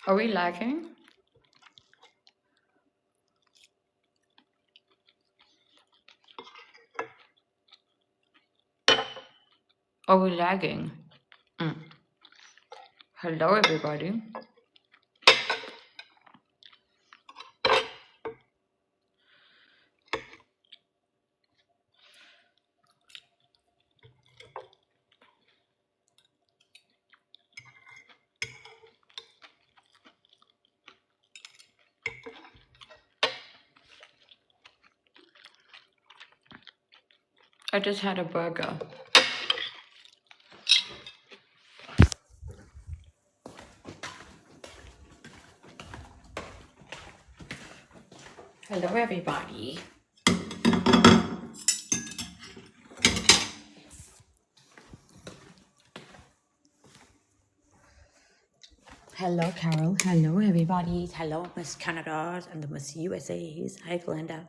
Are we lagging? Are we lagging? Mm. Hello, everybody. I just had a burger. Hello, everybody. Hello, Carol. Hello, everybody. Hello, Miss Canada's and the Miss USA's. Hi, Glenda.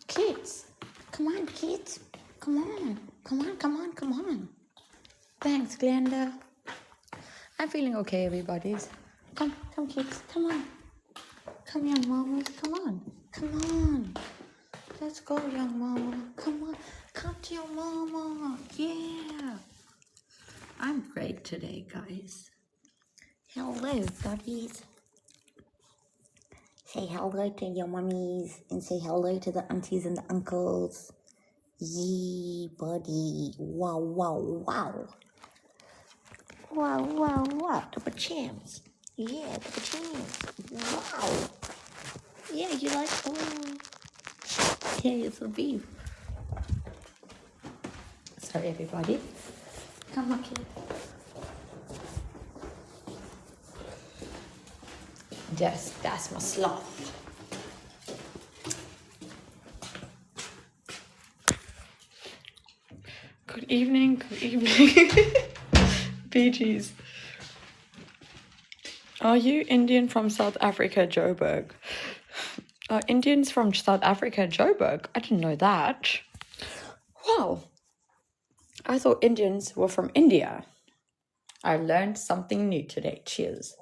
Kids, come on, kids. Come on. Come on, come on, come on. Thanks, Glenda. I'm feeling okay, everybody's. Come, kids. Come on. Come, young mamas. Come on. Come on. Let's go, young mama. Come on. Come to your mama. Yeah. I'm great today, guys. Hello, buddies. Say hello to your mummies and say hello to the aunties and the uncles. Yee, buddy. Wow, wow, wow. Wow, wow, wow. Double champs. Yeah, double champs. Wow. Yeah, you like, yeah, it's a beef. Sorry, everybody. Come on, kid. Yes, that's my sloth. Good evening, good evening. Bee Gees. Are you Indian from South Africa, Joburg? Are Indians from South Africa, Joburg? I didn't know that. Wow. I thought Indians were from India. I learned something new today. Cheers.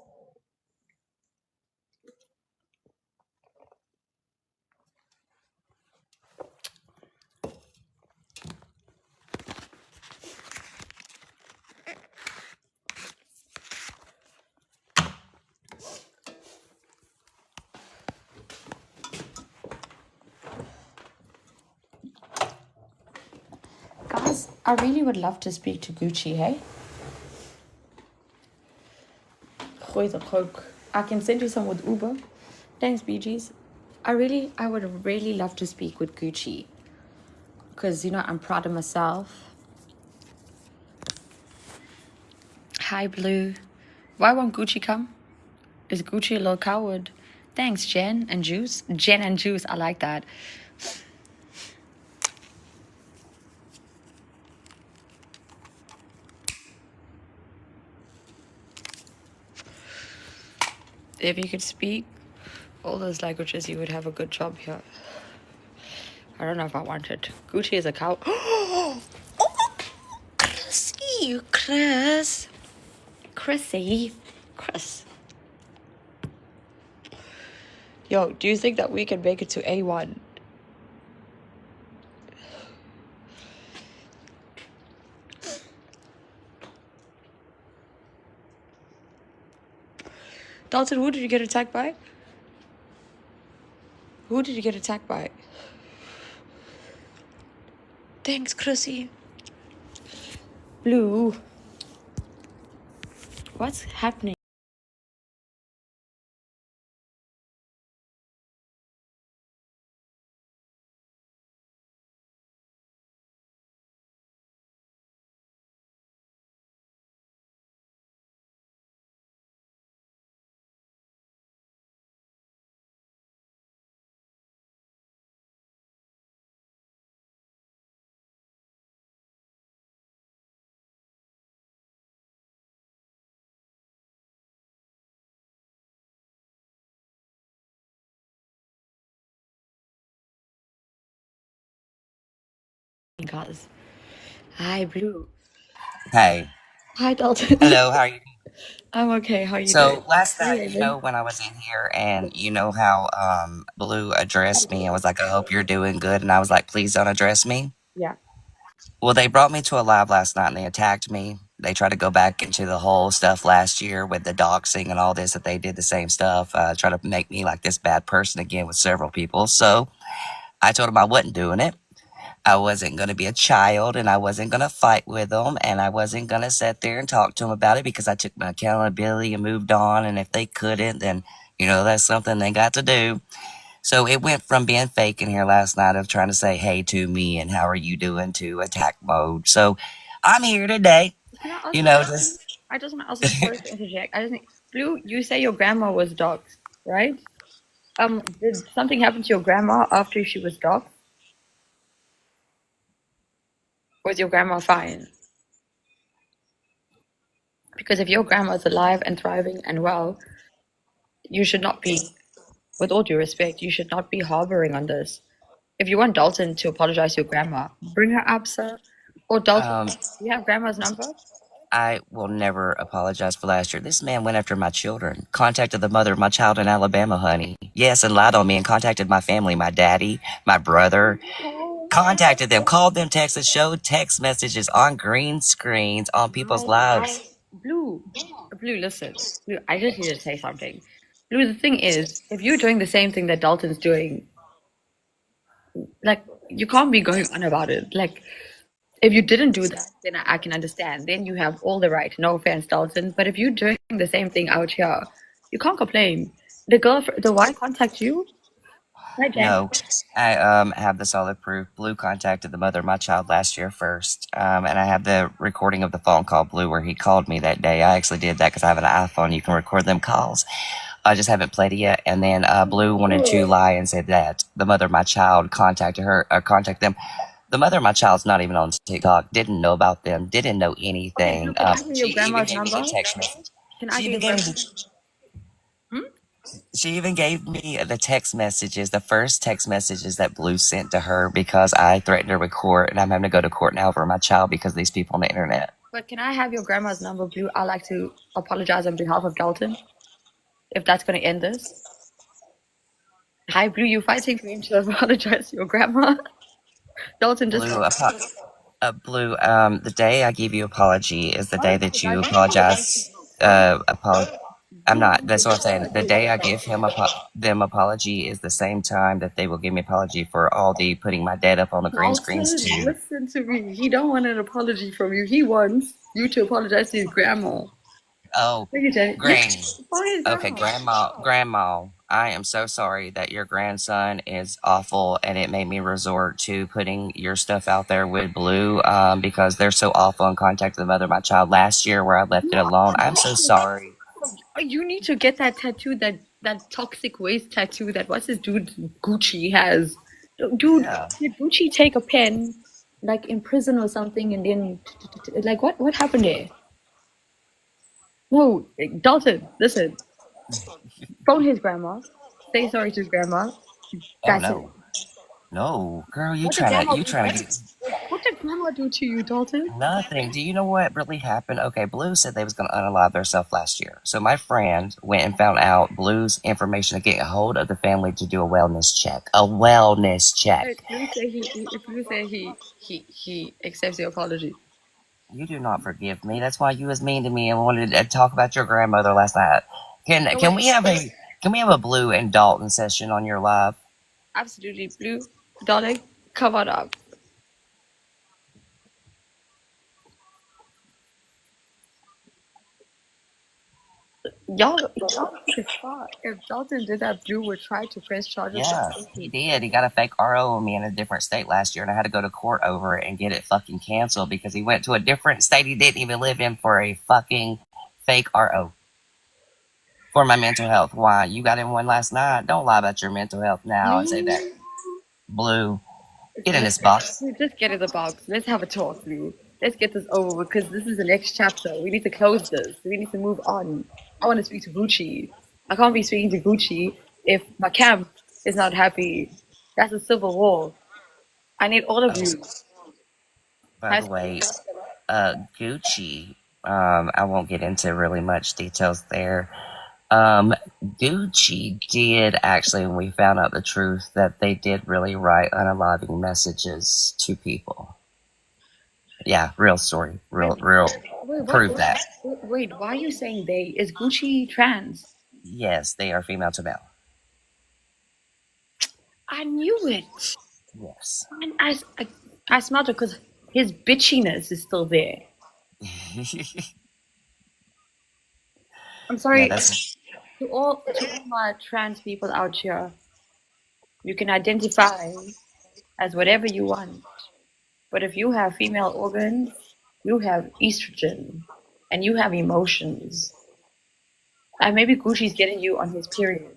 Guys, I really would love to speak to Gucci, hey? Gooi the coke. I can send you some with Uber. Thanks, Bee Gees. I would really love to speak with Gucci. Because, I'm proud of myself. Hi, Blue. Why won't Gucci come? Is Gucci a little coward? Thanks, Jen and Juice. Jen and Juice, I like that. If you could speak all those languages, you would have a good job here. I don't know if I want it. Gucci is a cow. Oh, Chrissy, Chris. Chrissy. Chris. Yo, do you think that we can make it to A1? Dalton, who did you get attacked by? Who did you get attacked by? Thanks, Chrissy. Blue. What's happening? Guys. Hi, Blue. Hey. Hi, Dalton. Hello, how are you? I'm okay. How are you doing? So last Hey, night, Raven. when I was in here and how Blue addressed me and was like, I hope you're doing good. And I was like, please don't address me. Yeah. Well, they brought me to a live last night and they attacked me. They tried to go back into the whole stuff last year with the doxing and all this, that they did the same stuff, try to make me like this bad person again with several people. So I told them I wasn't doing it. I wasn't going to be a child and I wasn't going to fight with them and I wasn't going to sit there and talk to them about it because I took my accountability and moved on. And if they couldn't, then, that's something they got to do. So it went from being fake in here last night of trying to say hey to me and how are you doing to attack mode. So I'm here today, Can I ask you something? just. I just want to ask, sorry to interject. I just think, Blue, you say your grandma was doxxed, right? Did something happen to your grandma after she was doxxed? Was your grandma fine? Because if your grandma's alive and thriving and well, you should not be, with all due respect, you should not be harboring on this. If you want Dalton to apologize to your grandma, bring her up, sir. Or Dalton, um, do you have grandma's number? I will never apologize for last year. This man went after my children, contacted the mother of my child in Alabama, honey. Yes, and lied on me and contacted my family, my daddy, my brother, contacted them, called them, texted, showed text messages on green screens on people's lives. Blue, Blue, listen. Blue, I just need to say something. Blue, the thing is, if you're doing the same thing that Dalton's doing, like, you can't be going on about it. Like, if you didn't do that, then I can understand. Then you have all the right. No offense, Dalton. But if you're doing the same thing out here, you can't complain. The wife contact you? Right, Jen? No, I have the solid proof. Blue contacted the mother of my child last year first, and I have the recording of the phone call Blue where he called me that day. I actually did that because I have an iPhone. You can record them calls. I just haven't played it yet. And then Blue wanted to lie and said that the mother of my child contacted her, contacted them. The mother of my child's not even on TikTok. Didn't know about them. Didn't know Okay, Blue, anything. can I get She your even grandma's gave me the number? text message. Can I She get even your gave me grandma's? the She even gave me the text messages, the first text messages that Blue sent to her because I threatened her with court, and I'm having to go to court now for my child because of these people on the internet. But can I have your grandma's number, Blue? I'd like to apologize on behalf of Dalton, if that's going to end this. Hi, Blue, you fighting for him to apologize to your grandma? Dalton, just Blue, Blue, the day I give you apology is the day oh, that you guys, apologize. I'm Blue, not. That's what I'm saying. The day I give them apology is the same time that they will give me apology for all the putting my dad up on the green screens Dalton, too. listen to me. He don't want an apology from you. He wants you to apologize to his grandma. Oh, Thank you, Jenny. Granny. Yes, for his Okay, grandma. Grandma, I am so sorry that your grandson is awful and it made me resort to putting your stuff out there with Blue because they're so awful and contacted the mother of my child last year where I left it No, alone. I'm so sorry. you need to get that tattoo, that toxic waste tattoo that what's this dude Gucci has. Dude, Yeah. did Gucci take a pen like in prison or something and then like what happened there? No, Dalton, listen. Phone his grandma. Say sorry to his grandma. Oh That's it. no. No, girl, What did grandma you do? trying to get What did grandma do to you, Dalton? nothing. Do you know what really happened? Okay, Blue said they was gonna unalive themselves last year. So my friend went and found out Blue's information to get a hold of the family to do a wellness check. A wellness check. If you say he accepts your apology. You do not forgive me. That's why you was mean to me and wanted to talk about your grandmother last night. So Can wait, we have a Blue and Dalton session on your live? absolutely Blue, darling, covered up. Y'all think it's far. If Dalton did that, Blue would try to press charges. Yeah, he did. He got a fake RO on me in a different state last year, and I had to go to court over it and get it fucking canceled because he went to a different state he didn't even live in for a fucking fake RO for my mental health. Why? You got in one last night. Don't lie about your mental health now and say that. Blue, get in this box. Just get in the box. Let's have a talk, Blue. Let's get this over because this is the next chapter. We need to close this. We need to move on. I want to speak to Gucci. I can't be speaking to Gucci if my camp is not happy. That's a civil war. I need all of Oh, you. by the way, Gucci I won't get into really much details there. Gucci did actually, when we found out the truth, that they did really write unaliving messages to people. Yeah, real story, real Wait, prove that. wait, why are you saying they? Is Gucci trans? Yes, they are female to male. I knew it. Yes. And I smelled it because his bitchiness is still there. I'm Yeah, sorry that's to all my trans people out here. You can identify as whatever you want, but if you have female organs, you have estrogen, and you have emotions. And maybe Gucci's getting you on his period.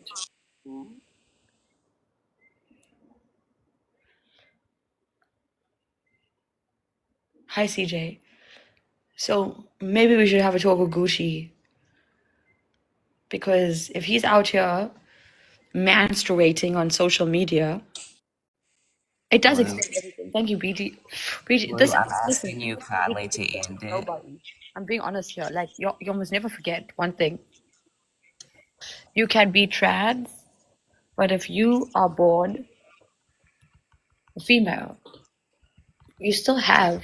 Hi, CJ. So maybe we should have a talk with Gucci because if he's out here menstruating on social media, it does Blue. explain everything. Thank you, BG. BG, Blue, this I'm listen, asking you this kindly is to end it. nobody. I'm being honest here. Like you must never forget one thing. You can be trans, but if you are born female, you still have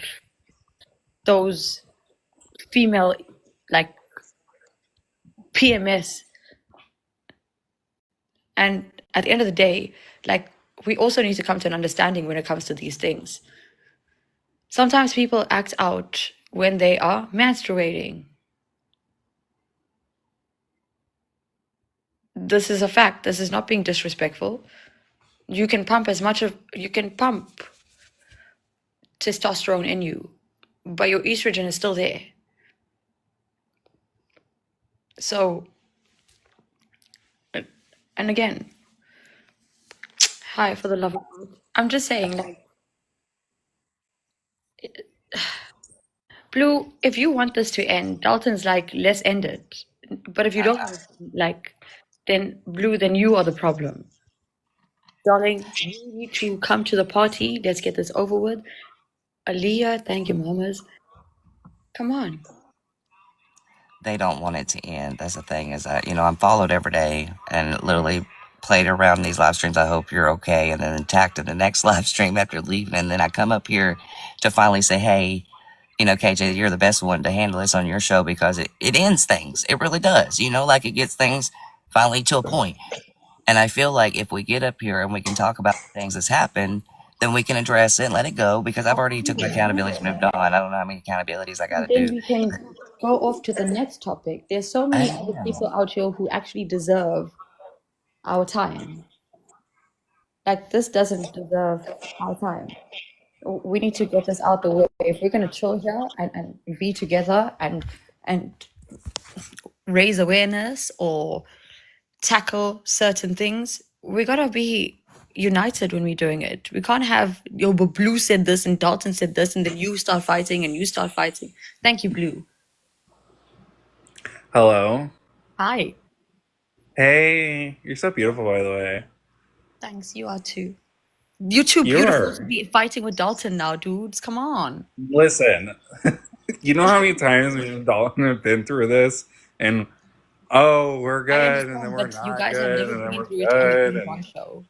those female like PMS. And at the end of the day, like we also need to come to an understanding when it comes to these things. Sometimes people act out when they are menstruating. This is a fact. This is not being disrespectful. You can pump testosterone in you, but your estrogen is still there. So, and again, hi for the love of God. I'm just saying, like, Blue, if you want this to end, Dalton's like, let's end it. But if you don't, like, then Blue, then you are the problem. Darling, you need to come to the party. Let's get this over with. Aaliyah, thank you, mamas. Come on. They don't want it to end. That's the thing is that, I'm followed every day and literally played around these live streams. I hope you're okay. And then attacked in the next live stream after leaving. And then I come up here to finally say, hey, KJ, you're the best one to handle this on your show because it ends things. It really does. Like it gets things finally to a point. And I feel like if we get up here and we can talk about things that's happened, then we can address it and let it go because I've already took my accountability and moved on. I don't know how many accountabilities I got to Then do. we can go off to the next topic. There's so many other people out here who actually deserve our time. Like this doesn't deserve our time. We need to get this out the way. If we're gonna chill here and be together and raise awareness or tackle certain things, we gotta be united when we're doing it. We can't have but Blue said this and Dalton said this and then you start fighting and you start fighting. Thank you, Blue. Hello. Hi. Hey, you're so beautiful, by the way. Thanks, you are too. You're too You beautiful are. to be fighting with Dalton now, dudes. Come on. Listen, you know how many times me and Dalton have been through this, and we're I good, and then understand, we're but you not guys have good, never and then been we're through it on good, one and show.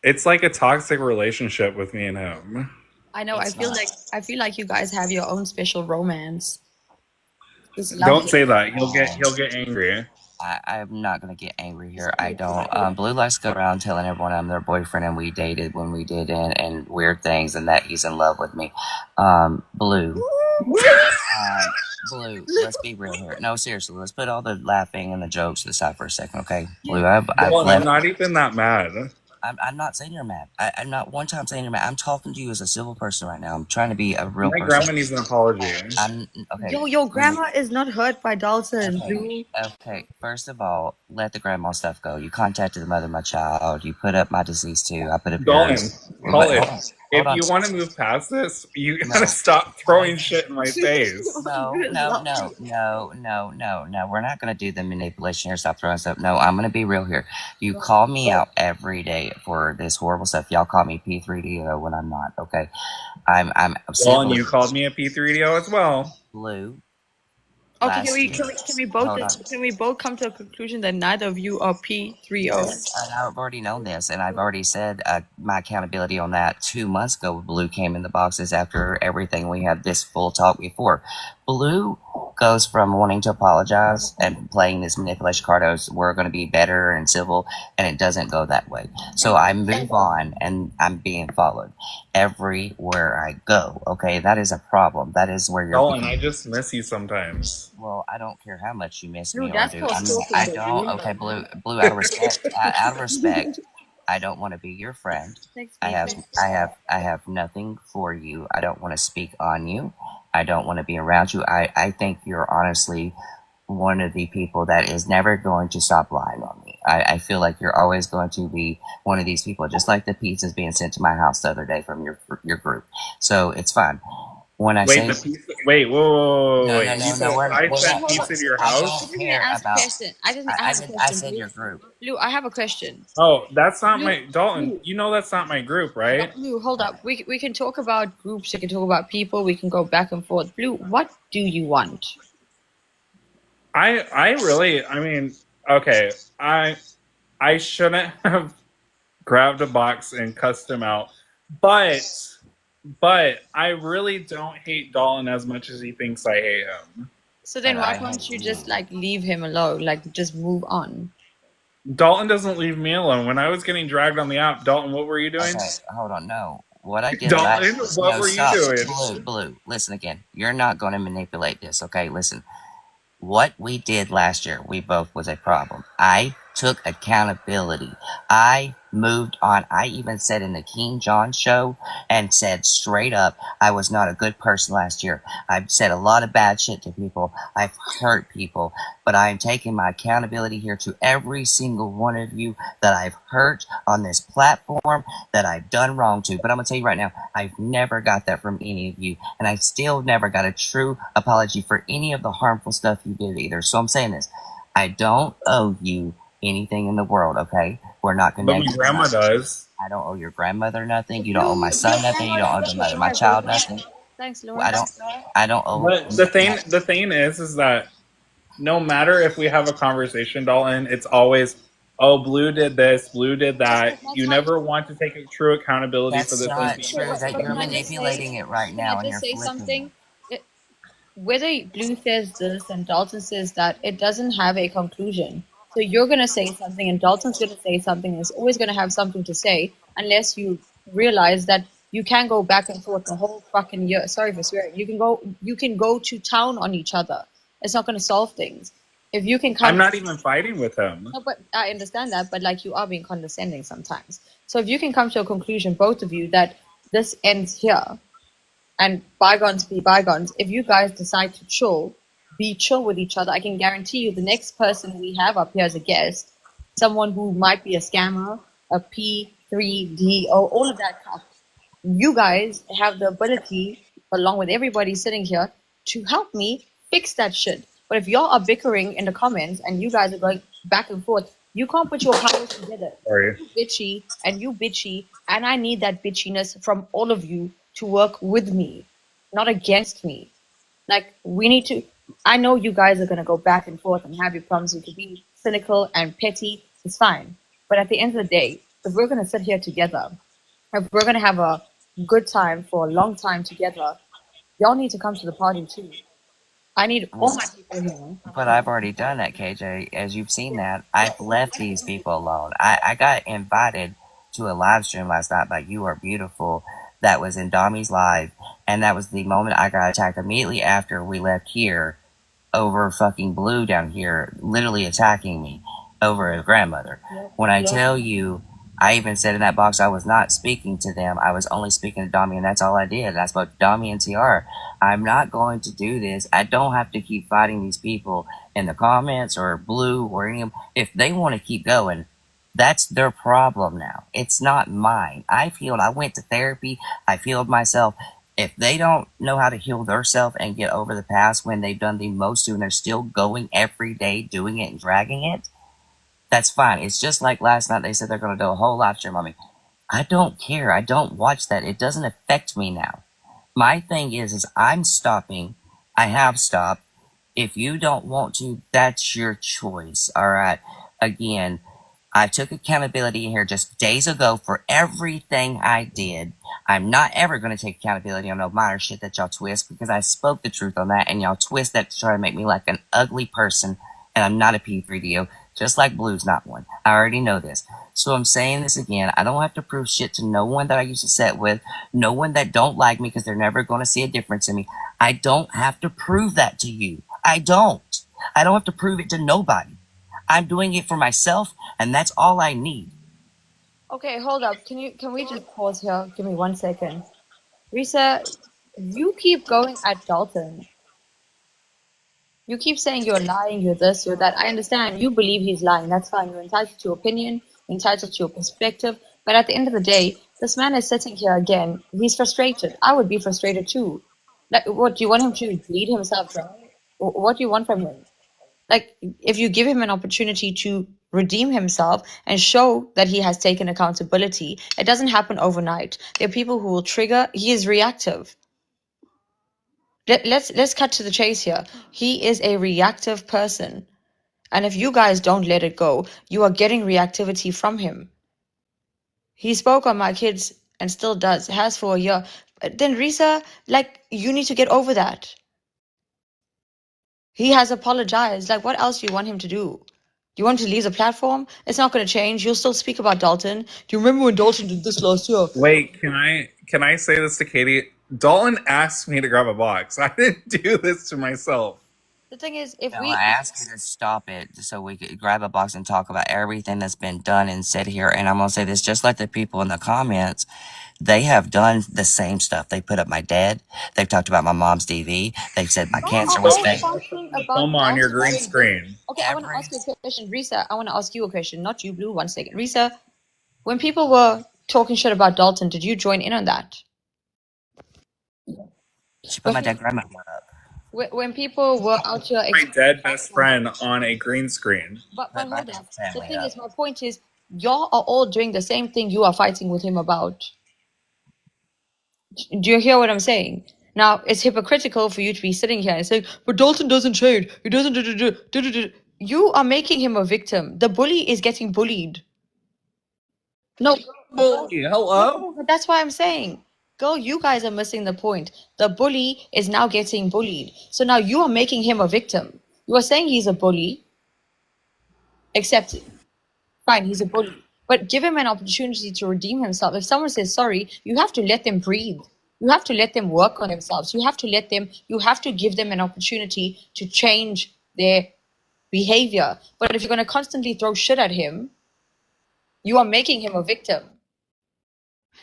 it's like a toxic relationship with me and him. I know. It's not. I feel like you guys have your own special romance. This love. Don't say that. He'll get angry. I'm not gonna get angry here. I don't. Blue likes to go around telling everyone I'm their boyfriend and we dated when we did and weird things and that he's in love with me. Blue. Blue, let's be real here. No, seriously, let's put all the laughing and the jokes to the side for a second, okay? Blue, I've Well, I'm left. not even that mad. I'm not saying you're mad. I'm not one time saying you're mad. I'm talking to you as a civil person right now. I'm trying to be a real My person. grandma needs an apology. Okay. Your grandma is not hurt by Dalton, Okay. Blue. Okay. First of all, let the grandma stuff go. You contacted the mother of my child. You put up my deceased too. I put up Dalton, yours. call But it. hold on. If Hold you on. want to move past this, you No. gotta stop throwing shit in my face. No. We're not gonna do the manipulation here. Stop throwing stuff. No, I'm gonna be real here. You call me out every day for this horrible stuff. Y'all call me P3DO when I'm not. Okay. I'm Well, and you called me a P3DO as well. Blue. Okay, last year. Hold on. can we both come to a conclusion that neither of you are P30? Yes, and I've already known this, and I've already said my accountability on that 2 months ago. Blue came in the boxes after everything. We had this full talk before. Blue goes from wanting to apologize and playing this manipulation card as we're going to be better and civil, and it doesn't go that way. So I move on, and I'm being followed everywhere I go. Okay, that is a problem. That is where you're. Dalton, I just miss you sometimes. Well, I don't care how much you miss Blue, me or that's do. called I mean, stalking, I though, don't. Blue. Okay, Blue. Out of respect, out of respect, I don't want to be your friend. Thanks, I B. have, Thanks. I have nothing for you. I don't want to speak on you. I don't want to be around you. I think you're honestly one of the people that is never going to stop lying on me. I feel like you're always going to be one of these people, just like the pizzas being sent to my house the other day from your group. So it's fine. When I say Wait, whoa, no, wait. no, You no, said no, I we're sent not. pizza to your I house? don't care about. I have a I question, said Blue. your group. Blue, I have a question. Oh, that's not Blue, my Dalton. Blue, You know that's not my group, right? Blue, hold up. We can talk about groups, we can talk about people, we can go back and forth. Blue, what do you want? I really, I mean, okay, I shouldn't have grabbed a box and cussed him out, but I really don't hate Dalton as much as he thinks I hate him. So then But why I can't hate you just you. like leave him alone? Like just move on. Dalton doesn't leave me alone. When I was getting dragged on the app, Dalton, what were you doing? Okay, hold on. No, what I did Dalton, last. what No, were you stop. doing? Blue. Listen again. You're not going to manipulate this. Okay, listen. What we did last year, we both was a problem. I took accountability. I moved on. I even said in the King John show and said straight up, I was not a good person last year. I've said a lot of bad shit to people. I've hurt people, but I am taking my accountability here to every single one of you that I've hurt on this platform that I've done wrong to. But I'm going to tell you right now, I've never got that from any of you. And I still never got a true apology for any of the harmful stuff you did either. So I'm saying this. I don't owe you anything in the world, okay? We're not But my connected. grandma does. I don't owe your grandmother nothing. You don't owe my son nothing. You don't owe my child nothing. Thanks, I Lauren. don't owe. But the thing is that no matter if we have a conversation, Dalton, it's always, oh, Blue did this, Blue did that. You never want to take a true accountability for That's the not things true. That you're manipulating it right now, and you're Say flipping. something? Whether Blue says this and Dalton says that, it doesn't have a conclusion. So you're going to say something and Dalton's going to say something and is always going to have something to say unless you realize that you can go back and forth the whole fucking year. Sorry for swearing. You can go to town on each other. It's not going to solve things. If you can come. I'm not even fighting with him. No, but I understand that, but like you are being condescending sometimes. So if you can come to a conclusion, both of you, that this ends here and bygones be bygones, if you guys decide to be chill with each other, I can guarantee you the next person we have up here as a guest, someone who might be a scammer, a P3D, or all of that stuff, you guys have the ability, along with everybody sitting here, to help me fix that shit. But if y'all are bickering in the comments and you guys are going back and forth, you can't put your powers together. Sorry. You bitchy and you bitchy, and I need that bitchiness from all of you to work with me, not against me. Like, we need to. I know you guys are going to go back and forth and have your problems. You could be cynical and petty. It's fine. But at the end of the day, if we're going to sit here together, if we're going to have a good time for a long time together, y'all need to come to the party too. I need all my people here. But I've already done that, KJ. As you've seen that, I've left these people alone. I got invited to a live stream last night by You Are Beautiful that was in Dami's live, and that was the moment I got attacked immediately after we left here over fucking Blue down here, literally attacking me over his grandmother. When I tell you, I even said in that box I was not speaking to them. I was only speaking to Dami, and that's all I did. And I spoke to Dami and Tiara. I'm not going to do this. I don't have to keep fighting these people in the comments or Blue or any of them. If they want to keep going, that's their problem now. It's not mine. I've healed. I went to therapy. I've healed myself. If they don't know how to heal themselves and get over the past when they've done the most to and they're still going every day doing it and dragging it, that's fine. It's just like last night they said they're going to do a whole live stream on me. I don't care. I don't watch that. It doesn't affect me now. My thing is I'm stopping. I have stopped. If you don't want to, that's your choice. All right. Again, I took accountability here just days ago for everything I did. I'm not ever going to take accountability on no minor shit that y'all twist because I spoke the truth on that and y'all twist that to try to make me like an ugly person. And I'm not a P3DO, just like Blue's not one. I already know this. So I'm saying this again. I don't have to prove shit to no one that I used to set with, no one that don't like me because they're never going to see a difference in me. I don't have to prove that to you. I don't. I don't have to prove it to nobody. I'm doing it for myself, and that's all I need. Okay, hold up. Can we just pause here? Give me 1 second. Risa, you keep going at Dalton. You keep saying you're lying, you're this, you're that. I understand. You believe he's lying. That's fine. You're entitled to your opinion, you're entitled to your perspective. But at the end of the day, this man is sitting here again. He's frustrated. I would be frustrated too. Like, what, do you want him to bleed himself dry? What do you want from him? Like, if you give him an opportunity to redeem himself and show that he has taken accountability, it doesn't happen overnight. There are people who will trigger. He is reactive. Let's cut to the chase here. He is a reactive person. And if you guys don't let it go, you are getting reactivity from him. He spoke on my kids and still does, has for a year. But then Risa, like, you need to get over that. He has apologized. Like, what else do you want him to do? You want him to leave the platform? It's not going to change. You'll still speak about Dalton. Do you remember when Dalton did this last year? Wait, can I say this to Katie? Dalton asked me to grab a box. I didn't do this to myself. The thing is, if No, we I asked you to stop it so we could grab a box and talk about everything that's been done and said here. And I'm going to say this just like the people in the comments. They have done the same stuff. They put up my dad. They've talked about my mom's DV. They said my cancer was fake. Come on your green screen. Okay, I want to ask you a question. Risa, I want to ask you a question. Not you, Blue. 1 second. Risa, when people were talking shit about Dalton, did you join in on that? She put my dead grandmother up. When people were out here... My dead best friend on a green screen. But hold on. The thing is, my point is, y'all are all doing the same thing you are fighting with him about. Do you hear what I'm saying? Now, it's hypocritical for you to be sitting here and saying, but Dalton doesn't change. He doesn't do. You are making him a victim. The bully is getting bullied. No. Hello? But that's why I'm saying, girl, you guys are missing the point. The bully is now getting bullied. So now you are making him a victim. You are saying he's a bully. Accept it. Fine, he's a bully. But give him an opportunity to redeem himself. If someone says sorry, you have to let them breathe. You have to let them work on themselves. You have to give them an opportunity to change their behavior. But if you're going to constantly throw shit at him, you are making him a victim.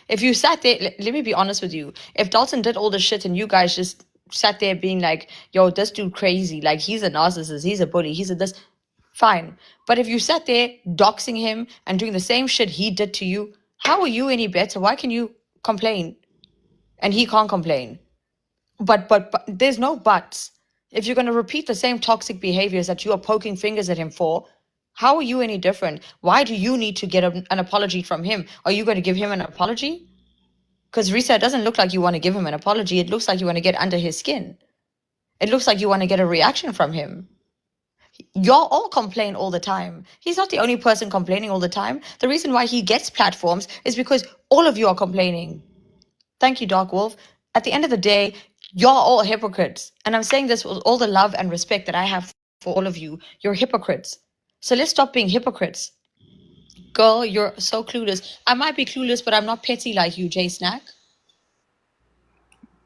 If you sat there, let me be honest with you. If Dalton did all the shit and you guys just sat there being like, yo, this dude crazy, like he's a narcissist, he's a bully, he's a this, fine. But if you sat there doxing him and doing the same shit he did to you, how are you any better? Why can you complain? And he can't complain. But there's no buts. If you're going to repeat the same toxic behaviors that you are poking fingers at him for, how are you any different? Why do you need to get an apology from him? Are you going to give him an apology? Because Risa, it doesn't look like you want to give him an apology. It looks like you want to get under his skin. It looks like you want to get a reaction from him. Y'all all complain all the time. He's not the only person complaining all the time. The reason why he gets platforms is because all of you are complaining. Thank you, Dark Wolf. At the end of the day, you're all hypocrites. And I'm saying this with all the love and respect that I have for all of you. You're hypocrites. So let's stop being hypocrites. Girl, you're so clueless. I might be clueless, but I'm not petty like you, Jay Snack.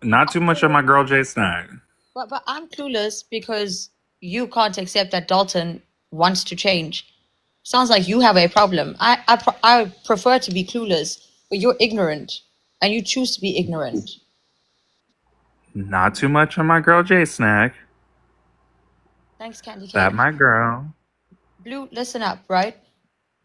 Not too much of my girl J Snack. But I'm clueless because you can't accept that Dalton wants to change. Sounds like you have a problem. I prefer to be clueless, but you're ignorant. And you choose to be ignorant. Not too much on my girl J Snack. Thanks, Candy Cane. That my girl. Blue, listen up, right?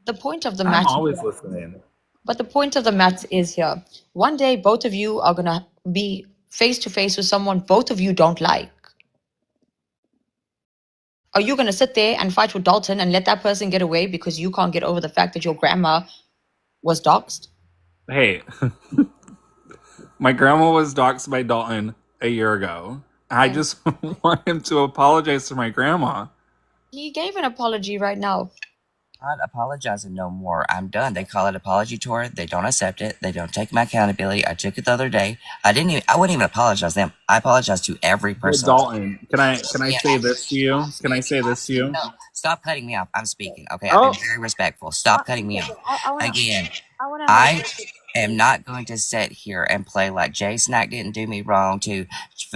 The point of the matter. I'm always listening. But the point of the matter is here. One day, both of you are gonna be face to face with someone both of you don't like. Are you gonna sit there and fight with Dalton and let that person get away because you can't get over the fact that your grandma was doxxed? Hey, my grandma was doxxed by Dalton a year ago. I just want him to apologize to my grandma. He gave an apology right now. I'm not apologizing no more. I'm done. They call it apology tour. They don't accept it. They don't take my accountability. I took it the other day. I wouldn't even apologize to them. I apologize to every Hey, person. Dalton, can I Yeah. say this to you? Can I say this to you? No, stop cutting me off. I'm speaking. Okay, I've been very respectful. Stop cutting me off. Again, I am not going to sit here and play like Jay Snack didn't do me wrong to,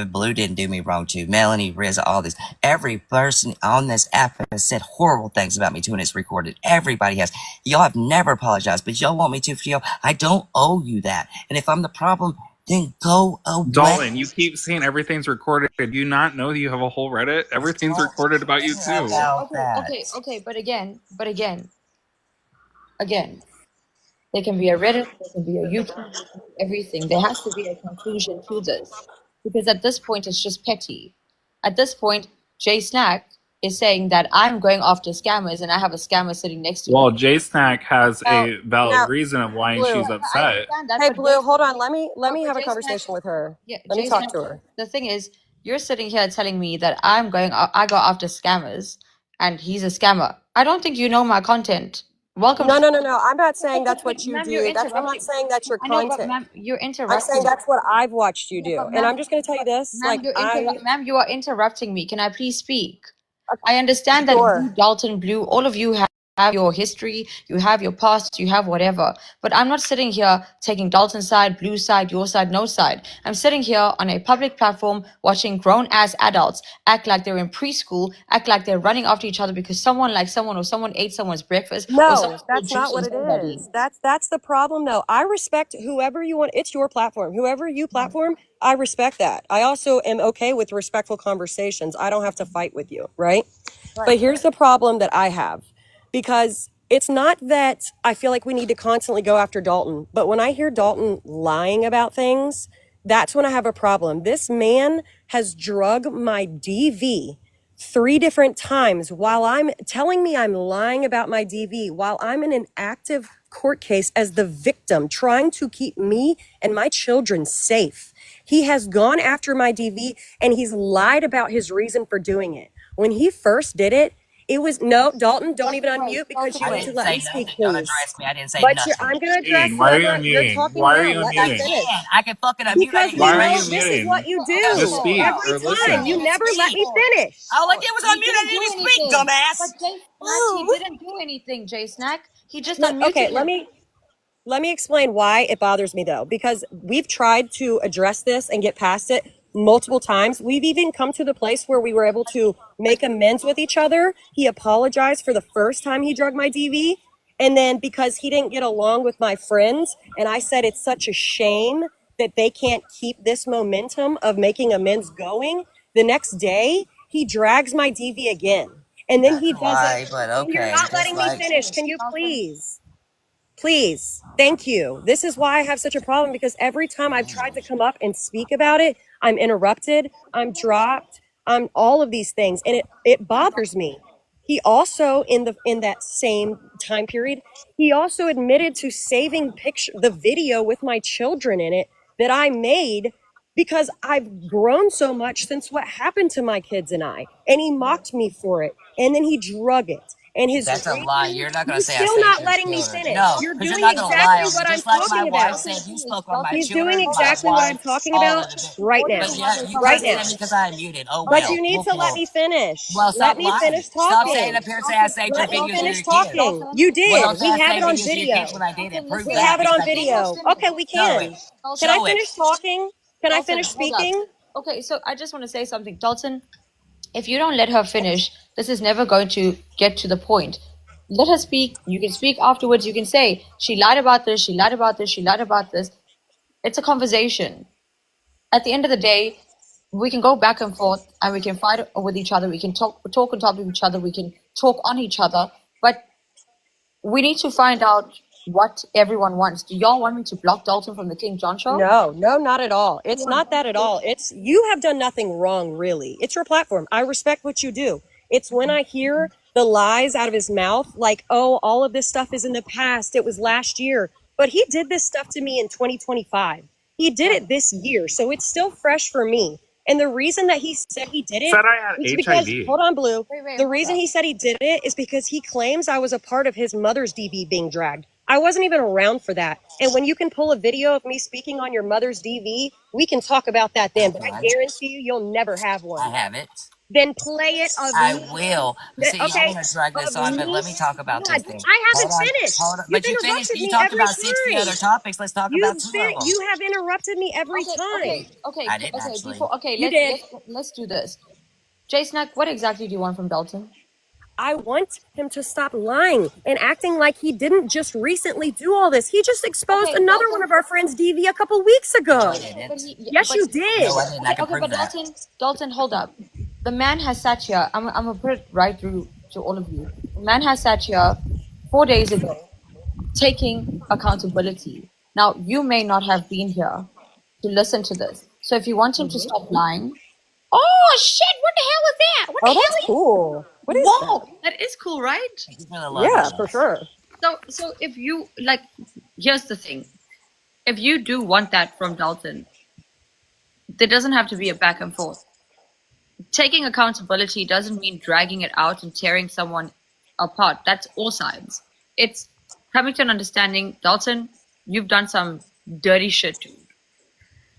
Blue didn't do me wrong to, Melanie, Riz, all this. Every person on this app has said horrible things about me too, and it's recorded. Everybody has. Y'all have never apologized, but y'all want me to for y'all. I don't owe you that. And if I'm the problem, then go away. Dalton, you keep saying everything's recorded. Do you not know that you have a whole Reddit? Everything's recorded about you too. Okay, but again, there can be a Reddit, there can be a YouTube, everything. There has to be a conclusion to this. Because at this point, it's just petty. At this point, Jay Snack is saying that I'm going after scammers and I have a scammer sitting next to Well, me. Jay Snack has a valid now, reason of why Blue. she's upset. Hey, Blue, hold on. Let me have a conversation with her. Yeah, Let me Jay talk Snack, to her. the thing is, you're sitting here telling me that I go after scammers and he's a scammer. I don't think you know my content. Welcome. No. I'm not saying that's what you Ma'am, do. you're I'm not interrupting. saying that's your I know, but content. ma'am, you're I'm saying interrupting. that's what I've watched you do. but And ma'am- I'm just going to tell you this. Ma'am, Like, ma'am, you are interrupting me. Can I please speak? I understand that Sure. you, Dalton, Blue, all of you have your history, you have your past, you have whatever. But I'm not sitting here taking Dalton's side, Blue's side, your side, no side. I'm sitting here on a public platform watching grown-ass adults act like they're in preschool, act like they're running after each other because someone likes someone or someone ate someone's breakfast. Or No, someone that's spilled not juice what on it somebody. is. That's the problem, though. I respect whoever you want. It's your platform. Whoever you platform, I respect that. I also am okay with respectful conversations. I don't have to fight with you, right? But here's the problem that I have, because it's not that I feel like we need to constantly go after Dalton, but when I hear Dalton lying about things, that's when I have a problem. This man has drug my DV 3 different times while I'm telling me I'm lying about my DV, while I'm in an active court case as the victim, trying to keep me and my children safe. He has gone after my DV and he's lied about his reason for doing it. When he first did it, it was no, Dalton, don't even unmute because you I need to didn't let say me nothing. speak, Don't please. address me. I didn't say But nothing. I'm going to address Why are you whoever you're unmuting? talking Why are now. you Let me unmuting? finish. I can fucking unmute. Because I you Why are know you this is muting? what you do. Just speak Every or listen. time. You never let me finish. Oh, like it was unmuted. I didn't even speak, dumbass. But Jay Snack, he didn't do anything, Jay Snack. He just unmuted Okay, him. let me explain why it bothers me though, because we've tried to address this and get past it multiple times. We've even come to the place where we were able to make amends with each other. He apologized for the first time he drugged my DV. And then because he didn't get along with my friends, and I said it's such a shame that they can't keep this momentum of making amends going, the next day he drags my DV again. And then he does Why? it. But And you're okay, not just letting like me finish. Can you please? Please. Thank you. This is why I have such a problem, because every time I've tried to come up and speak about it, I'm interrupted, I'm dropped, I'm all of these things. And it bothers me. He also, in that same time period, he also admitted to saving the video with my children in it that I made because I've grown so much since what happened to my kids and I. And he mocked me for it. And then he drug it. And his that's a lie. You're not gonna He's say I still saved not your letting me children. finish. No, You're because doing you're not gonna lie exactly on me. what I'm Just like my talking wife about. said, you spoke on my He's children, doing my exactly what I'm wife, talking all about of it. right now. But yeah, you Right guys now. said because I muted. Oh But well. you need to let me finish. Well, Let stop me lying. finish Stop saying talking. up here and say I saved your Let me videos of finish your talking. kids. You did. Well, We have it on videos of your video. kids when I did it. Prove We that. have it on because I did. video. Okay, we Show can. it. Can I Show it. finish talking? Can I Dalton, finish hold up. speaking? Okay, so I just want to say something. Dalton, if you don't let her finish, this is never going to get to the point. Let her speak. You can speak afterwards. You can say, she lied about this, she lied about this, she lied about this. It's a conversation. At the end of the day, we can go back and forth and we can fight with each other. We can talk on top of each other. We can talk on each other. But we need to find out what everyone wants. Do y'all want me to block Dalton from the King John show? No, not at all. It's not that at all. It's you have done nothing wrong, really. It's your platform. I respect what you do. It's when I hear the lies out of his mouth, like, oh, all of this stuff is in the past. It was last year. But he did this stuff to me in 2025. He did it this year. So it's still fresh for me. And the reason that he said he did it Said I had is because, HIV. hold on, Blue. Wait, The hold reason up. he said he did it is because he claims I was a part of his mother's DV being dragged. I wasn't even around for that. And when you can pull a video of me speaking on your mother's DV, we can talk about that then. But I Fine. guarantee you, you'll never have I one. have it. Then play it of I me. will. But see, y'all Okay, want to drag this of on, but me. let me talk about God, two things. I Hold haven't on, finished. hold on. You've But you finished. interrupted You me talked every about 60 time. other topics. Let's talk about two of them. You have interrupted me every Okay, time. I didn't actually. Before, okay, You did. let's do this. Jay Snack, what exactly do you want from Dalton? I want him to stop lying and acting like he didn't just recently do all this. He just exposed Okay, another Dalton. one of our friends' DV a couple weeks ago. No, I didn't. Yes, you did. No, I didn't. I can Okay, prove but that. Dalton, hold up. The man has sat here. I'm gonna put it right through to all of you. The man has sat here 4 days ago, taking accountability. Now, you may not have been here to listen to this. So if you want him to stop lying, oh shit! What the hell was that? What Oh, the hell? that's cool. What is Whoa, that is cool, right? Thank you for the that? love. Yeah, guys. for sure. So if you like, here's the thing: if you do want that from Dalton, there doesn't have to be a back and forth. Taking accountability doesn't mean dragging it out and tearing someone apart. That's all sides. It's coming to an understanding. Dalton, you've done some dirty shit, dude.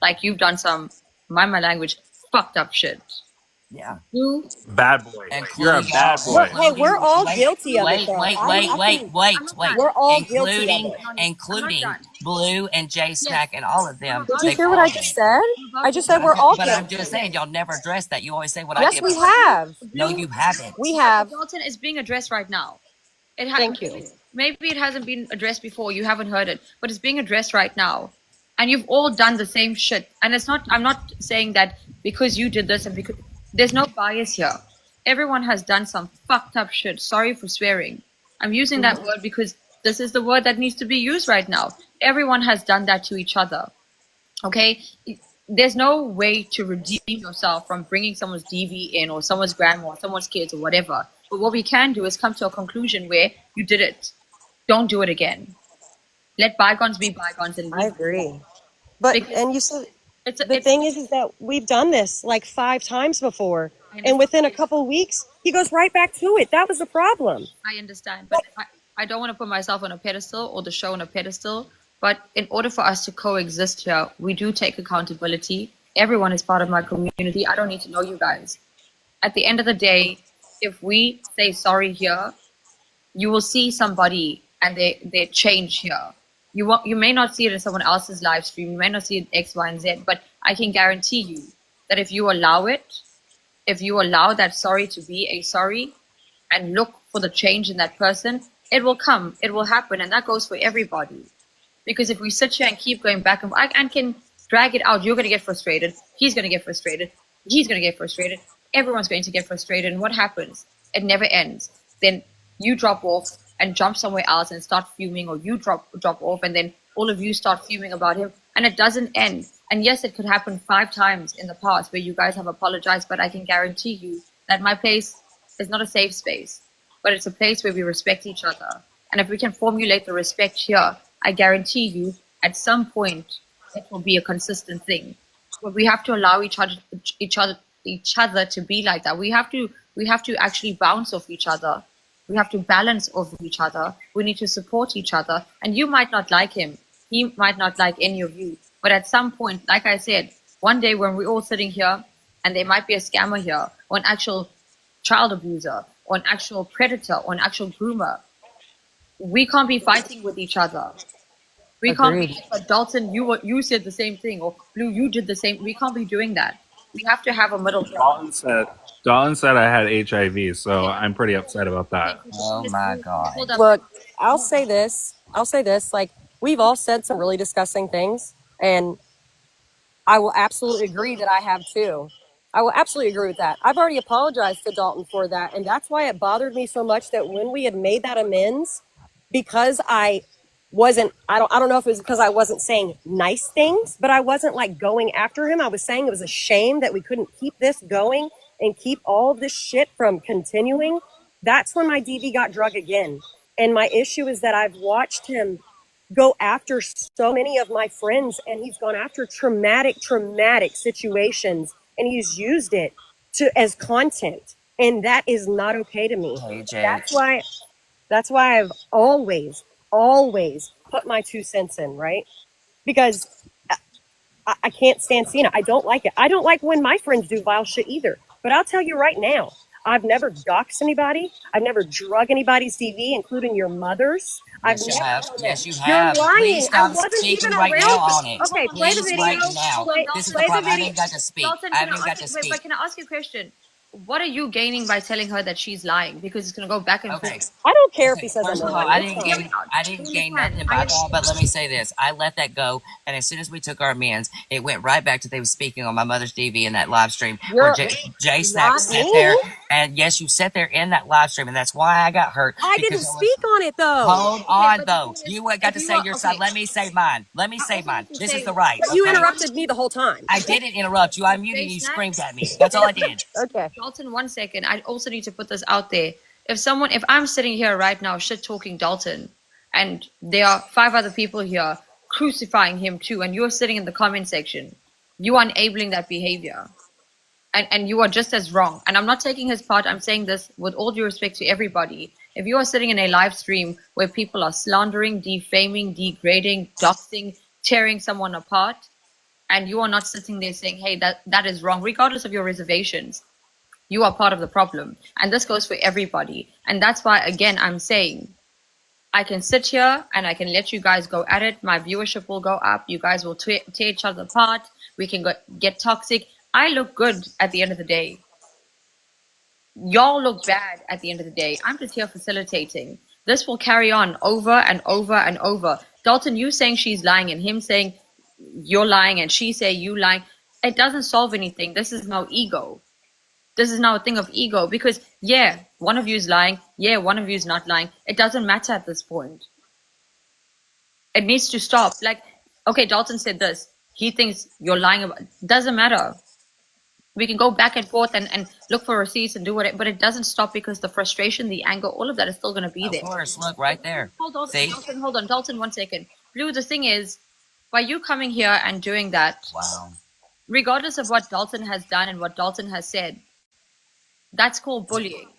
Like you've done some, mind my language, fucked up shit. Yeah. You Bad boy. Including You're a bad y'all. boy. Hey, we're all Wait, guilty of it, wait, though. wait, I- wait, I wait, think wait, I'm not wait. done. We're all guilty of Including, it. I'm not including done. Blue and Jay Snack and all of them. Did you They've hear what all I just said? I just said we're all But I'm guilty. just saying, y'all never address that. You always say what I Yes, did. we but- have. No, you haven't. We have. Dalton is being addressed right now. Thank you. Maybe it hasn't been addressed before. You haven't heard it, but it's being addressed right now. And you've all done the same shit. And it's not. I'm not saying that because you did this and because there's no bias here. Everyone has done some fucked up shit. Sorry for swearing. I'm using that word because this is the word that needs to be used right now. Everyone has done that to each other. Okay? There's no way to redeem yourself from bringing someone's DV in or someone's grandma or someone's kids or whatever. But what we can do is come to a conclusion where you did it. Don't do it again. Let bygones be bygones and I leave. agree. But Because and you said It's the thing is that we've done this like 5 times before, and within a couple weeks he goes right back to it. That was the problem. I understand, but I don't want to put myself on a pedestal or the show on a pedestal. But in order for us to coexist here, we do take accountability. Everyone is part of my community. I don't need to know you guys. At the end of the day, if we say sorry here, you will see somebody and they change here. You may not see it in someone else's live stream. You may not see it X, Y, and Z. But I can guarantee you that if you allow it, if you allow that sorry to be a sorry, and look for the change in that person, it will come. It will happen, and that goes for everybody. Because if we sit here and keep going back and can drag it out, you're going to get frustrated. He's going to get frustrated. He's going to get frustrated. Everyone's going to get frustrated. And what happens? It never ends. Then you drop off and jump somewhere else and start fuming, or you drop off and then all of you start fuming about him, and it doesn't end. And yes, it could happen 5 times in the past where you guys have apologized, but I can guarantee you that my place is not a safe space, but it's a place where we respect each other. And if we can formulate the respect here, I guarantee you at some point it will be a consistent thing. But we have to allow each other to be like that. We have to actually bounce off each other. We have to balance off each other. We need to support each other. And you might not like him. He might not like any of you. But at some point, like I said, one day when we're all sitting here and there might be a scammer here, or an actual child abuser, or an actual predator, or an actual groomer, we can't be fighting with each other. We can't be, but Dalton, you said the same thing, or Blue, you did the same. We can't be doing that. We have to have a middle ground. Dalton said I had HIV, so I'm pretty upset about that. Oh my God. Hold up. Look, I'll say this. Like, we've all said some really disgusting things, and I will absolutely agree that I have too. I will absolutely agree with that. I've already apologized to Dalton for that, and that's why it bothered me so much that when we had made that amends, because I don't know if it was because I wasn't saying nice things, but I wasn't like going after him. I was saying it was a shame that we couldn't keep this going and keep all of this shit from continuing. That's when my DV got drug again. And my issue is that I've watched him go after so many of my friends, and he's gone after traumatic situations and he's used it as content, and that is not okay to me. Hey, Jay. That's why I've always put my 2 cents in, right? Because I can't stand seeing it. I don't like it. I don't like when my friends do vile shit either. But I'll tell you right now, I've never doxed anybody. I've never drug anybody's TV, including your mother's. Yes, you have. Yes, you You're have. lying. Please I stop wasn't speaking even right around. now on it. Okay, play the Please, video. right now. This is the Play the problem. I video. haven't got to speak. Dalton, I haven't got to wait, speak. but can I ask you a question? What are you gaining by telling her that she's lying? Because it's going to go back and Okay. forth. I don't care if he says First I'm of all, lying. I It's didn't fine. gain nothing by that. But let me say this: I let that go, and as soon as we took our amends, it went right back to they were speaking on my mother's TV in that live stream where Jay Snack not sat me. there, and yes, you sat there in that live stream, and that's why I got hurt. I didn't because speak on it though. Hold on, but the though. thing is, You got to if you say are- your side. okay. Let me say mine. Let me say also mine. need to This say- is the right. But you okay? interrupted me the whole time. I didn't interrupt you. I muted you. You screamed at me. That's all I did. Okay. Dalton, 1 second. I also need to put this out there. If I'm sitting here right now shit talking Dalton, and there are 5 other people here crucifying him too, and you're sitting in the comment section, you are enabling that behavior. And you are just as wrong. And I'm not taking his part. I'm saying this with all due respect to everybody. If you are sitting in a live stream where people are slandering, defaming, degrading, doxing, tearing someone apart, and you are not sitting there saying, hey, that is wrong, regardless of your reservations, you are part of the problem. And this goes for everybody. And that's why, again, I'm saying I can sit here and I can let you guys go at it. My viewership will go up. You guys will tear each other apart. We can get toxic. I look good at the end of the day. Y'all look bad at the end of the day. I'm just here facilitating. This will carry on over and over and over. Dalton, you saying she's lying and him saying you're lying and she say you lying. It doesn't solve anything. This is no ego. This is now a thing of ego because, yeah, one of you is lying. Yeah, one of you is not lying. It doesn't matter at this point. It needs to stop. Like, okay, Dalton said this. He thinks you're lying about it. Doesn't matter. We can go back and forth and look for receipts and do whatever, but it doesn't stop because the frustration, the anger, all of that is still going to be there. Of course, look right there. Hold on, See? Dalton, 1 second. Blue, the thing is, by you coming here and doing that, Wow. regardless of what Dalton has done and what Dalton has said, that's called bullying.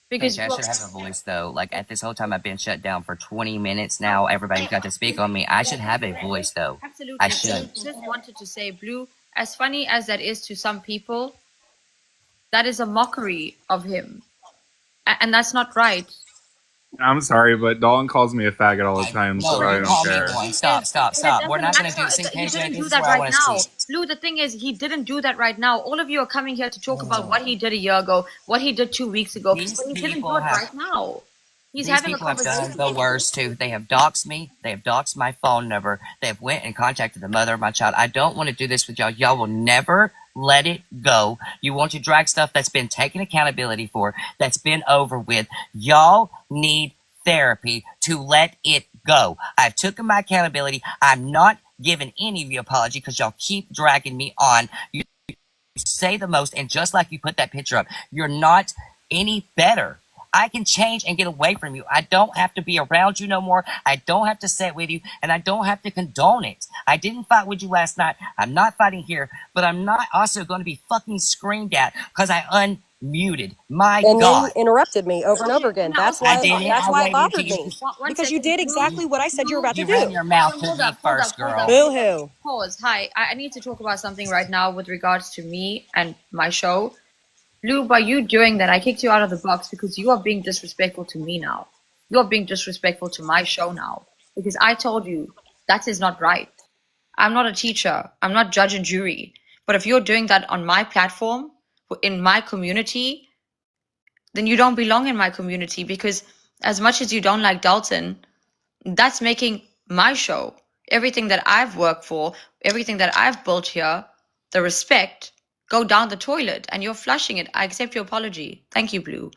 Because I should have a voice though. Like at this whole time I've been shut down for 20 minutes now. Everybody got to speak on me. I should have a voice though. Absolutely. I should. Just wanted to say, Blue, as funny as that is to some people, that is a mockery of him. And that's not right. I'm sorry, but Dalton calls me a faggot all the time, No, so I you don't call care. me one. Stop. We're not going to do this. He KJ, didn't this do is that where I right want to now. speak. Lou, the thing is, he didn't do that right now. All of you are coming here to talk about what he did a year ago, what he did 2 weeks ago. These But he didn't people do it have- right now. He's These having a people have conversation. done the worst too. They have doxed me. They have doxed my phone number. They have went and contacted the mother of my child. I don't want to do this with y'all. Y'all will never let it go. You want to drag stuff that's been taken accountability for, that's been over with. Y'all need therapy to let it go. I've taken my accountability. I'm not giving any of you apology because y'all keep dragging me on. You say the most, and just like you put that picture up, you're not any better. I can change and get away from you. I don't have to be around you no more. I don't have to sit with you, and I don't have to condone it. I didn't fight with you last night. I'm not fighting here, but I'm not also going to be fucking screamed at because I unmuted. My And God. then interrupted me over and over again. That's why. I didn't. That's I why it waited bothered till you- me. One Because you second. did exactly what I said you were about to You ran do. your mouth to Hold me up, first, hold girl. up. Boo-hoo. Pause. Hi. I need to talk about something right now with regards to me and my show. Lou, by you doing that, I kicked you out of the box because you are being disrespectful to me now. You are being disrespectful to my show now. Because I told you that is not right. I'm not a teacher. I'm not judge and jury. But if you're doing that on my platform, in my community, then you don't belong in my community because as much as you don't like Dalton, that's making my show, everything that I've worked for, everything that I've built here, the respect, go down the toilet and you're flushing it. I accept your apology. Thank you, Blue.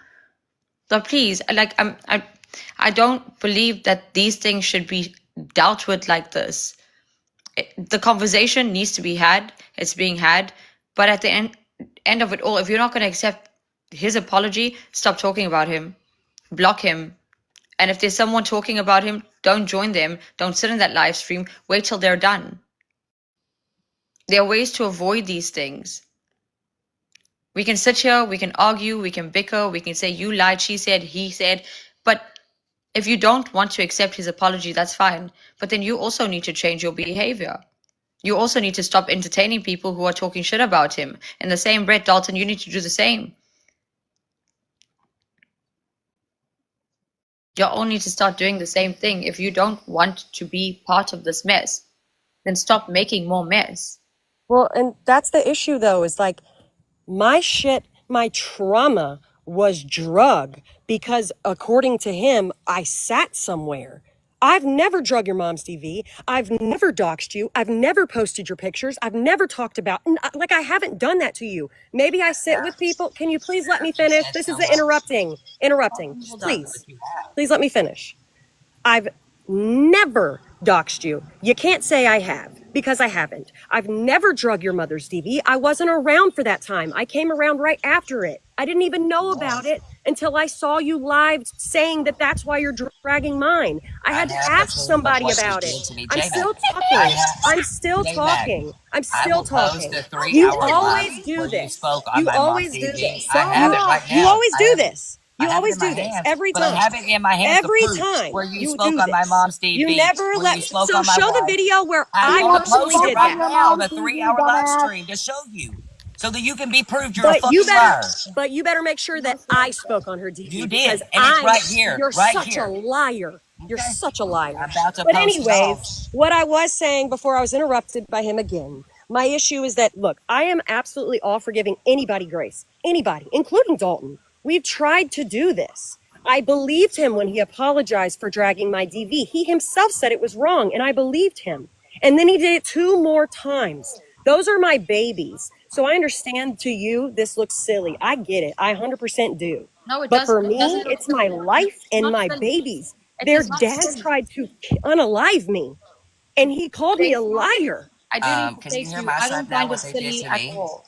But please, I don't believe that these things should be dealt with like this. The conversation needs to be had. It's being had. But at the end of it all, if you're not going to accept his apology, stop talking about him. Block him. And if there's someone talking about him, don't join them. Don't sit in that live stream. Wait till they're done. There are ways to avoid these things. We can sit here, we can argue, we can bicker, we can say you lied, she said, he said. But if you don't want to accept his apology, that's fine. But then you also need to change your behavior. You also need to stop entertaining people who are talking shit about him. In the same breath, Dalton, you need to do the same. You all need to start doing the same thing. If you don't want to be part of this mess, then stop making more mess. Well, and that's the issue though, is like my shit, my trauma was drug because according to him, I sat somewhere. I've never drug your mom's DV. I've never doxed you. I've never posted your pictures. I've never talked about, like, I haven't done that to you. Maybe I sit with people. Can you please let me finish? This is the interrupting. Please let me finish. I've never doxed you. You can't say I have because I haven't. I've never drug your mother's DV. I wasn't around for that time. I came around right after it. I didn't even know about it until I saw you live saying that that's why you're dragging mine. I had to ask somebody about it. I'm still talking. I'm still talking. I'm still talking. You always do this. You always do this. You always do this. You always do this every time. I have it in my hands. Every time where you you spoke do on my this. mom's TV. You never let. So show the video where I will personally post it did right that. now, the 3-hour live stream to show you, so that you can be proved you're a But fucking you liar. but you better make sure that I spoke on her DV. You did, because and it's right here, You're right such here. a liar. You're such a liar. I'm about to But post it all. anyways, what I was saying before I was interrupted by him again, my issue is that, look, I am absolutely all for giving anybody grace. Anybody, including Dalton. We've tried to do this. I believed him when he apologized for dragging my DV. He himself said it was wrong, and I believed him. And then he did it 2 more times. Those are my babies. So I understand to you, this looks silly. I get it. I 100% do. No, it But doesn't. for It me, doesn't. it's my life and not my silly. babies. It Their is not dad silly. tried to unalive me, and he called me a liar. I do need to Can say you to hear you, my I side don't now, find what it they did silly to at me? all.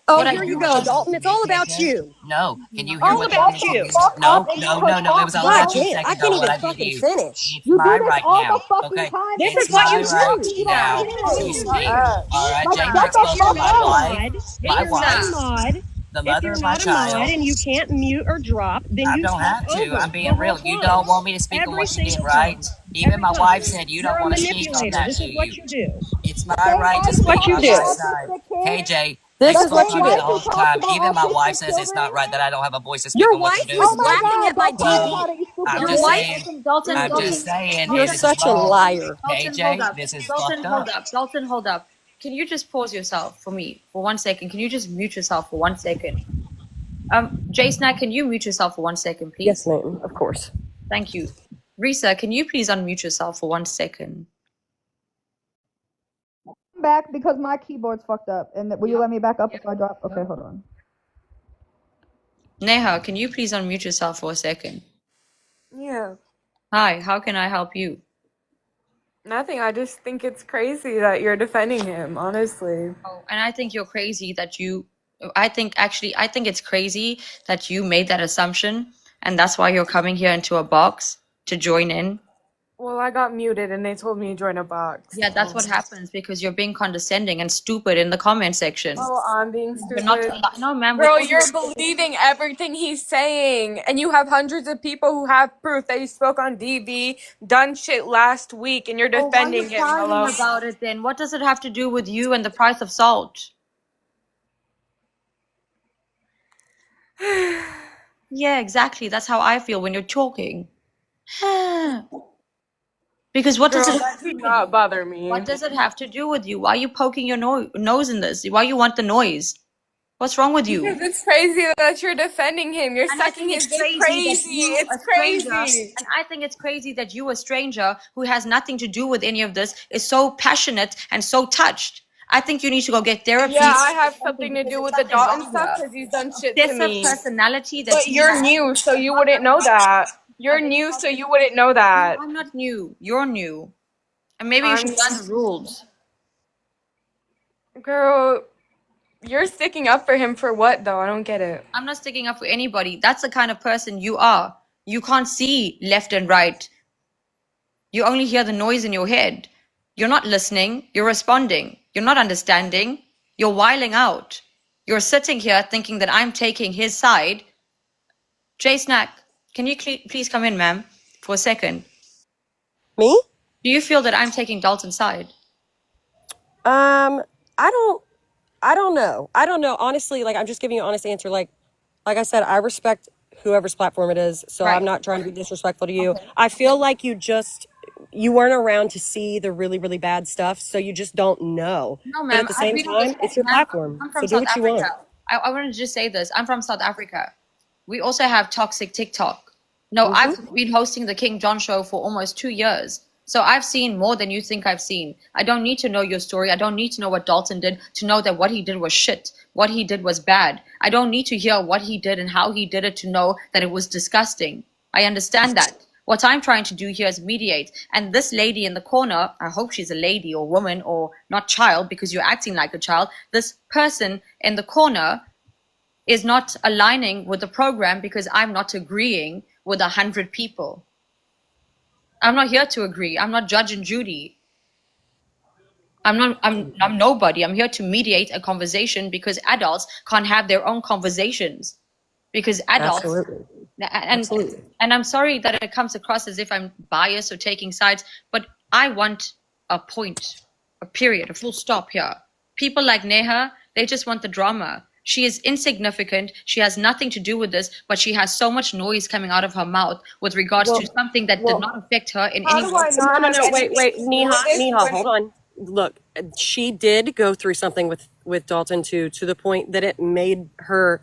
Oh, What I here you do go, want Dalton. It's all about KJ? you. No. Can you hear All what about they did to you. me? No. It was all God about you a damn, second I ago. can't What even I did to fucking you. finish. It's my right now. Okay. This It's is what my you right do. now to Shut speak. up. All right. Shut Jake up. spoke on my wife. If My you're not a wife. mod, The if mother you're of my not a mod child. and you can't mute or drop, then I you don't talk have to. over I'm the being whole real. You time. don't want me to speak on Every what you did, single right? time. Even Every my time. wife said you You're don't a want to speak on manipulator. that This to is what you. you do. It's my right to This is what speak you on do. my side. KJ, This they is what spoke you on it do. the whole time. Even my wife says it's not right that I don't have a voice to speak Your on what you're wife doing was to me. laughing at my So, DV. I'm Your just wife, saying, Dalton, I'm Dalton, just saying, You're and this is such a wrong. liar. Dalton, hold KJ, up. this is Dalton, fucked hold up. up. Dalton, hold up. Can you just pause yourself for me for 1 second? Can you just mute yourself for 1 second? J-Snack, can you mute yourself for 1 second, please? Yes, ma'am. Of course. Thank you. Risa, can you please unmute yourself for 1 second? Back because my keyboard's fucked up. And will you let me back up if I drop? Okay, hold on. Neha, can you please unmute yourself for a second? Yeah, Hi, how can I help you? nothing. I just think it's crazy that you're defending him, honestly. Oh, and I think you're crazy that I think it's crazy that you made that assumption, and that's why you're coming here into a box to join in. Well, I got muted and they told me to join a box. Yeah, that's what happens because you're being condescending and stupid in the comment section. Oh, I'm being You're stupid. not, no, ma'am. Girl, with all you're due- believing everything he's saying, and you have hundreds of people who have proof that he spoke on DV, done shit last week, and you're Oh, why are defending you him. crying Hello? about it then? What does it have to do with you and the price of salt? Yeah, exactly. That's how I feel when you're talking. Because what does Girl, it that did not bother me. what does it have to do with you? Why are you poking your nose in this? Why you want the noise? What's wrong with you? Because it's crazy that you're defending him. You're And I sucking think his it's dick crazy that crazy. you, a It's stranger, crazy. and I think it's crazy that you, a stranger who has nothing to do with any of this, is so passionate and so touched. I think you need to go get therapy. Yeah, I have something to do with the Something's Dalton wrong stuff here. because he's done shit to Excessive me. personality that But you you're have. new, so you wouldn't know that. You're new, so you wouldn't know that. I'm not new. You're new. And maybe you I'm- should learn the rules. Girl, you're sticking up for him for what, though? I don't get it. I'm not sticking up for anybody. That's the kind of person you are. You can't see left and right. You only hear the noise in your head. You're not listening. You're responding. You're not understanding. You're wiling out. You're sitting here thinking that I'm taking his side. Jay Snack, can you please come in, ma'am, for a second? Me? Do you feel that I'm taking Dalton's side? I don't know. I don't know. Honestly, like I'm just giving you an honest answer. Like I said, I respect whoever's platform it is. So Right. I'm not trying to be disrespectful to you. I feel like you weren't around to see the really, really bad stuff. So you just don't know. No, But ma'am. at the same time, it's your Ma'am, platform. I'm So from do South what you want. Africa. I want to just say this. I'm from South Africa. We also have toxic TikTok. No, I've been hosting the King John show for almost 2 years. So I've seen more than you think I've seen. I don't need to know your story. I don't need to know what Dalton did to know that what he did was shit. What he did was bad. I don't need to hear what he did and how he did it to know that it was disgusting. I understand that. What I'm trying to do here is mediate. And this lady in the corner, I hope she's a lady or woman or not child because you're acting like a child. This person in the corner is not aligning with the program because I'm not agreeing with 100 people. I'm not here to agree. I'm not Judge and Judy. I'm nobody. I'm here to mediate a conversation because adults can't have their own conversations. Because adults Absolutely. and Absolutely. and I'm sorry that it comes across as if I'm biased or taking sides, but I want a point, a period, a full stop here. People like Neha, they just want the drama. She is insignificant. She has nothing to do with this, but she has so much noise coming out of her mouth with regards to something that did not affect her in How any do way. I not No, understand wait, Neha, this? hold on. Look, she did go through something with Dalton to the point that it made her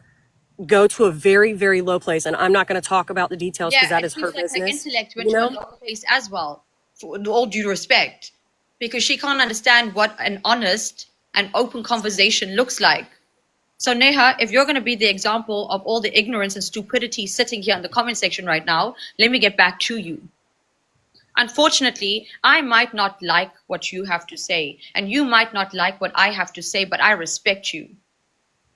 go to a very, very low place. And I'm not going to talk about the details because that it is her feels like her business. intellect went You to a know? low place as well, for all due respect, because she can't understand what an honest and open conversation looks like. So Neha, if you're going to be the example of all the ignorance and stupidity sitting here in the comment section right now, let me get back to you. Unfortunately, I might not like what you have to say, and you might not like what I have to say, but I respect you.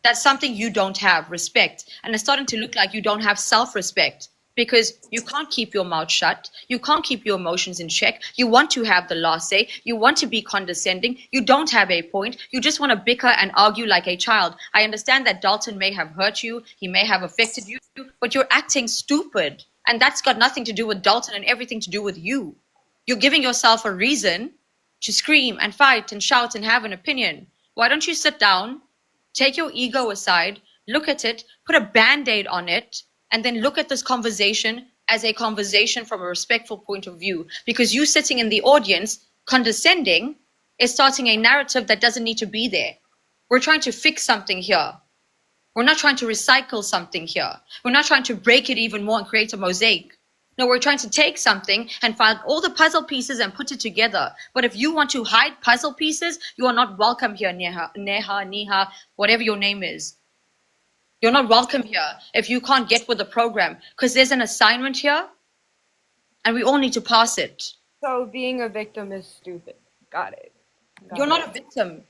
That's something you don't have, respect. And it's starting to look like you don't have self-respect because you can't keep your mouth shut. You can't keep your emotions in check. You want to have the last say. You want to be condescending. You don't have a point. You just want to bicker and argue like a child. I understand that Dalton may have hurt you. He may have affected you, but you're acting stupid. And that's got nothing to do with Dalton and everything to do with you. You're giving yourself a reason to scream and fight and shout and have an opinion. Why don't you sit down? Take your ego aside, look at it, put a band-aid on it, and then look at this conversation as a conversation from a respectful point of view. Because you sitting in the audience, condescending, is starting a narrative that doesn't need to be there. We're trying to fix something here. We're not trying to recycle something here. We're not trying to break it even more and create a mosaic. No, we're trying to take something and find all the puzzle pieces and put it together. But if you want to hide puzzle pieces, you are not welcome here, Neha, whatever your name is. You're not welcome here if you can't get with the program because there's an assignment here and we all need to pass it. So being a victim is stupid. Got it. You're not a victim.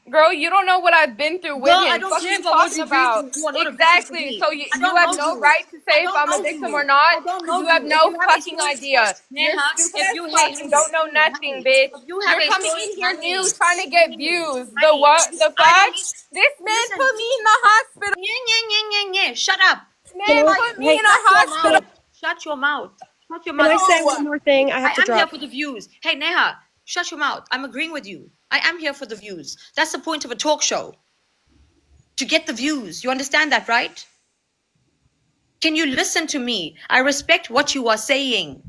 Girl, you don't know what I've been through with Girl, him. I don't Fuck care you about what talking you've been about. through. You are not a victim to Exactly. me. So you I don't have know no you. right to say I if don't I'm a know victim you. or not. I don't know You have you. no If you have a fucking story idea. first, You're Neha, stupid if as you fuck. hate You don't know nothing, honey, bitch. if you have You're a coming story, in here honey, new trying to get views. The honey, what? The I fuck? don't need. This man Listen. put me in the hospital. Yeah. Shut up. Man put me in a hospital. Shut your mouth. Shut your Can I mouth. say one more thing? I have to am here drop. for the views. Hey, Neha, shut your mouth. I'm agreeing with you. I am here for the views. That's the point of a talk show. To get the views. You understand that, right? Can you listen to me? I respect what you are saying.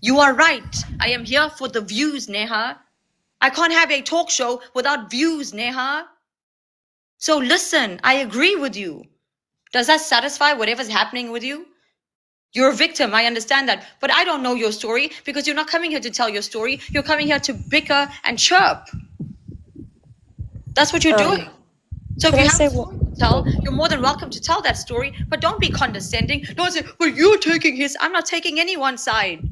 You are right. I am here for the views, Neha. I can't have a talk show without views, Neha. So listen, I agree with you. Does that satisfy whatever's happening with you? You're a victim, I understand that. But I don't know your story because you're not coming here to tell your story. You're coming here to bicker and chirp. That's what you're doing. So if Can you I have say a story to tell, you're more than welcome to tell that story, but don't be condescending. Don't say, well, you're taking his. I'm not taking anyone's side.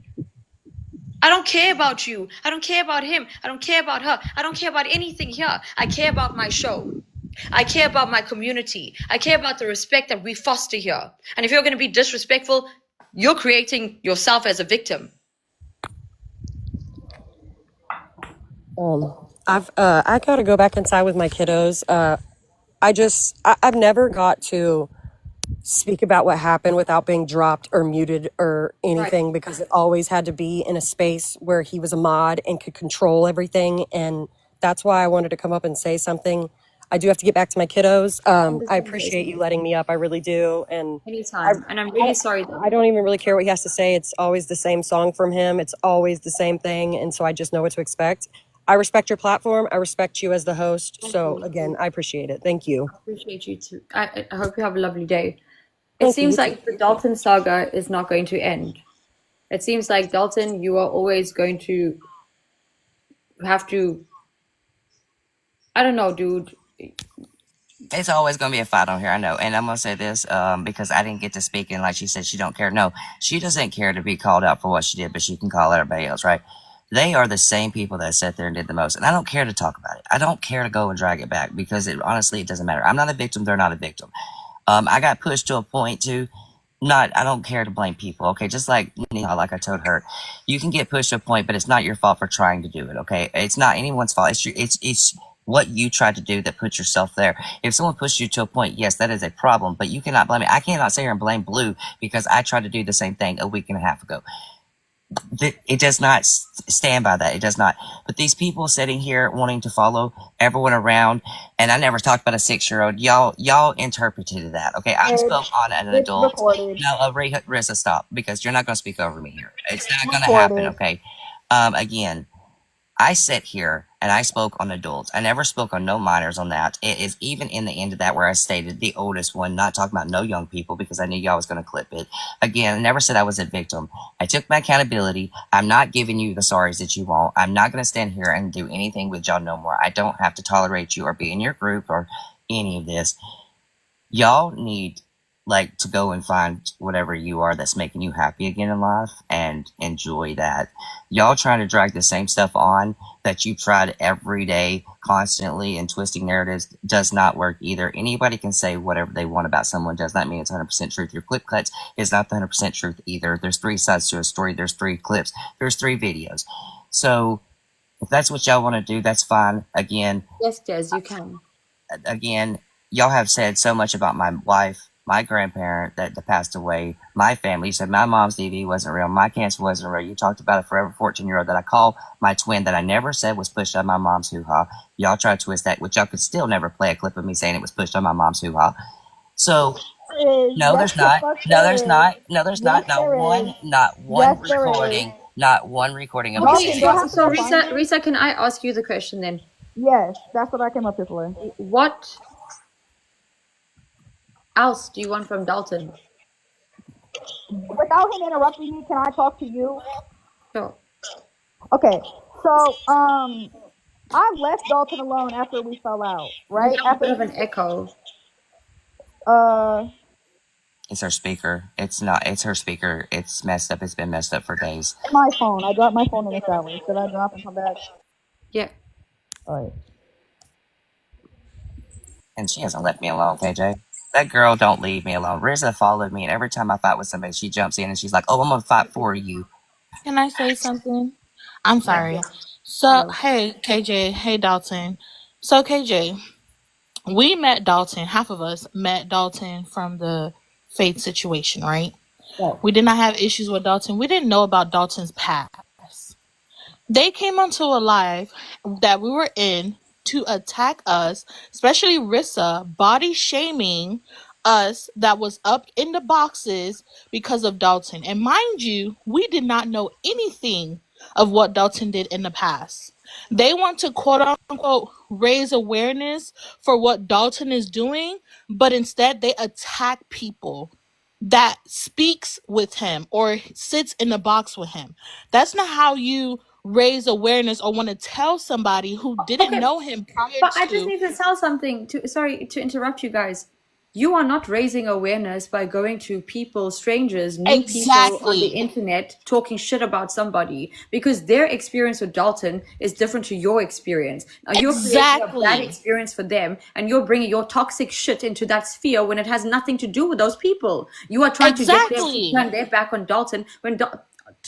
I don't care about you. I don't care about him. I don't care about her. I don't care about anything here. I care about my show. I care about my community. I care about the respect that we foster here. And if you're going to be disrespectful, you're creating yourself as a victim. I gotta go back inside with my kiddos. I've never got to speak about what happened without being dropped or muted or Right. anything, because it always had to be in a space where he was a mod and could control everything. And that's why I wanted to come up and say something. I do have to get back to my kiddos. I Understand, appreciate you Jason. letting me up. I really do. And I, Anytime. And I'm I, really sorry that. I don't even really care what he has to say. It's always the same song from him. It's always the same thing. And so I just know what to expect. I respect your platform. I respect you as the host. Thank So you. again, I appreciate it. Thank you. I appreciate you too. I hope you have a lovely day. It Thank you. You seems too. like the Dalton saga is not going to end. It seems like, Dalton, you are always going to have to, I don't know, dude. It's always going to be a fight on here, I know. And I'm going to say this because I didn't get to speak, and like she said, she don't care. No, she doesn't care to be called out for what she did, but she can call out everybody else, right? They are the same people that sat there and did the most. And I don't care to talk about it. I don't care to go and drag it back because honestly, it doesn't matter. I'm not a victim. They're not a victim. I got pushed to a point to I don't care to blame people. Okay. Just like I told her, you can get pushed to a point, but it's not your fault for trying to do it. Okay. It's not anyone's fault. It's what you tried to do that put yourself there. If someone pushed you to a point, yes, that is a problem, but you cannot blame it. I cannot sit here and blame Blue because I tried to do the same thing a week and a half ago. It does not stand by that. It does not. But these people sitting here wanting to follow everyone around, and I never talked about a 6-year-old. Y'all interpreted that. Okay, I spoke on an It's adult. recorded. No, Risa, stop, because you're not going to speak over me here. It's not going to happen. Recorded. Okay. Again, I sit here and I spoke on adults. I never spoke on no minors on that. It is even in the end of that where I stated the oldest one, not talking about no young people because I knew y'all was going to clip it. Again, I never said I was a victim. I took my accountability. I'm not giving you the sorries that you want. I'm not going to stand here and do anything with y'all no more. I don't have to tolerate you or be in your group or any of this. Y'all need to go and find whatever you are that's making you happy again in life and enjoy that. Y'all trying to drag the same stuff on that you tried every day constantly and twisting narratives does not work either. Anybody can say whatever they want about someone, does not mean it's 100% truth. Your clip cuts is not the 100% truth either. There's 3 sides to a story. There's 3 clips. There's 3 videos. So if that's what y'all want to do, that's fine. Again, Yes, Des, you can. Y'all have said so much about my wife, my grandparent that passed away, my family. You said my mom's DV wasn't real, my cancer wasn't real. You talked about a forever 14-year-old that I call my twin that I never said was pushed on my mom's hoo-ha. Y'all try to twist that, which y'all could still never play a clip of me saying it was pushed on my mom's hoo-ha. So no, there's not. No, there's not. No, there's not. Not one recording. Not one recording of me Okay, saying you'll it. have so to find it. Risa, can I ask you the question then? Yes, that's what I came up here for. What else do you want from Dalton? Without him interrupting me, can I talk to you? Sure. Okay, so I left Dalton alone after we fell out, right? You have a bit of an echo. It's her speaker. It's not. It's her speaker. It's messed up. It's been messed up for days. My phone. I dropped my phone in the shower. Should I drop and come back? Yeah. All right. And she hasn't left me alone, KJ. That girl don't leave me alone. Rizza followed me, and every time I fight with somebody, she jumps in and she's like, "Oh, I'm gonna fight for you." Can I say something? I'm sorry. So, hey, KJ. Hey, Dalton. So, KJ, we met Dalton. Half of us met Dalton from the Faith situation, right? Yeah. We did not have issues with Dalton. We didn't know about Dalton's past. They came onto a live that we were in to attack us, especially Rissa, body shaming us that was up in the boxes because of Dalton. And mind you, we did not know anything of what Dalton did in the past. They want to quote unquote raise awareness for what Dalton is doing, but instead they attack people that speaks with him or sits in the box with him. That's not how you raise awareness or want to tell somebody who didn't Okay, know him prior But to. I just need to tell something. Sorry to interrupt you guys. You are not raising awareness by going to people, strangers, new people on the Exactly. internet talking shit about somebody because their experience with Dalton is different to your experience. Now you're creating a bad Exactly. experience for them and you're bringing your toxic shit into that sphere when it has nothing to do with those people. You are trying to get them to Exactly. turn their back on Dalton when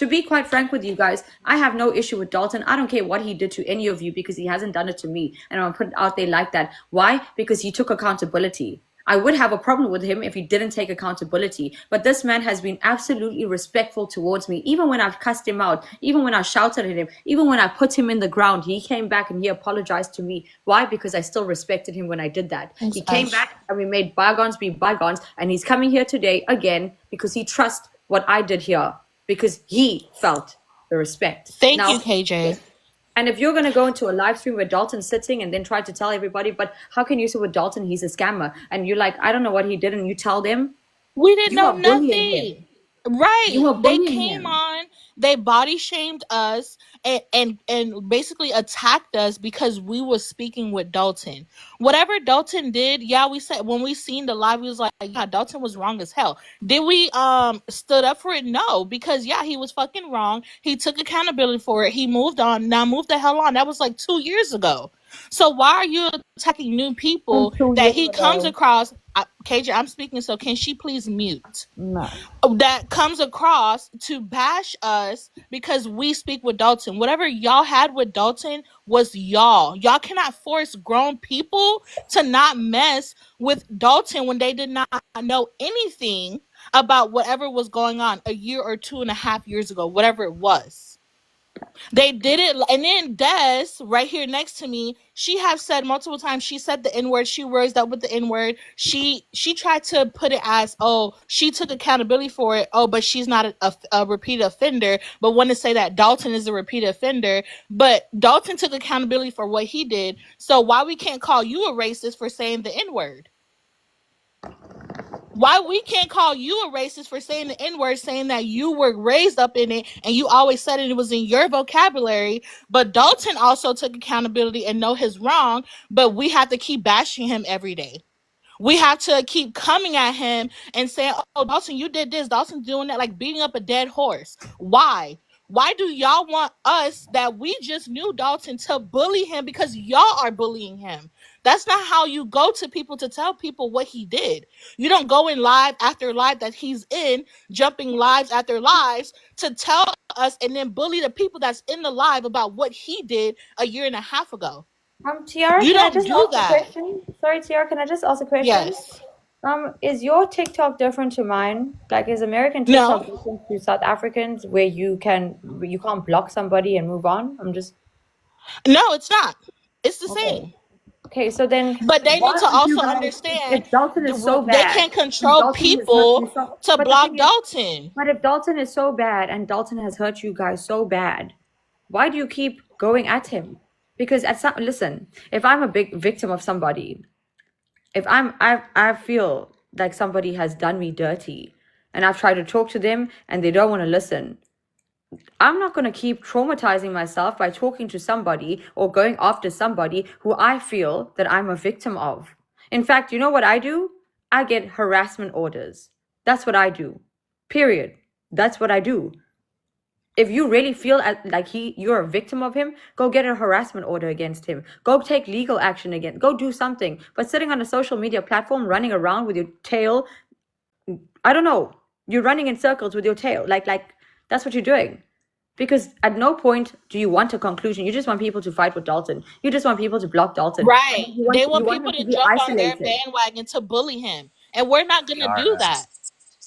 To be quite frank with you guys, I have no issue with Dalton. I don't care what he did to any of you because he hasn't done it to me. And I'm put it out there like that. Why? Because he took accountability. I would have a problem with him if he didn't take accountability. But this man has been absolutely respectful towards me. Even when I've cussed him out, even when I shouted at him, even when I put him in the ground, he came back and he apologized to me. Why? Because I still respected him when I did that. He came back and we made bygones be bygones. And he's coming here today again because he trusts what I did here. Because he felt the respect. Thank Now, you, KJ. and if you're going to go into a live stream where Dalton's sitting and then try to tell everybody, but how can you say with Dalton he's a scammer? And you're like, I don't know what he did, and you tell them. We didn't You know are bullying nothing. him. Right. You are They bullying came him. on, they body shamed us and basically attacked us because we were speaking with Dalton. Whatever Dalton did, yeah, we said when we seen the live, we was like, yeah, Dalton was wrong as hell. Did we stood up for it? No, because yeah, he was fucking wrong. He took accountability for it. He moved on. Now move the hell on. That was like 2 years ago. So why are you attacking new people From 2 that years he comes ago. across? KJ, I'm speaking, so can she please mute? No. That comes across to bash us because we speak with Dalton. Whatever y'all had with Dalton was y'all. Y'all cannot force grown people to not mess with Dalton when they did not know anything about whatever was going on a year or 2.5 years ago, whatever it was. They did it, and then Des, right here next to me, she has said multiple times, she said the N-word, she raised up with the N-word. She tried to put it as, oh, she took accountability for it, oh, but she's not a repeat offender, but want to say that Dalton is a repeat offender, but Dalton took accountability for what he did, so why we can't call you a racist for saying the N-word? Why we can't call you a racist for saying the N-word, saying that you were raised up in it and you always said it was in your vocabulary, but Dalton also took accountability and know his wrong, but we have to keep bashing him every day. We have to keep coming at him and saying, oh, Dalton, you did this, Dalton's doing that, like beating up a dead horse. Why? Why do y'all want us that we just knew Dalton to bully him because y'all are bullying him? That's not how you go to people to tell people what he did. You don't go in live after live that he's in, jumping lives after lives to tell us and then bully the people that's in the live about what he did a year and a half ago. Tiara, You can I don't just do ask a that. question? Sorry, Tiara, can I just ask a question? Yes. Is your TikTok different to mine? Like, is American No. TikTok different to South Africans where you can't block somebody and move on? No, it's not. It's the Okay. same. Okay, so then But they why need to would you also guys, understand if Dalton is so they bad, can't if control Dalton has hurt you people so, to but the block thing is, Dalton. but if Dalton is so bad and Dalton has hurt you guys so bad, why do you keep going at him? Because listen, if I'm a big victim of somebody, if I feel like somebody has done me dirty and I've tried to talk to them and they don't want to listen, I'm not going to keep traumatizing myself by talking to somebody or going after somebody who I feel that I'm a victim of. In fact, you know what I do? I get harassment orders. That's what I do. Period. That's what I do. If you really feel like you're a victim of him, go get a harassment order against him. Go take legal action against. Go do something. But sitting on a social media platform, running around with your tail, I don't know. You're running in circles with your tail. Like that's what you're doing. Because at no point do you want a conclusion. You just want people to fight with Dalton. You just want people to block Dalton. Right. They want him people to be jump on their isolated. bandwagon to bully him. And we're not going to do Tiara, that.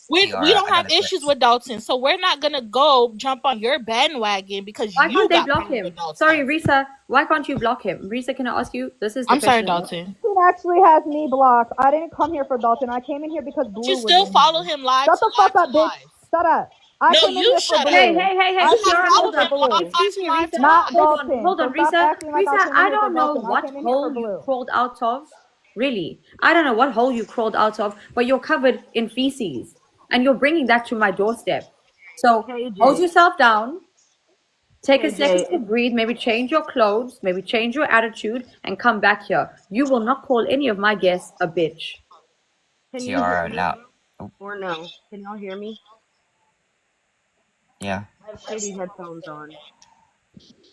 We Tiara, don't I have got a issues with Dalton, so we're not going to go jump on your bandwagon because Why you can't they got block problems him? with Dalton. Sorry, Risa. Why can't you block him? Risa, can I ask you? This is the I'm sorry, question. Dalton. He actually has me blocked. I didn't come here for Dalton. I came in here because Blue You was still in follow here. him live Shut to the fuck live up, to bitch. live. Shut up. I No, came in you here for shut Blue. up. Hey, I You came have in here followed for him Blue. live Excuse me, to live Risa. to Not live. Hold on, Dalton. So stop Risa. acting like I Risa, came in I here for don't know Dalton. I what came in here for hole you Blue. crawled out of. Really, I don't know what hole you crawled out of, but you're covered in feces, and you're bringing that to my doorstep. So hold KJ, yourself down. Take a second KJ, to breathe. Maybe change your clothes. Maybe change your attitude, and come back here. You will not call any of my guests a bitch. can you hear Tiara, me now, or no? Can y'all hear me? yeah, I have shitty headphones on.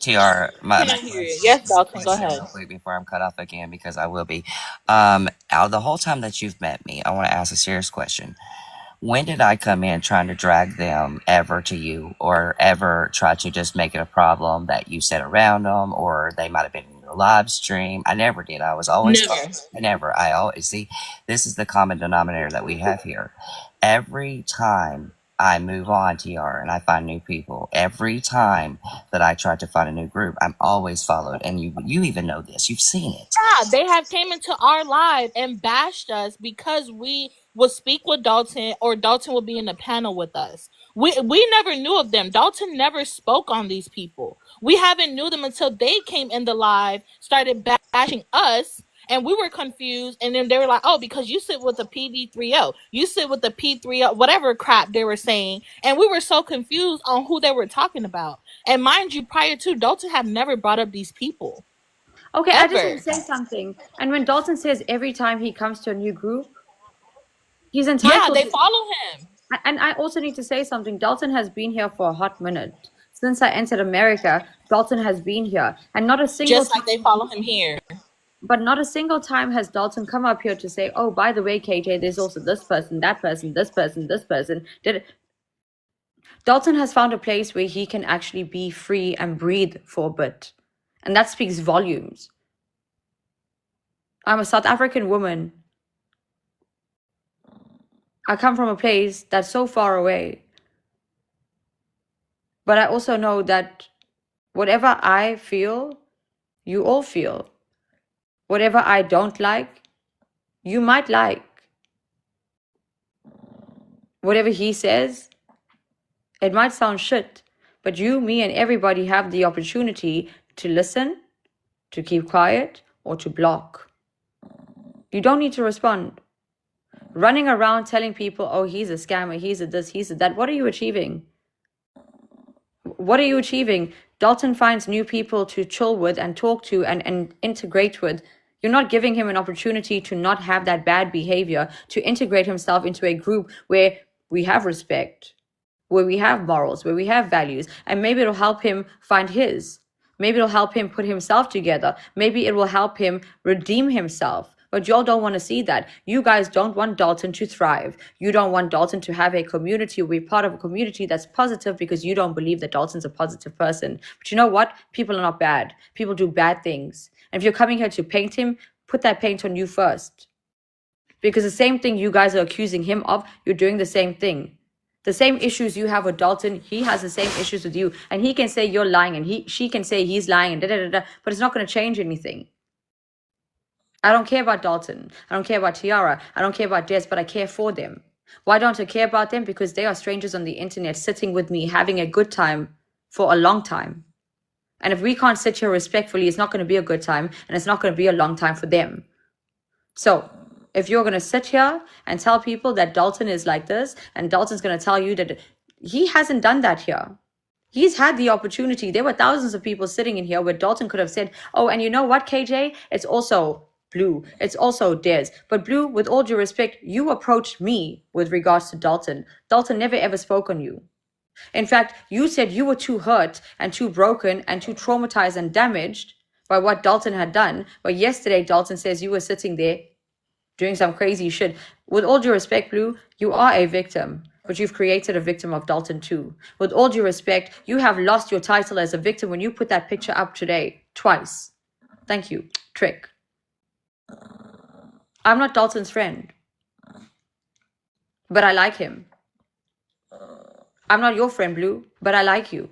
Tiara, my Can't hear you. Yes, Dalton, go ahead. real quick before I'm cut off again because I will be. Out of the whole time that you've met me, I want to ask a serious question. When did I come in trying to drag them ever to you, or ever try to just make it a problem that you said around them, or they might have been in your live stream? I never did. I was always Never. never. I always see. This is the common denominator that we have here. Every time I move on, TR, and I find new people, every time that I try to find a new group, I'm always followed. And you even know this. You've seen it. Yeah, they have came into our live and bashed us because we would speak with Dalton, or Dalton would be in the panel with us. We never knew of them. Dalton never spoke on these people. We haven't knew them until they came in the live, started bashing us, and we were confused. And then they were like, "Oh, because you sit with the PD30, you sit with the P30, whatever crap they were saying," and we were so confused on who they were talking about. And mind you, prior to, Dalton had never brought up these people. Okay, I just want Ever. to say something. And when Dalton says every time he comes to a new group, he's Yeah, entitled they to. follow him. And I also need to say something. Dalton has been here for a hot minute. Since I entered America, Dalton has been here. And not a single Just like time, they follow him here. but not a single time has Dalton come up here to say, "Oh, by the way, KJ, there's also this person, that person, this person, this person." Dalton has found a place where he can actually be free and breathe for a bit. And that speaks volumes. I'm a South African woman. I come from a place that's so far away. But I also know that whatever I feel, you all feel. Whatever I don't like, you might like. Whatever he says, it might sound shit, but you, me, and everybody have the opportunity to listen, to keep quiet, or to block. You don't need to respond. Running around telling people, "Oh, he's a scammer, he's a this, he's a that." What are you achieving? What are you achieving? Dalton finds new people to chill with and talk to and integrate with. You're not giving him an opportunity to not have that bad behavior, to integrate himself into a group where we have respect, where we have morals, where we have values, and maybe it'll help him find his. Maybe it'll help him put himself together. Maybe it will help him redeem himself. But y'all don't want to see that. You guys don't want Dalton to thrive. You don't want Dalton to have a community, or be part of a community that's positive, because you don't believe that Dalton's a positive person. But you know what? People are not bad. People do bad things. And if you're coming here to paint him, put that paint on you first. Because the same thing you guys are accusing him of, you're doing the same thing. The same issues you have with Dalton, he has the same issues with you. And he can say you're lying, and she can say he's lying, and but it's not going to change anything. I don't care about Dalton. I don't care about Tiara. I don't care about Des, but I care for them. Why don't I care about them? Because they are strangers on the internet sitting with me, having a good time for a long time. And if we can't sit here respectfully, it's not going to be a good time, and it's not going to be a long time for them. So if you're going to sit here and tell people that Dalton is like this, and Dalton's going to tell you that he hasn't done that here. He's had the opportunity. There were thousands of people sitting in here where Dalton could have said, "Oh, and you know what, KJ? It's also Blue. It's also Des." But Blue, with all due respect, you approached me with regards to Dalton. Dalton never ever spoke on you. In fact, you said you were too hurt and too broken and too traumatized and damaged by what Dalton had done. But yesterday, Dalton says you were sitting there doing some crazy shit. With all due respect, Blue, you are a victim, but you've created a victim of Dalton too. With all due respect, you have lost your title as a victim when you put that picture up today, twice. Thank you, Trick. I'm not Dalton's friend, but I like him. I'm not your friend, Blue, but I like you.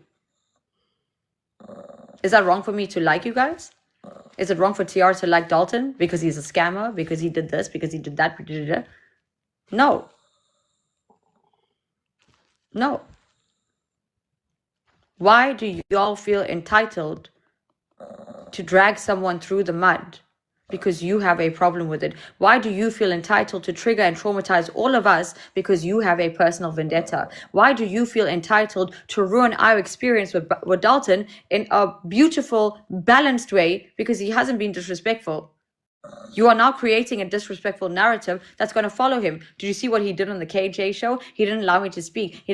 Is that wrong for me to like you guys? Is it wrong for TR to like Dalton because he's a scammer, because he did this, because he did that? No. No. Why do you all feel entitled to drag someone through the mud because you have a problem with it? Why do you feel entitled to trigger and traumatize all of us because you have a personal vendetta? Why do you feel entitled to ruin our experience with Dalton in a beautiful, balanced way because he hasn't been disrespectful? You are now creating a disrespectful narrative that's going to follow him. Did you see what he did on the KJ show? He didn't allow me to speak.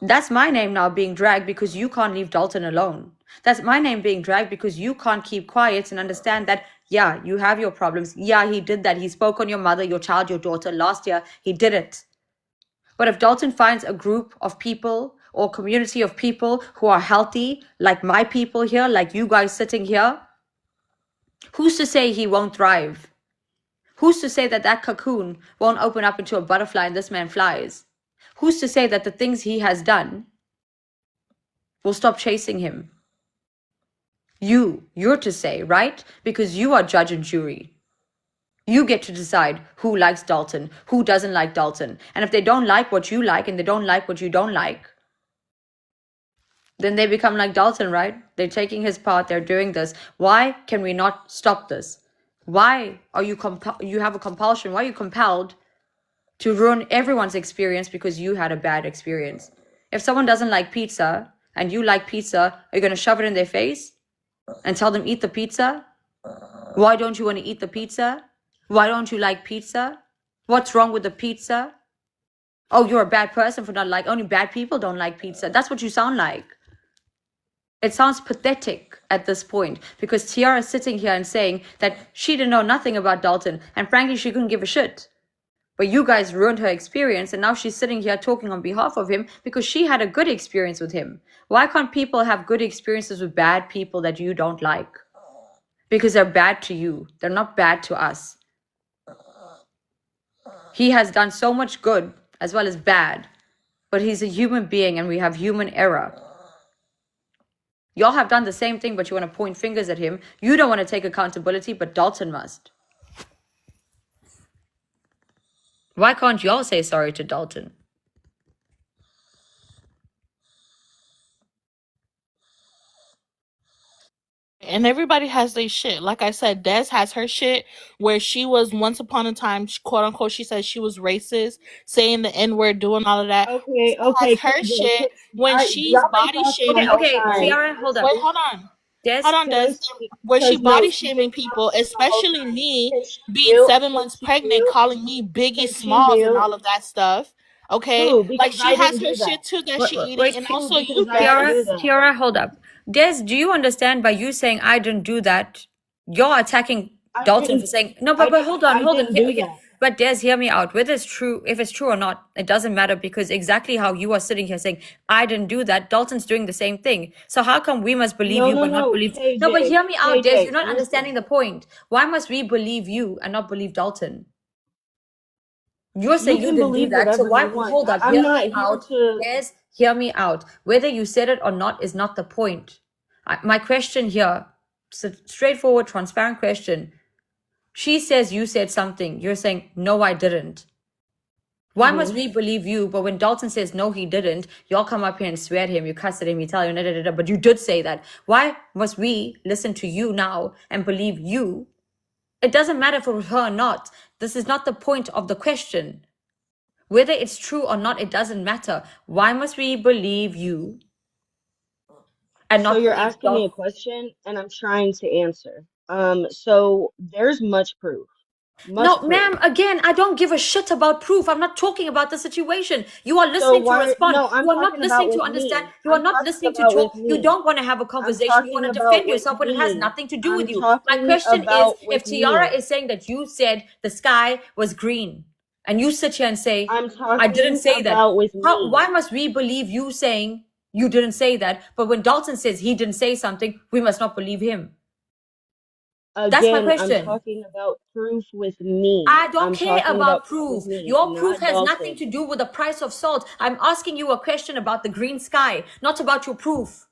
That's my name now being dragged because you can't leave Dalton alone. That's my name being dragged because you can't keep quiet and understand that, yeah, you have your problems. Yeah, he did that. He spoke on your mother, your child, your daughter last year. He did it. But if Dalton finds a group of people or community of people who are healthy, like my people here, like you guys sitting here, who's to say he won't thrive? Who's to say that that cocoon won't open up into a butterfly and this man flies? Who's to say that the things he has done will stop chasing him? You're to say, right? Because you are judge and jury. You get to decide who likes Dalton, who doesn't like Dalton. And if they don't like what you like and they don't like what you don't like, then they become like Dalton, right? They're taking his part. They're doing this. Why can we not stop this? Why are you you have a compulsion? Why are you compelled to ruin everyone's experience because you had a bad experience? If someone doesn't like pizza and you like pizza, are you going to shove it in their face and tell them eat the pizza? Why don't you want to eat the pizza? Why don't you like pizza? What's wrong with the pizza? Oh, you're a bad person for not like, only bad people don't like pizza. That's what you sound like. It sounds pathetic at this point because Tiara is sitting here and saying that she didn't know nothing about Dalton and frankly, she couldn't give a shit. But you guys ruined her experience and now she's sitting here talking on behalf of him because she had a good experience with him. Why can't people have good experiences with bad people that you don't like? Because they're bad to you. They're not bad to us. He has done so much good as well as bad, but he's a human being and we have human error. Y'all have done the same thing, but you want to point fingers at him. You don't want to take accountability, but Dalton must. Why can't y'all say sorry to Dalton? And everybody has their shit. Like I said, Des has her shit where she was once upon a time, quote unquote, she said she was racist, saying the N-word, doing all of that. Okay, She okay. has her shit when she's y'all been body talking shaming. all Okay, time. Tiara, hold up. Wait, hold on. Des, Hold on, Des. Where she body shaming people, especially me being 7 months pregnant, calling me Biggie Smalls and all of that stuff. Okay, Who? like Because she I has didn't her do that. shit too that Wait, she wait, eating, wait, and Who? also you, Because I Tiara, didn't do that. Tiara, hold up. Des, do you understand by you saying I didn't do that, you're attacking I Dalton didn't- for saying no, I but hold on, I hold on. didn't do that. But Des, hear me out. Whether it's true, if it's true or not, it doesn't matter because exactly how you are sitting here saying I didn't do that, Dalton's doing the same thing. So how come we must believe you but not believe? KJ, No, but hear me out, Des. KJ, You're not listen. understanding the point. Why must we believe you and not believe Dalton? You're saying you can didn't do believe that, so whatever why? you want. Hold up, I'm hear not me here out. to- Des, hear me out. Whether you said it or not is not the point. My question here, it's a straightforward, transparent question. She says you said something. You're saying, no, I didn't. Why must we believe you? But when Dalton says, no, he didn't, y'all come up here and swear at him. You cuss at him, you tell him, but you did say that. Why must we listen to you now and believe you? It doesn't matter if it was her or not. This is not the point of the question. Whether it's true or not, it doesn't matter. Why must we believe you? And not So you're believe asking me a Dalton? question, and I'm trying to answer. So there's much proof. No, ma'am, again, I don't give a shit about proof. I'm not talking about the situation. You are listening to respond. No, I'm You are not talking listening about to with understand. me. You are I'm not talking listening to about talk. with You me. don't want to have a conversation. You want to talking about defend with yourself when it has me. nothing to do I'm with you. My talking question is, about if with Tiara me. is saying that you said the sky was green, and you sit here and say, I'm talking I didn't say that. about with me. Why must we believe you saying you didn't say that? But when Dalton says he didn't say something, we must not believe him. That's my Again, question. I'm talking about proof with me. I don't I'm care talking about with proof. me, Your proof not has Dalton. nothing to do with the price of salt. I'm asking you a question about the green sky, not about your proof.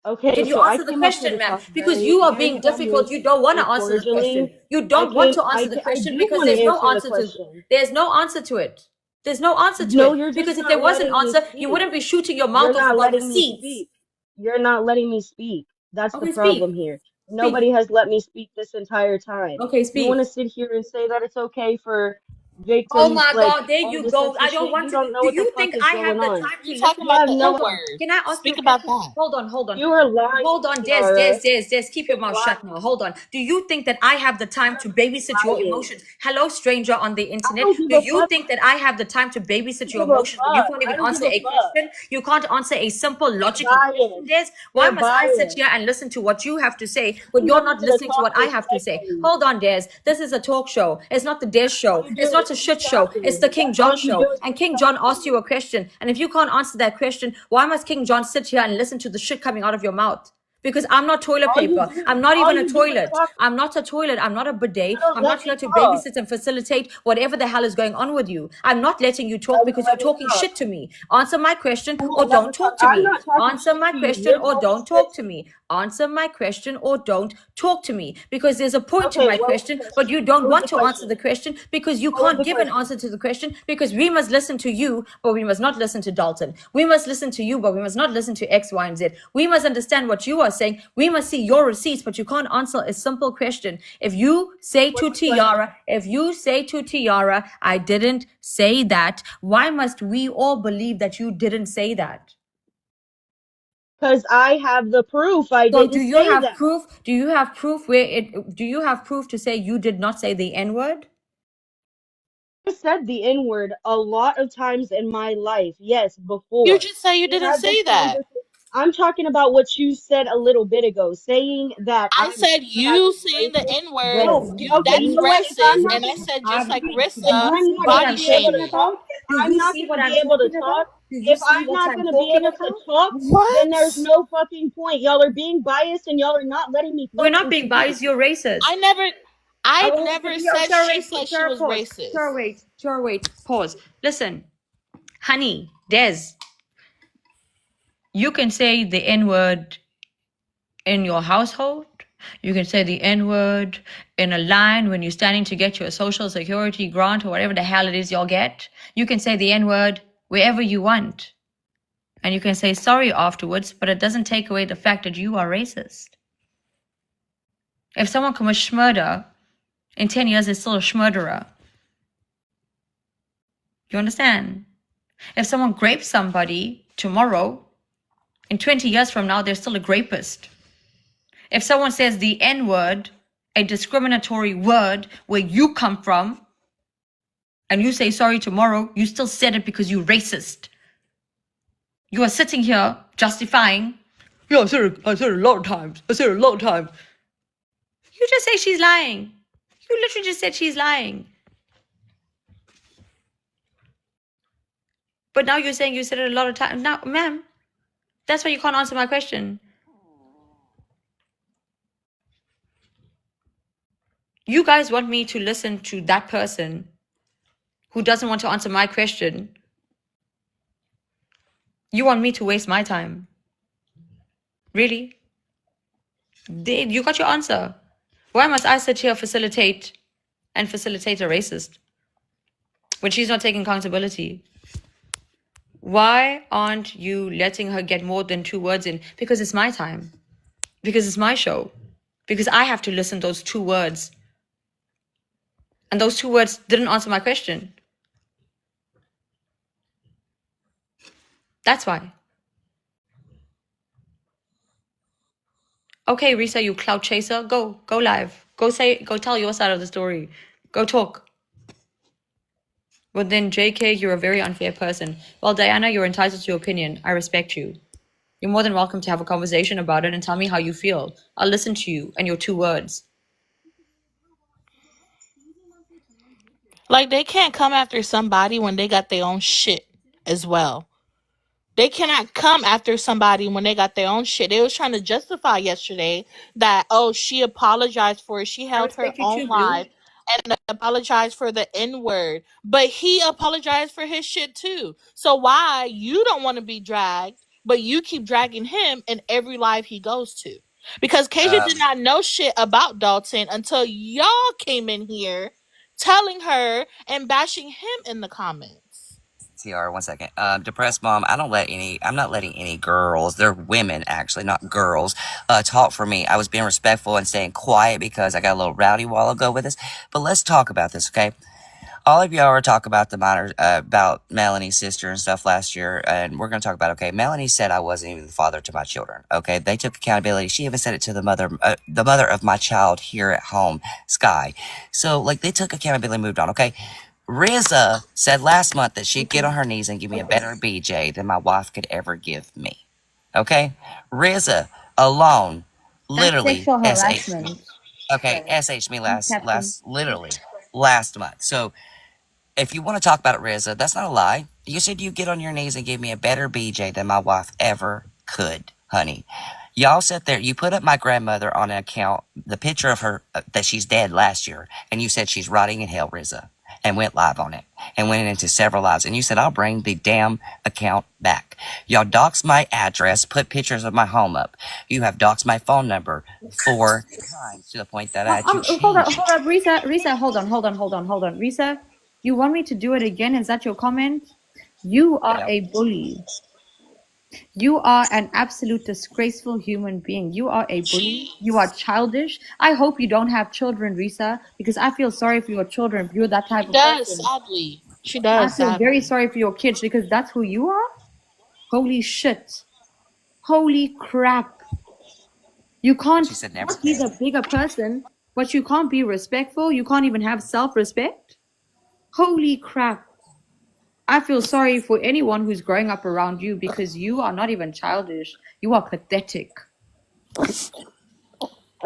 Okay, Can you so I answer the came up here question, to ma'am? talk Because very, you are very being difficult. You don't want to answer the question. You don't want to answer the question because there's no answer to it. There's no answer to it. There's no answer to No, it. you're just Because if not there was an letting me answer, you speak. wouldn't be shooting your You're mouth off not about letting me receipts. speak. You're not letting me speak. That's Okay, the speak. problem here. Nobody has let me speak this entire time. Okay, You speak. want to sit here and say that it's okay for victims? Oh my like, God, there all you this go. extra I don't shit? want You to. don't know Do what the you fuck think is I going have the on. time to You listen? talking about the Hold on. N-word. Can I ask Speak you a about question? that. Hold on. You are lying. Hold on, Tiara. Des. Keep your mouth shut now. Hold on. Do you think that I have the time to babysit your Lying. emotions? Hello, stranger on the internet. don't give Do a you fuck. think that I have the time to babysit your give a emotions when you fuck. can't I even don't answer give a a fuck. question? You can't answer a simple, logical biased. question, Des. Why You're must I sit biased. here and listen to what you have to say when I'm you're not not here to listening to talk what I have to say? respectfully. Hold on, Des. This is a talk show. It's not the Des show. You It's do. not not a shit show. It's the King John show. And King John asked you a question. And if you can't answer that question, why must King John sit here and listen to the shit coming out of your mouth? Because I'm not toilet paper. I'm not even a toilet. I'm not a toilet. I'm not a bidet. I'm not here to babysit and facilitate whatever the hell is going on with you. I'm not letting you talk because you're talking shit to me. Answer my question or don't talk to me. Answer my question or don't talk to me. Answer my question or don't talk to me. Because there's a point to my question, but you don't want to answer the question because you can't give an answer to the question, because we must listen to you, but we must not listen to Dalton. We must listen to you, but we must not listen to X, Y, and Z. We must understand what you are saying. We must see your receipts, but you can't answer a simple question. If you say to Tiara, I didn't say that, why must we all believe that you didn't say that? Because I have the proof. I So didn't do you say have that. proof? Do you have proof where it? Do you have proof to say you did not say the N-word? I said the N-word a lot of times in my life. Yes, before. You just say you We didn't had say this that. conversation. I'm talking about what you said a little bit ago, saying that I said you saying the N-word, No, okay, that's you know what? If I'm racist. not And I gonna, said just like if Rissa, I'm not body gonna be able to shaming. talk, if I'm not gonna be able to talk, if I'm not gonna be able to talk, then there's What? no fucking point. Y'all are being biased and y'all are not letting me We're not fucking being speak. biased. You're racist. I never said Tara, she said she Tara, was pause. racist. Tara, wait. Pause. Listen, honey, Des, you can say the N-word in your household. You can say the N-word in a line when you're standing to get your social security grant or whatever the hell it is y'all get. You can say the N-word wherever you want. And you can say sorry afterwards, but it doesn't take away the fact that you are racist. If someone commits murder, in 10 years, they're still a murderer. You understand? If someone grapes somebody tomorrow, in 20 years from now, they're still a grapist. If someone says the N-word, a discriminatory word where you come from, and you say sorry tomorrow, you still said it because you're racist. You are sitting here justifying, yeah, I said it a lot of times. You just say she's lying. You literally just said she's lying. But now you're saying you said it a lot of times. Now, ma'am, that's why you can't answer my question. You guys want me to listen to that person who doesn't want to answer my question. You want me to waste my time. Really? You got your answer. Why must I sit here facilitate a racist when she's not taking accountability? Why aren't you letting her get more than 2 words in? Because it's my time. Because it's my show. Because I have to listen those 2 words. And those 2 words didn't answer my question. That's why. Okay, Risa, you cloud chaser, go live. Go tell your side of the story. Go talk. But then, JK, you're a very unfair person. Well, Diana, you're entitled to your opinion. I respect you. You're more than welcome to have a conversation about it and tell me how you feel. I'll listen to you and your 2 words. Like, they can't come after somebody when they got their own shit as well. They cannot come after somebody when they got their own shit. They was trying to justify yesterday that, oh, she apologized for it. She held her own live and apologized for the N-word. But he apologized for his shit too. So why you don't want to be dragged, but you keep dragging him in every live he goes to? Because Kasia did not know shit about Dalton until y'all came in here telling her and bashing him in the comments. TR, 1 second. Depressed mom, I'm not letting any girls, they're women actually, not girls, talk for me. I was being respectful and staying quiet because I got a little rowdy a while ago with this. But let's talk about this, okay? All of y'all are talking about the minor, about Melanie's sister and stuff last year, and we're going to talk about, okay, Melanie said I wasn't even the father to my children, okay? They took accountability. She even said it to the mother of my child here at home, Sky. So, like, they took accountability and moved on, okay? Rizza said last month that she'd get on her knees and give me a better BJ than my wife could ever give me. Okay? Rizza alone, literally, sexual harassment. SH me last month. So if you want to talk about it, Rizza, that's not a lie. You said you get on your knees and give me a better BJ than my wife ever could, honey. Y'all sat there. You put up my grandmother on an account, the picture of her that she's dead last year, and you said she's rotting in hell, Rizza, and went live on it and went into several lives. And you said I'll bring the damn account back. Y'all doxed my address, put pictures of my home up. You have doxed my phone number 4 times to the point that I had to change Hold up, it. Risa, hold on. Risa, you want me to do it again? Is that your comment? You are Yeah. a bully. You are an absolute disgraceful human being. You are a bully. You are childish. I hope you don't have children, Risa, because I feel sorry for your children if you're that type She of does, person. sadly. She I does, feel very sadly. sorry for your kids because that's who you are. Holy shit. Holy crap. You can't She said never. be the bigger person, but you can't be respectful. You can't even have self-respect. Holy crap. I feel sorry for anyone who's growing up around you because you are not even childish. You are pathetic.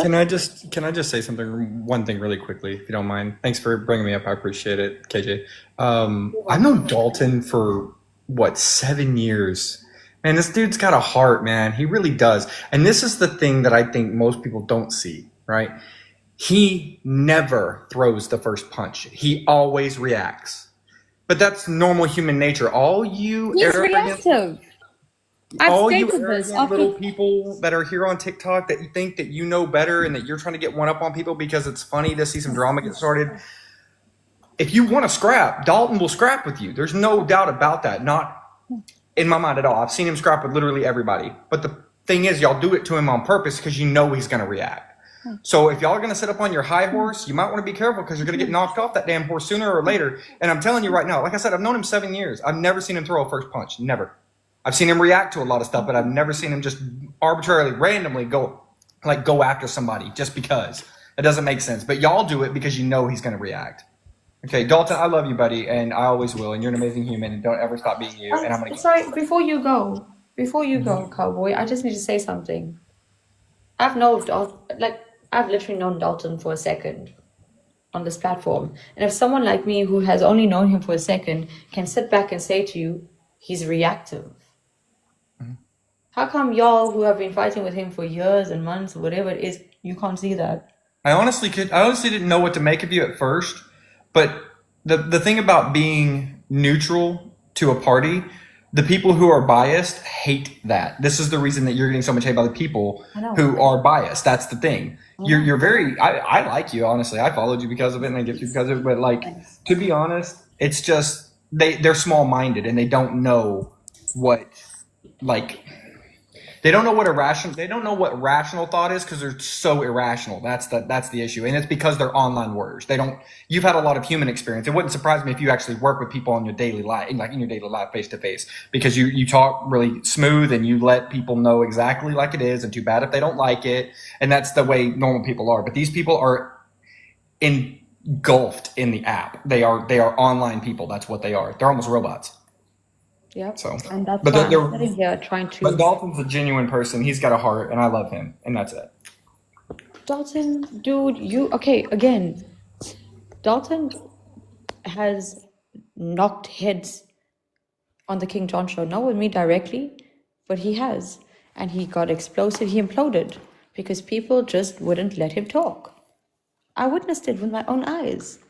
Can I just say one thing really quickly, if you don't mind? Thanks for bringing me up. I appreciate it, KJ. I've known Dalton for 7 years. Man, this dude's got a heart, man. He really does. And this is the thing that I think most people don't see, right? He never throws the first punch. He always reacts. But that's normal human nature. All you He's arrogant reactive. I've all you stated this. arrogant little people that are here on TikTok that you think that you know better and that you're trying to get one up on people because it's funny to see some drama get started. If you want to scrap, Dalton will scrap with you. There's no doubt about that. Not in my mind at all. I've seen him scrap with literally everybody. But the thing is, y'all do it to him on purpose because you know he's going to react. So if y'all are going to sit up on your high horse, you might want to be careful because you're going to get knocked off that damn horse sooner or later. And I'm telling you right now, like I said, I've known him 7 years. I've never seen him throw a first punch. Never. I've seen him react to a lot of stuff, but I've never seen him just arbitrarily, randomly go after somebody just because. It doesn't make sense. But y'all do it because you know he's going to react. Okay, Dalton, I love you, buddy, and I always will. And you're an amazing human, and don't ever stop being you. And I'm going to. Sorry, before you go, Cowboy, I just need to say something. I've literally known Dalton for a second on this platform. And if someone like me who has only known him for a second can sit back and say to you, he's reactive. How come y'all who have been fighting with him for years and months or whatever it is, you can't see that? I honestly didn't know what to make of you at first, but the thing about being neutral to a party, the people who are biased hate that. This is the reason that you're getting so much hate by the people who are biased. That's the thing. You're very. I like you, honestly. I followed you because of it, and I get you because of it. But to be honest, it's just they're small minded and they don't know what they don't know what rational thought is because they're so irrational. That's the issue. And it's because they're online warriors. You've had a lot of human experience. It wouldn't surprise me if you actually work with people in your daily life, in your daily life face to face, because you talk really smooth and you let people know exactly like it is, and too bad if they don't like it. And that's the way normal people are. But these people are engulfed in the app. They are online people. That's what they are. They're almost robots. Yeah. So, And that's but why I'm sitting here trying to. But Dalton's a genuine person. He's got a heart, and I love him, and that's it. Dalton, dude, again, Dalton has knocked heads on the King John show, not with me directly, but he has. And he got explosive, he imploded because people just wouldn't let him talk. I witnessed it with my own eyes,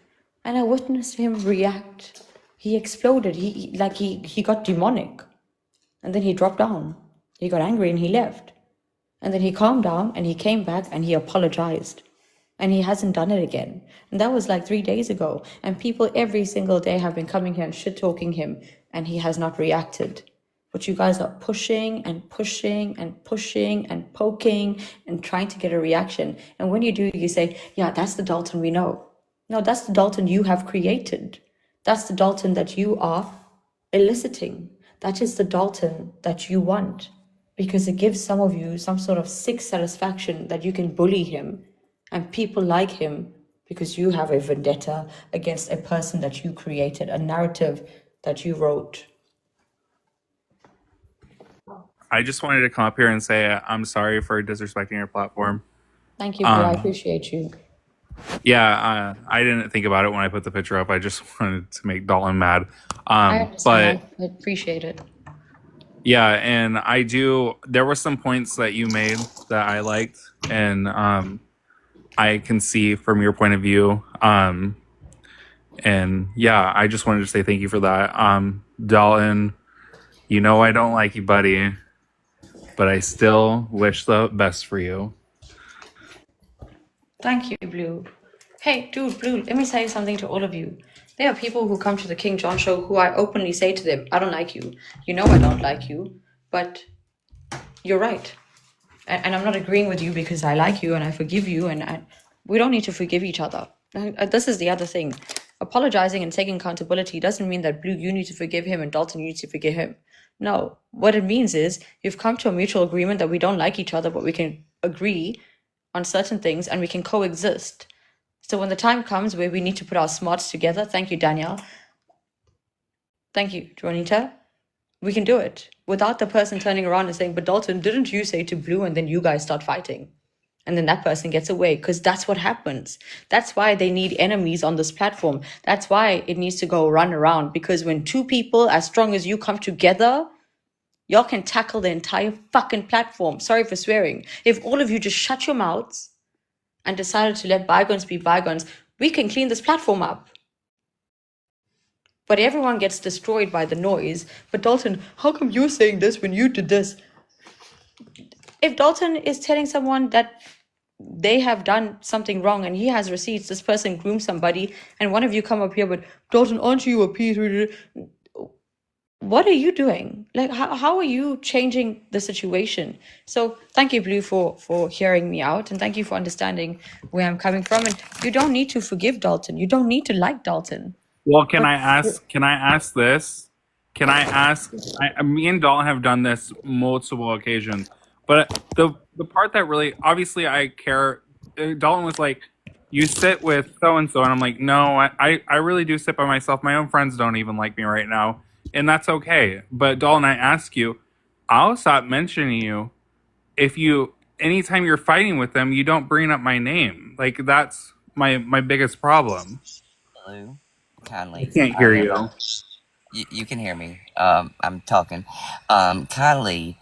and I witnessed him react. He exploded, he got demonic, and then he dropped down. He got angry and he left. And then he calmed down and he came back and he apologized. And he hasn't done it again. And that was 3 days ago. And people every single day have been coming here and shit-talking him, and he has not reacted. But you guys are pushing and pushing and pushing and poking and trying to get a reaction. And when you do, you say, yeah, that's the Dalton we know. No, that's the Dalton you have created. That's the Dalton that you are eliciting. That is the Dalton that you want. Because it gives some of you some sort of sick satisfaction that you can bully him and people like him because you have a vendetta against a person that you created, a narrative that you wrote. I just wanted to come up here and say I'm sorry for disrespecting your platform. Thank you, bro. I appreciate you. Yeah, I didn't think about it when I put the picture up. I just wanted to make Dalton mad. I But understand. I appreciate it. yeah, and I do. There were some points that you made that I liked, and I can see from your point of view. And yeah, I just wanted to say thank you for that. Dalton, you know I don't like you, buddy, but I still wish the best for you. Thank you, Blue. Hey, dude, Blue, let me say something to all of you. There are people who come to the King John show who I openly say to them, I don't like you. You know I don't like you, but you're right. And I'm not agreeing with you because I like you and I forgive you, and we don't need to forgive each other. This is the other thing. Apologizing and taking accountability doesn't mean that Blue, you need to forgive him and Dalton, you need to forgive him. No, what it means is you've come to a mutual agreement that we don't like each other, but we can agree on certain things and we can coexist. So when the time comes where we need to put our smarts together, thank you, Danielle. Thank you, Juanita. We can do it without the person turning around and saying, but Dalton, didn't you say to Blue? And then you guys start fighting. And then that person gets away, because that's what happens. That's why they need enemies on this platform. That's why it needs to go run around, because when two people as strong as you come together, y'all can tackle the entire fucking platform. Sorry for swearing. If all of you just shut your mouths and decided to let bygones be bygones, we can clean this platform up. But everyone gets destroyed by the noise. But Dalton, how come you're saying this when you did this? If Dalton is telling someone that they have done something wrong and he has receipts, this person groomed somebody, and one of you come up here, but Dalton, aren't you a piece? What are you doing? Like, how are you changing the situation? So thank you, Blue, for hearing me out, and thank you for understanding where I'm coming from. And you don't need to forgive Dalton. You don't need to like Dalton. Well, can I ask this? Can I ask? Me and Dalton have done this multiple occasions, but the part that really, obviously, I care. Dalton was like, "You sit with so and so," and I'm like, "No, I really do sit by myself. My own friends don't even like me right now, and that's okay." But Dalton, I ask you, I'll stop mentioning you if you. Anytime you're fighting with them, you don't bring up my name. Like, that's my biggest problem. Blue, kindly. I can't hear you. You can hear me. I'm talking. Kindly,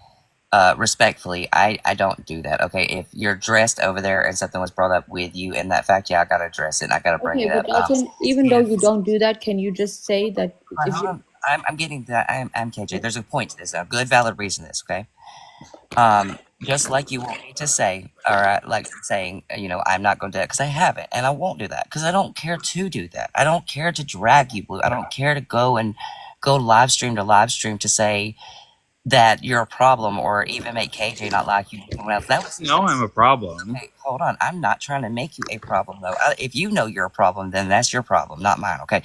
respectfully, I don't do that. Okay, if you're dressed over there and something was brought up with you in that fact, yeah, I gotta address it. And I gotta bring it up. Dalton, even though you don't do that, can you just say that if you... I'm getting that. I'm KJ. There's a point to this. A good, valid reason to this. Okay. Just like you want me to say, all right, like saying, I'm not going to do that because I haven't, and I won't do that because I don't care to do that. I don't care to drag you, Blue. I don't care to go live stream to say that you're a problem or even make KJ not like you. That was no, I'm a problem. Okay, hold on. I'm not trying to make you a problem, though. If you know you're a problem, then that's your problem, not mine. Okay.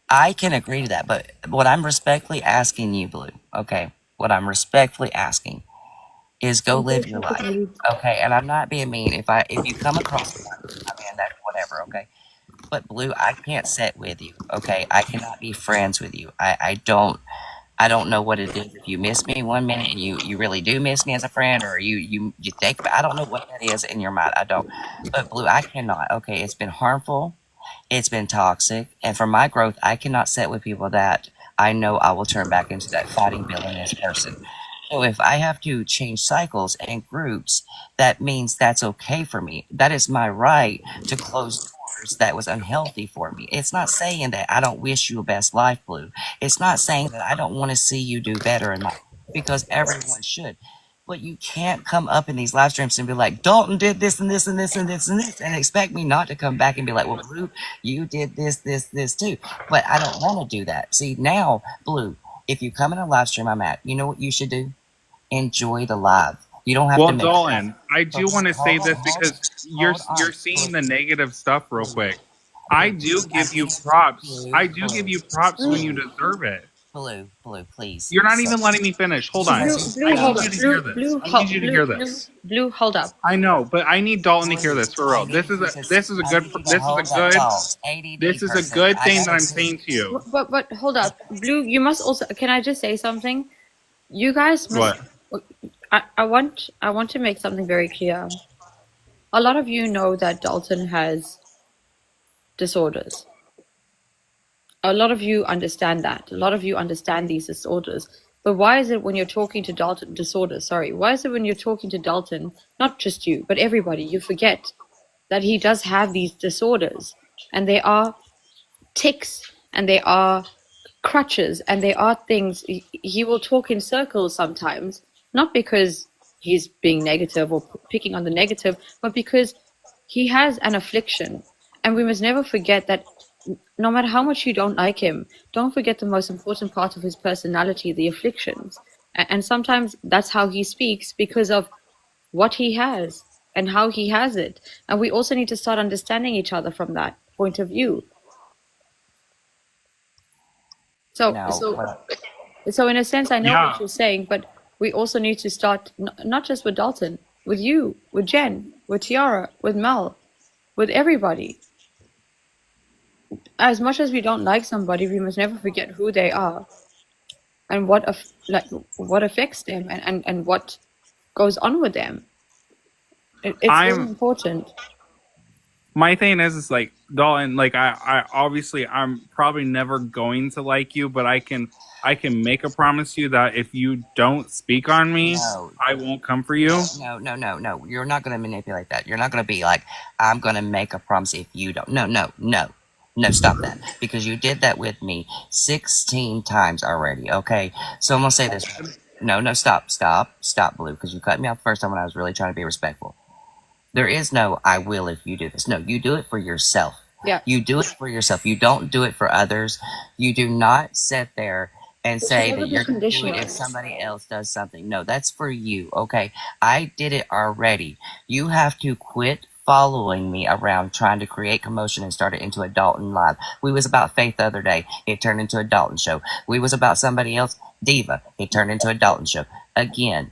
I can agree to that, but what I'm respectfully asking you, Blue, okay, what I'm respectfully asking is go live your life, okay? And I'm not being mean. If you come across one, that's whatever, okay? But Blue, I can't sit with you, okay? I cannot be friends with you. I don't know what it is. If you miss me 1 minute and you really do miss me as a friend, or you think, I don't know what that is in your mind. I don't. But Blue, I cannot. Okay, it's been harmful. It's been toxic, and for my growth, I cannot sit with people that I know I will turn back into that fighting villainous person. So if I have to change cycles and groups, that means that's okay for me. That is my right to close doors that was unhealthy for me. It's not saying that I don't wish you a best life, Blue. It's not saying that I don't want to see you do better in life, because everyone should. But you can't come up in these live streams and be like, Dalton did this and this and this and this and this, and expect me not to come back and be like, well, Blue, you did this too. But I don't want to do that. See, now, Blue, if you come in a live stream I'm at, you know what you should do? Enjoy the live. You don't have to make Dalton, I do want to say this because you're seeing the negative stuff real quick. I do give you props. I do give you props when you deserve it. Blue, please. You're not even letting me finish. Hold on. Blue, hold up. Blue, hold up. I know, but I need Dalton to hear this for real. This is a good thing that I'm saying to you. But hold up, Blue. You must also. Can I just say something? You guys must. What? I want to make something very clear. A lot of you know that Dalton has disorders. A lot of you understand that. A lot of you understand these disorders. But why is it when you're talking to Dalton, why is it when you're talking to Dalton, not just you, but everybody, you forget that he does have these disorders, and they are tics, and they are crutches, and they are things. He will talk in circles sometimes, not because he's being negative or picking on the negative, but because he has an affliction. And we must never forget that no matter how much you don't like him, don't forget the most important part of his personality, the afflictions. And sometimes that's how he speaks, because of what he has and how he has it. And we also need to start understanding each other from that point of view. So in a sense, I know what you're saying, but we also need to start, not just with Dalton, with you, with Jen, with Tiara, with Mel, with everybody. As much as we don't like somebody, we must never forget who they are and what affects them and what goes on with them. It's very important. My thing is like, Dalton, like I obviously I'm probably never going to like you, but I can make a promise to you that if you don't speak on me, I won't come for you. No. You're not going to manipulate that. You're not going to be like, I'm going to make a promise if you don't. No, stop that. Because you did that with me 16 times already, okay? So I'm going to say this. No, stop, Blue, because you cut me off the first time when I was really trying to be respectful. There is no, I will if you do this. No, you do it for yourself. Yeah. You do it for yourself. You don't do it for others. You do not sit there and say that you're going to do it if somebody else does something. No, that's for you, okay? I did it already. You have to quit following me around trying to create commotion and start it into a Dalton live. We was about Faith the other day. It turned into a Dalton show. We was about somebody else, Diva. It turned into a Dalton show. Again,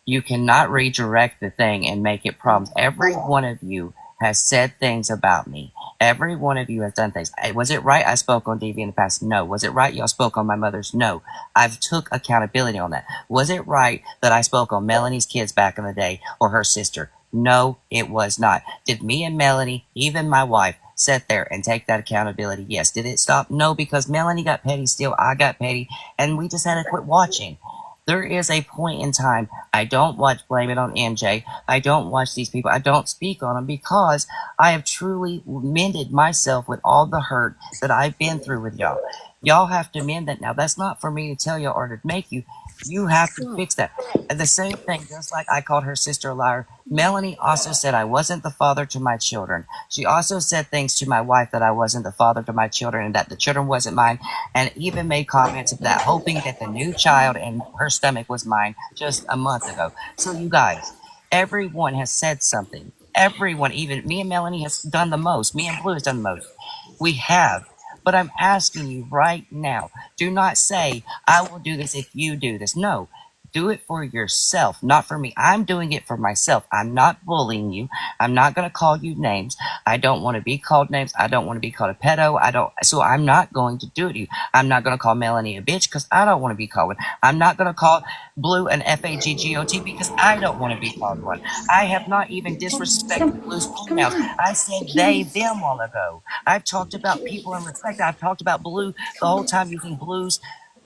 you cannot redirect the thing and make it problems. Every one of you has said things about me. Every one of you has done things. Was it right I spoke on DV in the past? No. Was it right y'all spoke on my mother's? No. I've took accountability on that. Was it right that I spoke on Melanie's kids back in the day or her sister? No, it was not. Did me and Melanie, even my wife, sit there and take that accountability? Yes. Did it stop? No, because Melanie got petty still. I got petty, and we just had to quit watching. There is a point in time. I don't watch Blame It on MJ. I don't watch these people. I don't speak on them because I have truly mended myself with all the hurt that I've been through with y'all. Y'all have to mend that now. That's not for me to tell you or to make you. You have to fix that. And the same thing, just like I called her sister a liar, Melanie also said I wasn't the father to my children. She also said things to my wife that I wasn't the father to my children and that the children wasn't mine, and even made comments of that, hoping that the new child in her stomach was mine just a month ago. So you guys, everyone has said something. Everyone, even me and Melanie, has done the most. Me and Blue has done the most. We have. But I'm asking you right now, do not say, I will do this if you do this. No, do it for yourself, not for me. I'm doing it for myself. I'm not bullying you. I'm not going to call you names. I don't want to be called names. I don't want to be called a pedo. So I'm not going to do it to you. I'm not going to call Melanie a bitch because I don't want to be called one. I'm not going to call Blue an FAGGOT because I don't want to be called one. I have not even disrespected Blue's pronouns. I said they, them while ago. I've talked about people in respect. I've talked about Blue the whole time using Blue's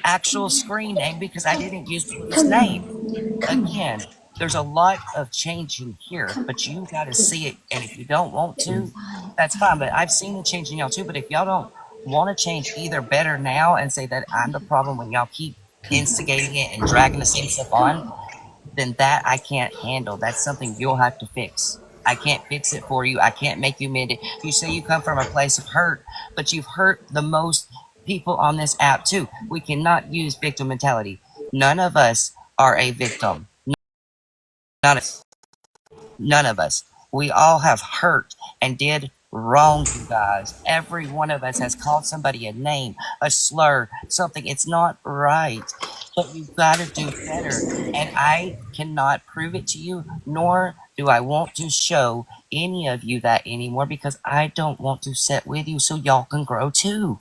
actual screen name because I didn't use Blue's name. Again, there's a lot of changing here, but you got to see it. And if you don't want to, that's fine. But I've seen the change in y'all too. But if y'all don't want to change either better now and say that I'm the problem when y'all keep instigating it and dragging the same stuff on, then that I can't handle. That's something you'll have to fix. I can't fix it for you. I can't make you mend it. You say you come from a place of hurt, but you've hurt the most people on this app too. We cannot use victim mentality. None of us are a victim. None of us. We all have hurt and did wrong, you guys. Every one of us has called somebody a name, a slur, something. It's not right. But you've got to do better. And I cannot prove it to you, nor do I want to show any of you that anymore because I don't want to sit with you so y'all can grow too.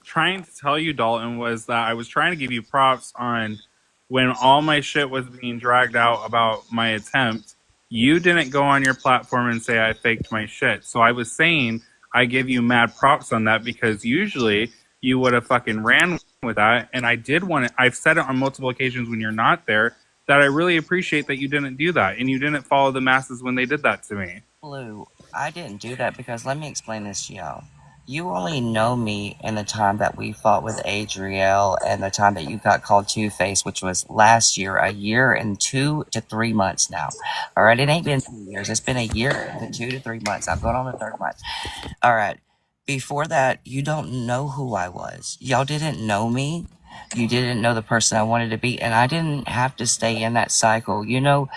Trying to tell you, Dalton, was that I was trying to give you props on when all my shit was being dragged out about my attempt You didn't go on your platform and say I faked my shit. So I was saying I give you mad props on that because usually you would have fucking ran with that. And I did want to, I've said it on multiple occasions when you're not there that I really appreciate that you didn't do that and you didn't follow the masses when they did that to me. Blue, I didn't do that because let me explain this to y'all. You only know me in the time that we fought with Adriel and the time that you got called Two-Face, which was last year, a year and 2 to 3 months now. All right, it ain't been 2 years. It's been a year and 2 to 3 months. I'm going on the 3rd month. All right. Before that, you don't know who I was. Y'all didn't know me. You didn't know the person I wanted to be. And I didn't have to stay in that cycle. You know,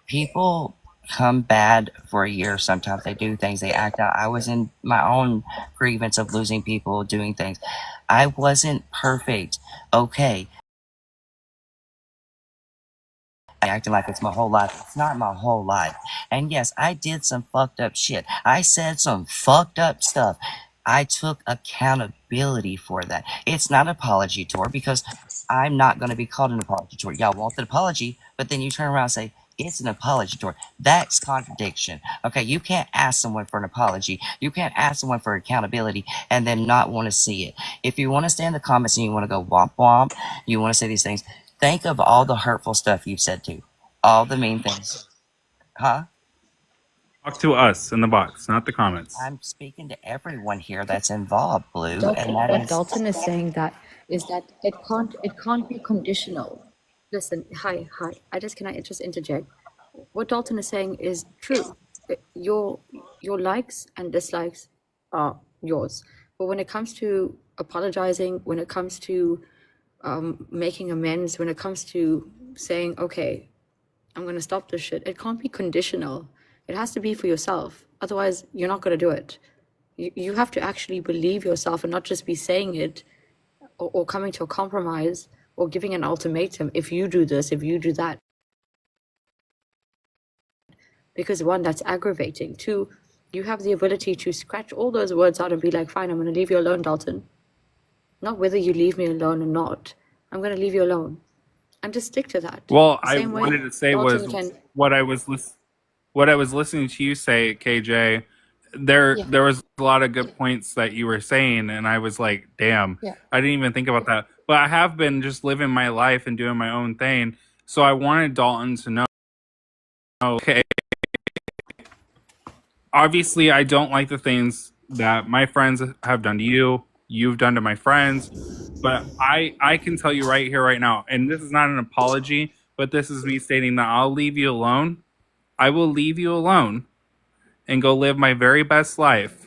people come bad for a year. Sometimes they do things, they act out. I was in my own grievance of losing people, doing things. I wasn't perfect. Okay. Acting like it's my whole life. It's not my whole life. And yes, I did some fucked up shit. I said some fucked up stuff. I took accountability for that. It's not an apology tour because I'm not going to be called an apology tour. Y'all want the apology, but then you turn around and say, it's an apology tour. That's contradiction. Okay, you can't ask someone for an apology. You can't ask someone for accountability and then not want to see it. If you want to stay in the comments and you want to go womp womp, you want to say these things, think of all the hurtful stuff you've said too. All the mean things. Huh? Talk to us in the box, not the comments. I'm speaking to everyone here that's involved, Blue, Dalton, and that what is Dalton is saying that is that it can't be conditional. Listen, hi. Can I just interject? What Dalton is saying is true. Your likes and dislikes are yours. But when it comes to apologizing, when it comes to making amends, when it comes to saying, okay, I'm going to stop this shit, it can't be conditional. It has to be for yourself. Otherwise, you're not going to do it. You have to actually believe yourself and not just be saying it or coming to a compromise or giving an ultimatum. If you do this, if you do that. Because 1, that's aggravating. 2, you have the ability to scratch all those words out and be like, fine, I'm going to leave you alone, Dalton. Not whether you leave me alone or not. I'm going to leave you alone. And just stick to that. Well, The I same way wanted to say Dalton was can- what I was listening to you say, KJ. There was a lot of good points that you were saying, and I was like, damn, I didn't even think about that. But I have been just living my life and doing my own thing. So I wanted Dalton to know, okay, obviously I don't like the things that my friends have done to you, you've done to my friends, but I can tell you right here, right now, and this is not an apology, but this is me stating that I'll leave you alone. I will leave you alone and go live my very best life.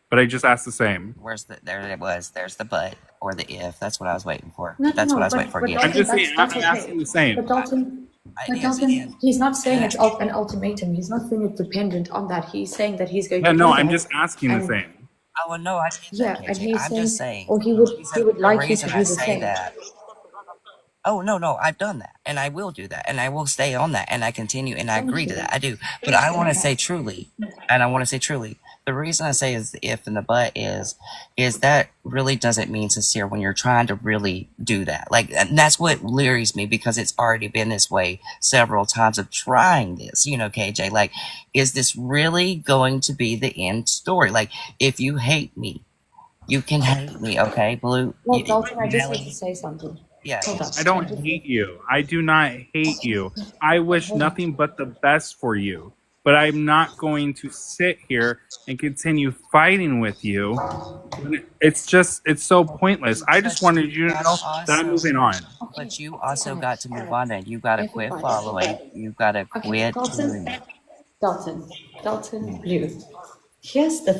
But I just asked the same. where's the there it was. There's the but or the if. That's what I was waiting for. No, That's no, what I was but- waiting for. but Yeah. I'm just saying, I'm that's asking the same. But Dalton, he's not saying it's an ultimatum. He's not saying it's dependent on that. He's saying that he's going Yeah, to no, do I'm that. just asking the And- same. Oh well, no, I get Yeah, that, and KJ. he's I'm saying, just saying. or he would the like you to reason do I the say same. that. Oh no, I've done that, and I will do that, and I will stay on that, and I continue, and I agree to that. I do, but I want to say truly, the reason I say is the if and the but is that really doesn't mean sincere when you're trying to really do that. Like, and that's what leeries me because it's already been this way several times of trying this. You know, KJ, like, is this really going to be the end story? Like, if you hate me, you can hate me, okay, Blue? Well, Dalton, I just need to say something. Yeah. Hold on. I don't hate you. I do not hate you. I wish nothing but the best for you. But I'm not going to sit here and continue fighting with you. It's so pointless. I just wanted you to know that I'm moving on. But you also got to move on and you got to quit following. You got to quit doing it. Dalton Blue. Here's the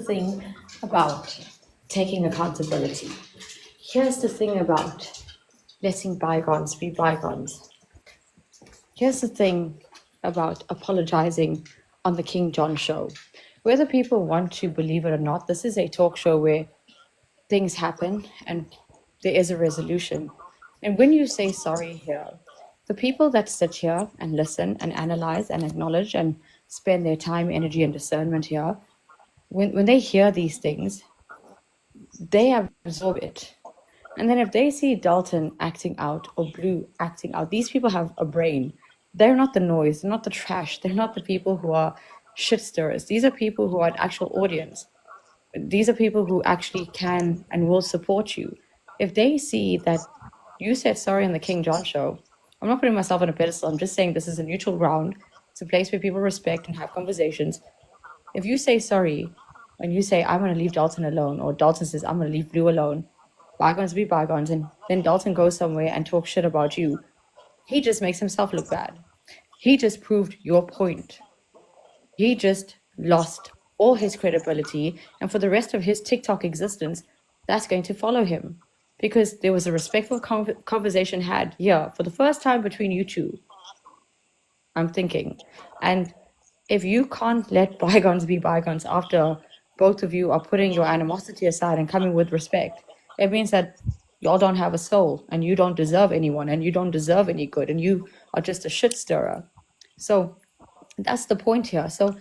thing about taking accountability. Here's the thing about letting bygones be bygones. Here's the thing about apologizing on the King John show. Whether people want to believe it or not, this is a talk show where things happen and there is a resolution. And when you say sorry here, the people that sit here and listen and analyze and acknowledge and spend their time, energy, and discernment here, when they hear these things, they absorb it. And then if they see Dalton acting out or Blue acting out, these people have a brain. They're not the noise, they're not the trash, they're not the people who are shit stirrers. These are people who are an actual audience. These are people who actually can and will support you. If they see that you said sorry on the King John show, I'm not putting myself on a pedestal, I'm just saying this is a neutral ground. It's a place where people respect and have conversations. If you say sorry and you say, I'm going to leave Dalton alone, or Dalton says, I'm going to leave Blue alone, bygones be bygones, and then Dalton goes somewhere and talks shit about you, he just makes himself look bad. He just proved your point. He just lost all his credibility, and for the rest of his TikTok existence, that's going to follow him. Because there was a respectful conversation had here for the first time between you two, I'm thinking. And if you can't let bygones be bygones after both of you are putting your animosity aside and coming with respect, it means that y'all don't have a soul, and you don't deserve anyone, and you don't deserve any good, and you are just a shit stirrer. So that's the point here. So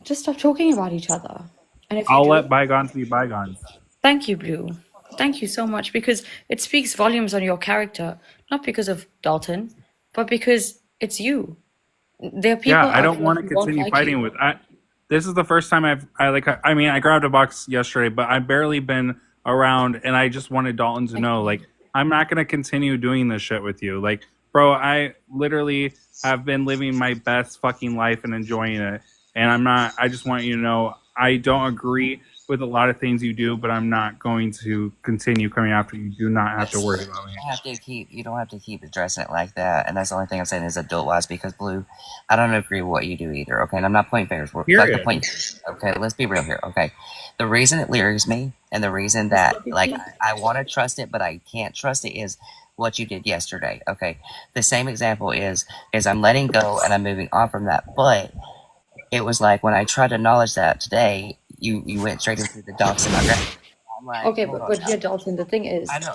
just stop talking about each other. And if you I'll do, let bygones be bygones. thank you, Blue. Thank you so much, because it speaks volumes on your character, not because of Dalton, but because it's you. There are people Yeah, I out don't there want to who won't continue like fighting you. with. This is the first time I grabbed a box yesterday, but I've barely been around, and I just wanted Dalton to know, like, I'm not gonna continue doing this shit with you. Like, bro, I literally have been living my best fucking life and enjoying it, and I'm not. I just want you to know I don't agree with a lot of things you do, but I'm not going to continue coming after you. Do not have to worry about me. You don't have to keep addressing it like that. And that's the only thing I'm saying is adult wise, because Blue, I don't agree with what you do either. Okay, and I'm not pointing fingers. We're like the Period. point. Okay, let's be real here. Okay, the reason it lyrics me and the reason that like I want to trust it, but I can't trust it is what you did yesterday. Okay, the same example is I'm letting go and I'm moving on from that, but it was like when I tried to acknowledge that today, you went straight into the docs in my grandma. I'm like, Okay, hold on but now. here, Dalton, the thing is, I know.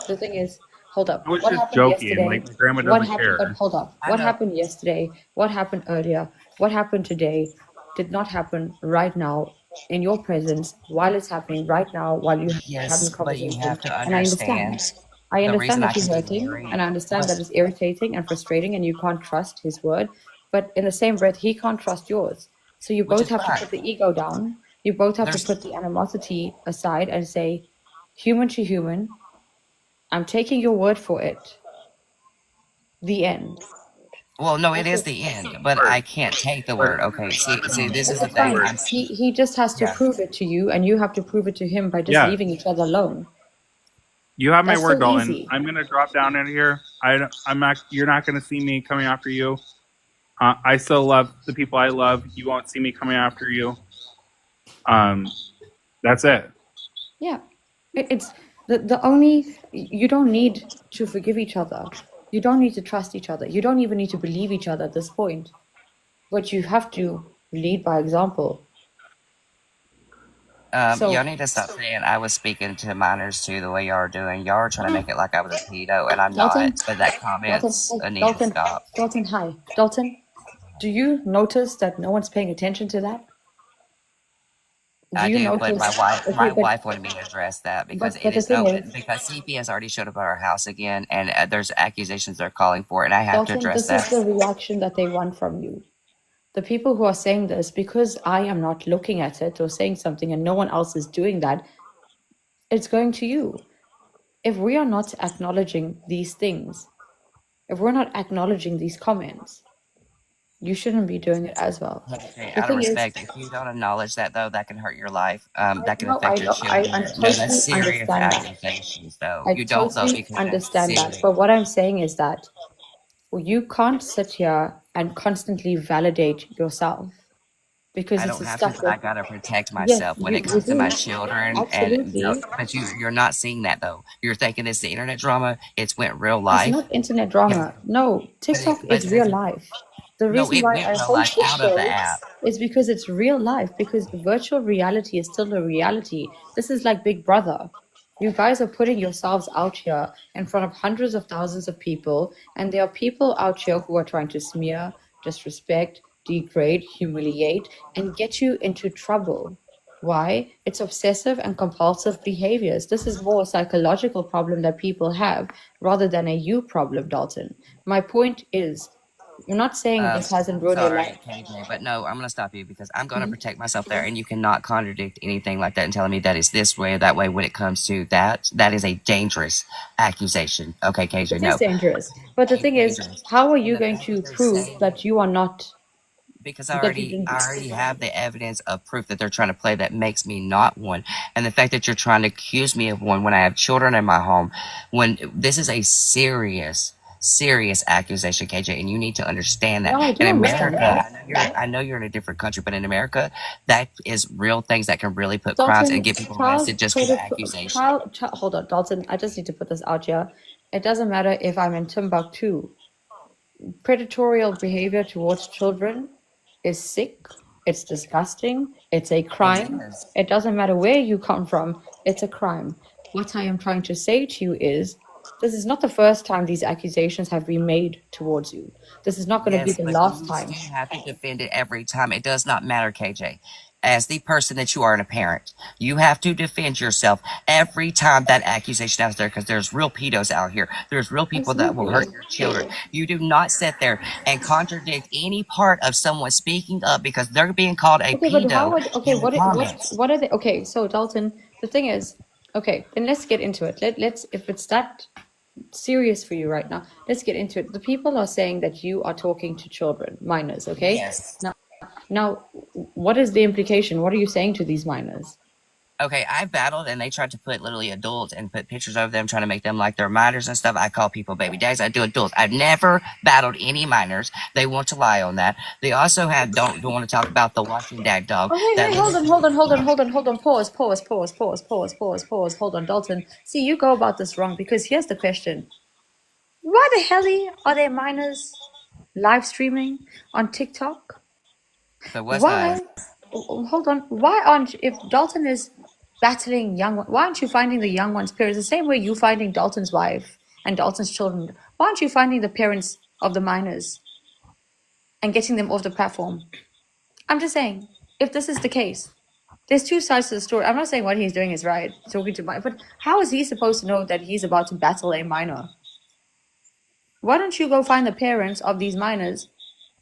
hold up. I was What just happened joking. yesterday? Like, my grandma What doesn't happened? But care. hold up. I What know. happened yesterday? What happened earlier? What happened today did not happen right now in your presence while it's happening right now while you're having Yes, the but you conversation. have to And I understand. understand I the understand reason I that you're can be hurting, married and I understand that was it's irritating and frustrating, and you can't trust his word. But in the same breath, he can't trust yours. So you which both is have to fine. put the ego down. You both have to There's put the animosity aside and say, human to human, I'm taking your word for it. The end. well, no, it That's is it. the end, but I can't take the word. Okay, see, this is the That's thing. fine. He just has to Yeah. prove it to you, and you have to prove it to him by just Yeah. leaving each other alone. You have my That's word, so Dalton. easy. I'm gonna drop down in here. I'm not. You're not gonna see me coming after you. I still love the people I love. You won't see me coming after you. That's it. Yeah. It's the only, you don't need to forgive each other. You don't need to trust each other. You don't even need to believe each other at this point. But you have to lead by example. So Y'all need to stop saying I was speaking to minors too the way y'all are doing. Y'all are trying to make it like I was a pedo, and I'm Dalton, not. But that comments hey, need to stop. Dalton, hi. Dalton, do you notice that no one's paying attention to that? I you do, but notice? my wife wanted me to address that because but it the is thing is, because CPS already showed up at our house again, and there's accusations they're calling for, and I have to Dalton, address this is that. the reaction that they want from you. The people who are saying this, because I am not looking at it or saying something and no one else is doing that, it's going to you. If we are not acknowledging these things, if we're not acknowledging these comments, you shouldn't be doing it as well. Okay, The out of thing is, respect, if you don't acknowledge that though, that can hurt your life. That can no, affect I your know, I children. No, totally that's serious understand that. accusations though. I You don't though totally because that's understand that. serious. But what I'm saying is that you can't sit here and constantly validate yourself, because I it's don't a have to, stuff but I that, gotta protect yes, myself when it you comes to my do. children. And Absolutely. no, but you're not seeing that though. You're thinking it's the internet drama. It's went real It's life. not internet drama. No, TikTok but is real life. The no, reason it why went I real host life this out of the show app. is because it's real life, because virtual reality is still a reality. This is like Big Brother. You guys are putting yourselves out here in front of hundreds of thousands of people, and there are people out here who are trying to smear, disrespect, degrade, humiliate, and get you into trouble. Why? It's obsessive and compulsive behaviors. This is more a psychological problem that people have rather than a you problem, Dalton. My point is, I'm not saying this hasn't ruined your Sorry, life. KJ, but no, I'm gonna stop you because I'm gonna Mhm. protect myself there, and you cannot contradict anything like that and telling me that it's this way or that way when it comes to that. That is a dangerous accusation. Okay, KJ, It is no. dangerous. But the It's thing is, dangerous. how are And you the going fact to that they're prove saying that you are not, because that you didn't? I already have the evidence of proof that they're trying to play that makes me not one. And the fact that you're trying to accuse me of one when I have children in my home, when this is a serious accusation, KJ, and you need to understand that. No, I do In understand America, that. I know you're in a different country, but in America, that is real things that can really put crimes and Dalton, get people arrested just for the accusation. hold on, Dalton. I just need to put this out here. It doesn't matter if I'm in Timbuktu. Predatorial behavior towards children is sick. It's disgusting. It's a crime. is. It doesn't matter where you come from. It's a crime. What I am trying to say to you is, this is not the first time these accusations have been made towards you. This is not going to be Yes, the but last you time. still have to defend it every time. It does not matter, KJ. As the person that you are and a parent, you have to defend yourself every time that accusation out there because there's real pedos out here. There's real people that will hurt your children. You do not sit there and contradict any part of someone speaking up because they're being called a Okay, but how pedo would, okay, in the comments. what are they? Okay, so Dalton, the thing is, okay, then let's get into it. Let's, if it's that serious for you right now, let's get into it. The people are saying that you are talking to children, minors, okay? Yes. Now, what is the implication? What are you saying to these minors? Okay, I battled and they tried to put literally adults and put pictures of them trying to make them like they're minors and stuff. I call people baby daddies. I do adults. I've never battled any minors. They want to lie on that. They also don't want to talk about the Washington dad dog. Oh, hey, hold on. Pause. Hold on, Dalton. See, you go about this wrong because here's the question. Why the hell are there minors live streaming on TikTok? But what's Why? Hold on. Why aren't, if Dalton is battling why aren't you finding the young ones' parents the same way you finding Dalton's wife and Dalton's children? Why aren't you finding the parents of the minors and getting them off the platform? I'm just saying, if this is the case, there's two sides to the story. I'm not saying what he's doing is right, talking to minors, but how is he supposed to know that he's about to battle a minor? Why don't you go find the parents of these minors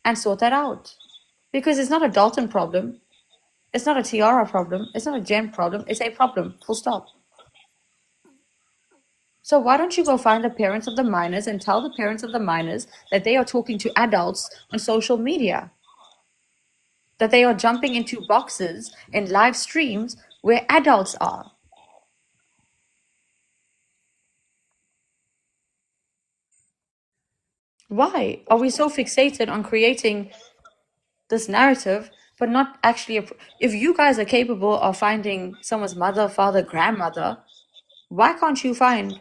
and sort that out? Because it's not a Dalton problem. It's not a Tiara problem. It's not a Jen problem. It's a problem. Full stop. So why don't you go find the parents of the minors and tell the parents of the minors that they are talking to adults on social media? That they are jumping into boxes in live streams where adults are. Why are we so fixated on creating this narrative, but not actually, if you guys are capable of finding someone's mother, father, grandmother, why can't you find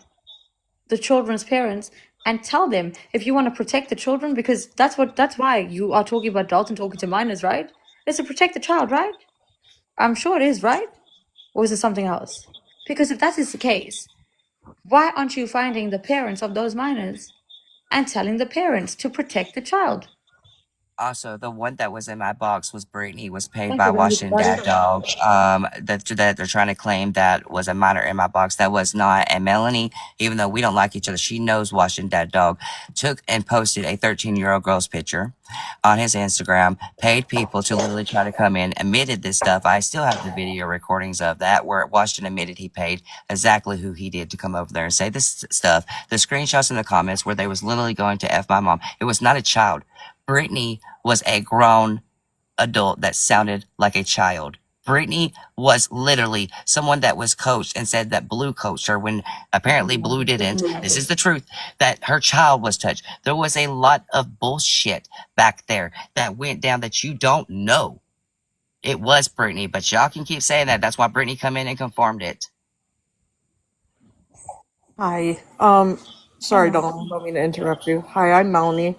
the children's parents and tell them if you want to protect the children? Because that's why you are talking about Dalton talking to minors, right? It's to protect the child, right? I'm sure it is, right? Or is it something else? Because if that is the case, why aren't you finding the parents of those minors and telling the parents to protect the child? Also, the one that was in my box was Brittany, was paid Thank by you, baby. Washington Dad Dog. That they're trying to claim that was a minor in my box. That was not. And Melanie, even though we don't like each other, she knows Washington Dad Dog, took and posted a 13-year-old girl's picture on his Instagram, paid people to literally try to come in, admitted this stuff. I still have the video recordings of that where Washington admitted he paid exactly who he did to come over there and say this stuff. The screenshots in the comments where they was literally going to F my mom. It was not a child. Brittany was a grown adult that sounded like a child. Brittany was literally someone that was coached and said that Blue coached her when apparently Blue didn't. This is the truth, that her child was touched. There was a lot of bullshit back there that went down that you don't know. It was Brittany, but y'all can keep saying that. That's why Brittany come in and confirmed it. Hi. Sorry, don't mean to interrupt you. Hi, I'm Melanie,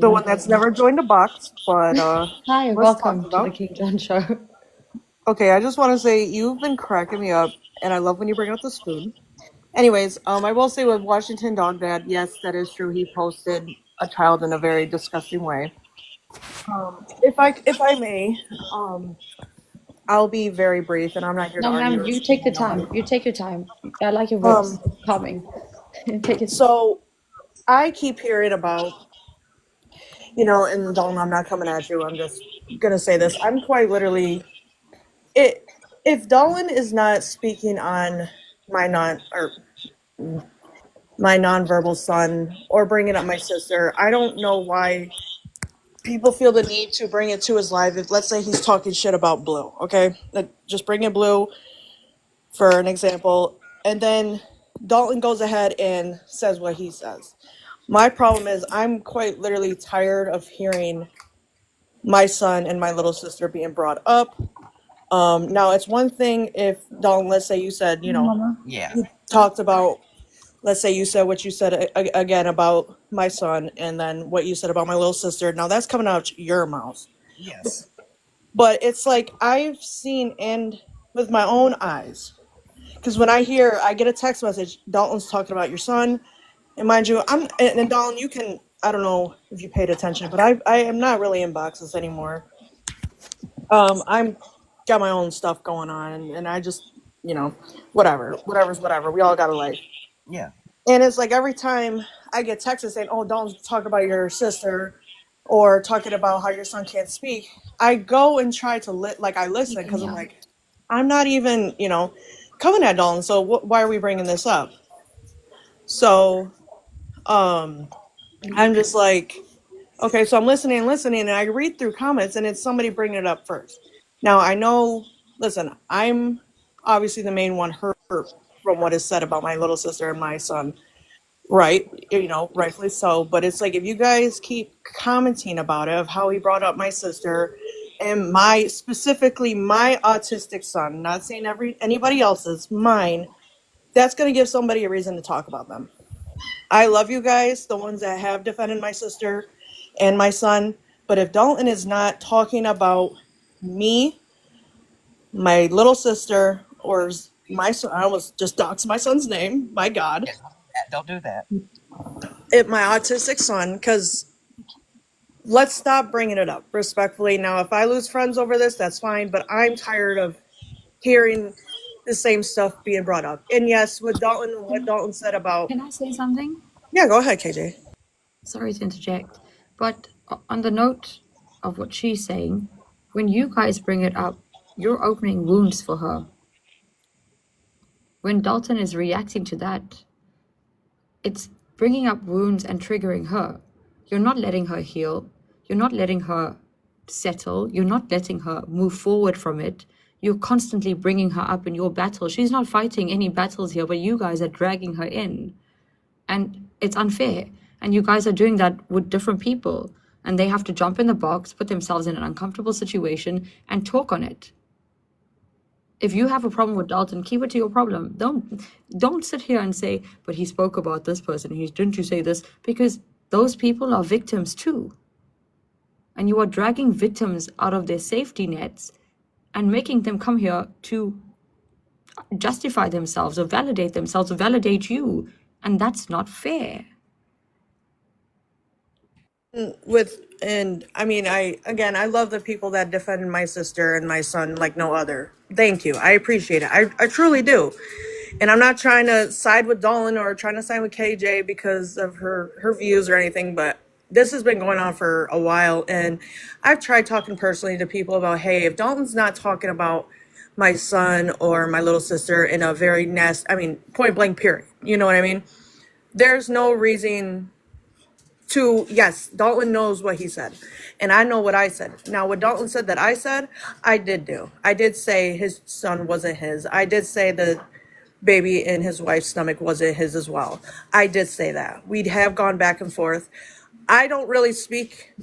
the one that's never joined a box, but Hi, let's welcome talk to the about. King John Show. Okay, I just want to say you've been cracking me up, and I love when you bring up the spoon. Anyways, I will say with Washington Dog Dad, yes, that is true. He posted a child in a very disgusting way. If I may, I'll be very brief, and I'm not here to No, argue. ma'am, you take the time. You take your time. I like your voice. It's calming. Take it. So I keep hearing about you know, and Dalton, I'm not coming at you. I'm just gonna say this. I'm quite literally it. If Dalton is not speaking on my nonverbal son or bringing up my sister, I don't know why people feel the need to bring it to his live. If let's say he's talking shit about Blue, okay, just bring in Blue for an example, and then Dalton goes ahead and says what he says. My problem is I'm quite literally tired of hearing my son and my little sister being brought up. Now it's one thing if Dalton, let's say you said, you know, Mama. Yeah. you talked about, let's say you said what you said again about my son, and then what you said about my little sister. Now that's coming out your mouth. Yes. But it's like I've seen and with my own eyes. Because when I get a text message, Dalton's talking about your son. And mind you, and Dalton, you can, I don't know if you paid attention, but I am not really in boxes anymore. I'm got my own stuff going on, and I just, you know, whatever's whatever. We all got a life. Yeah. And it's like every time I get texts saying, oh, Dalton's talking about your sister or talking about how your son can't speak, I go and try to I listen because I'm like, I'm not even, you know, coming at Dalton. So why are we bringing this up? So I'm just like, okay, so I'm listening, and I read through comments, and it's somebody bringing it up first. Now, I know, listen, I'm obviously the main one hurt from what is said about my little sister and my son, right? You know, rightfully so. But it's like, if you guys keep commenting about it, of how he brought up my sister and specifically my autistic son, not saying anybody else's, mine, that's going to give somebody a reason to talk about them. I love you guys, the ones that have defended my sister and my son. But if Dalton is not talking about me, my little sister, or my son, I almost just doxed my son's name. My God. Yeah, don't do that. My autistic son, because let's stop bringing it up respectfully. Now, if I lose friends over this, that's fine. But I'm tired of hearing the same stuff being brought up. And yes, what Dalton said about. Can I say something? Yeah, go ahead, KJ. Sorry to interject, but on the note of what she's saying, when you guys bring it up, you're opening wounds for her. When Dalton is reacting to that, it's bringing up wounds and triggering her. You're not letting her heal. You're not letting her settle. You're not letting her move forward from it. You're constantly bringing her up in your battle. She's not fighting any battles here, but you guys are dragging her in. And it's unfair. And you guys are doing that with different people. And they have to jump in the box, put themselves in an uncomfortable situation, and talk on it. If you have a problem with Dalton, keep it to your problem. Don't sit here and say, but he spoke about this person. Didn't you say this? Because those people are victims too. And you are dragging victims out of their safety nets and making them come here to justify themselves or validate you. And that's not fair. I love the people that defended my sister and my son like no other. Thank you. I appreciate it. I truly do. And I'm not trying to side with Dalton or trying to side with KJ because of her views or anything, but this has been going on for a while. And I've tried talking personally to people about, hey, if Dalton's not talking about my son or my little sister in a very point blank period, you know what I mean? There's no reason to, yes, Dalton knows what he said. And I know what I said. Now, what Dalton said that I said, I did do. I did say his son wasn't his. I did say the baby in his wife's stomach wasn't his as well. I did say that. We have gone back and forth. I don't speak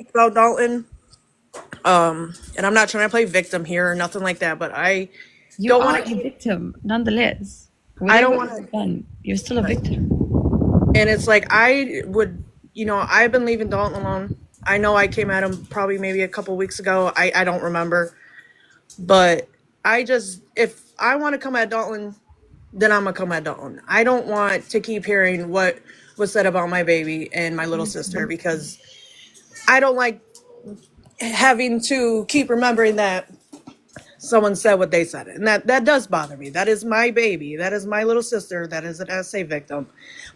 about Dalton. And I'm not trying to play victim here or nothing like that, but You don't are a victim, nonetheless. I don't want to. You're still a victim. And it's like, I've been leaving Dalton alone. I know I came at him probably maybe a couple weeks ago. I don't remember. But if I want to come at Dalton, then I'm going to come at Dalton. I don't want to keep hearing what was said about my baby and my little sister, because I don't like having to keep remembering that someone said what they said. And that does bother me. That is my baby. That is my little sister. That is an SA victim.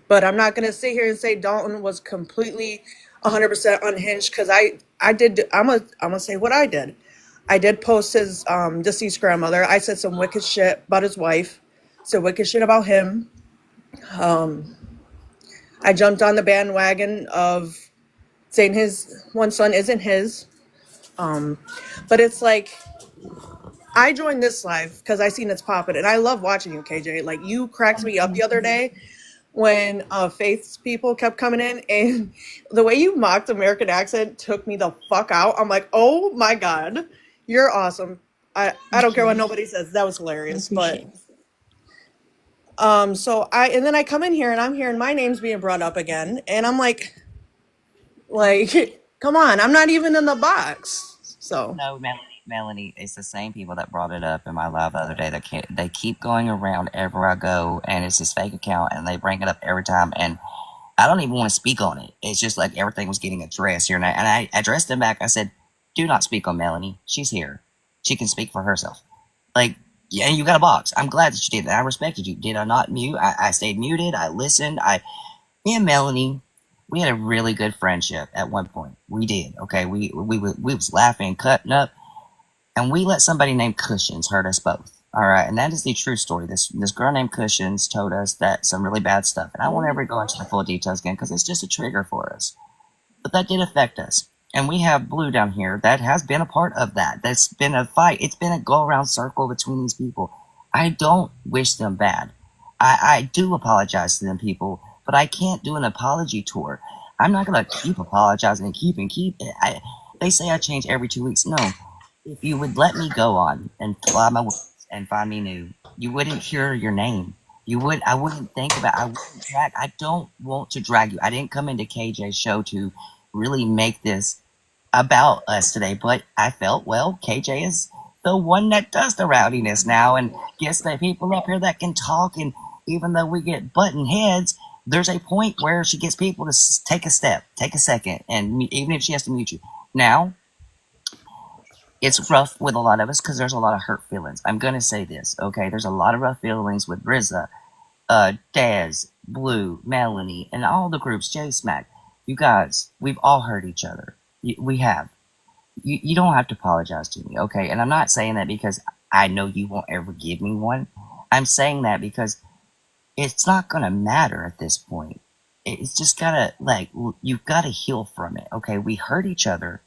But I'm not going to sit here and say Dalton was completely 100% unhinged because I did. I'm gonna say what I did. I did post his deceased grandmother. I said some wicked shit about his wife, said wicked shit about him. I jumped on the bandwagon of saying his one son isn't his. But it's like I joined this live because I seen it's popping, and I love watching you, KJ. Like you cracked me up the other day when Faith's people kept coming in, and the way you mocked American accent took me the fuck out. I'm like, oh my god, you're awesome. I don't care what nobody says. That was I hilarious. appreciate But it. so and then I come in here and I'm hearing my name's being brought up again, and I'm like, come on, I'm not even in the box. So No, Melanie, it's the same people that brought it up in my live the other day. They keep going around everywhere I go, and it's this fake account, and they bring it up every time, and I don't even want to speak on it. It's just like everything was getting addressed here, and I addressed them back. I said, "Do not speak on Melanie. She's here. She can speak for herself." Like, yeah, you got a box. I'm glad that you did that. I respected you. Did I not mute? I stayed muted. I listened. Me and Melanie, we had a really good friendship at one point. We did. Okay, we was laughing, cutting up. And we let somebody named Cushions hurt us both. All right, and that is the true story. This girl named Cushions told us that some really bad stuff, and I won't ever go into the full details again because it's just a trigger for us. But that did affect us, and we have Blue down here that has been a part of that. That's been a fight. It's been a go-around circle between these people. I don't wish them bad. I do apologize to them people, but I can't do an apology tour. I'm not gonna keep apologizing and keep. They say I change every 2 weeks. No. If you would let me go on and fly my wings and find me new, you wouldn't hear your name. I wouldn't think about. I wouldn't drag. I don't want to drag you. I didn't come into KJ's show to really make this about us today, but I felt, well, KJ is the one that does the rowdiness now and gets the people up here that can talk. And even though we get button heads, there's a point where she gets people to take a step, take a second, and even if she has to mute you. Now, it's rough with a lot of us because there's a lot of hurt feelings. I'm going to say this, okay? There's a lot of rough feelings with RZA, Daz, Blue, Melanie, and all the groups, J-Smack. You guys, we've all hurt each other. We have. You don't have to apologize to me, okay? And I'm not saying that because I know you won't ever give me one. I'm saying that because it's not going to matter at this point. It's just got to, you've got to heal from it, okay? We hurt each other.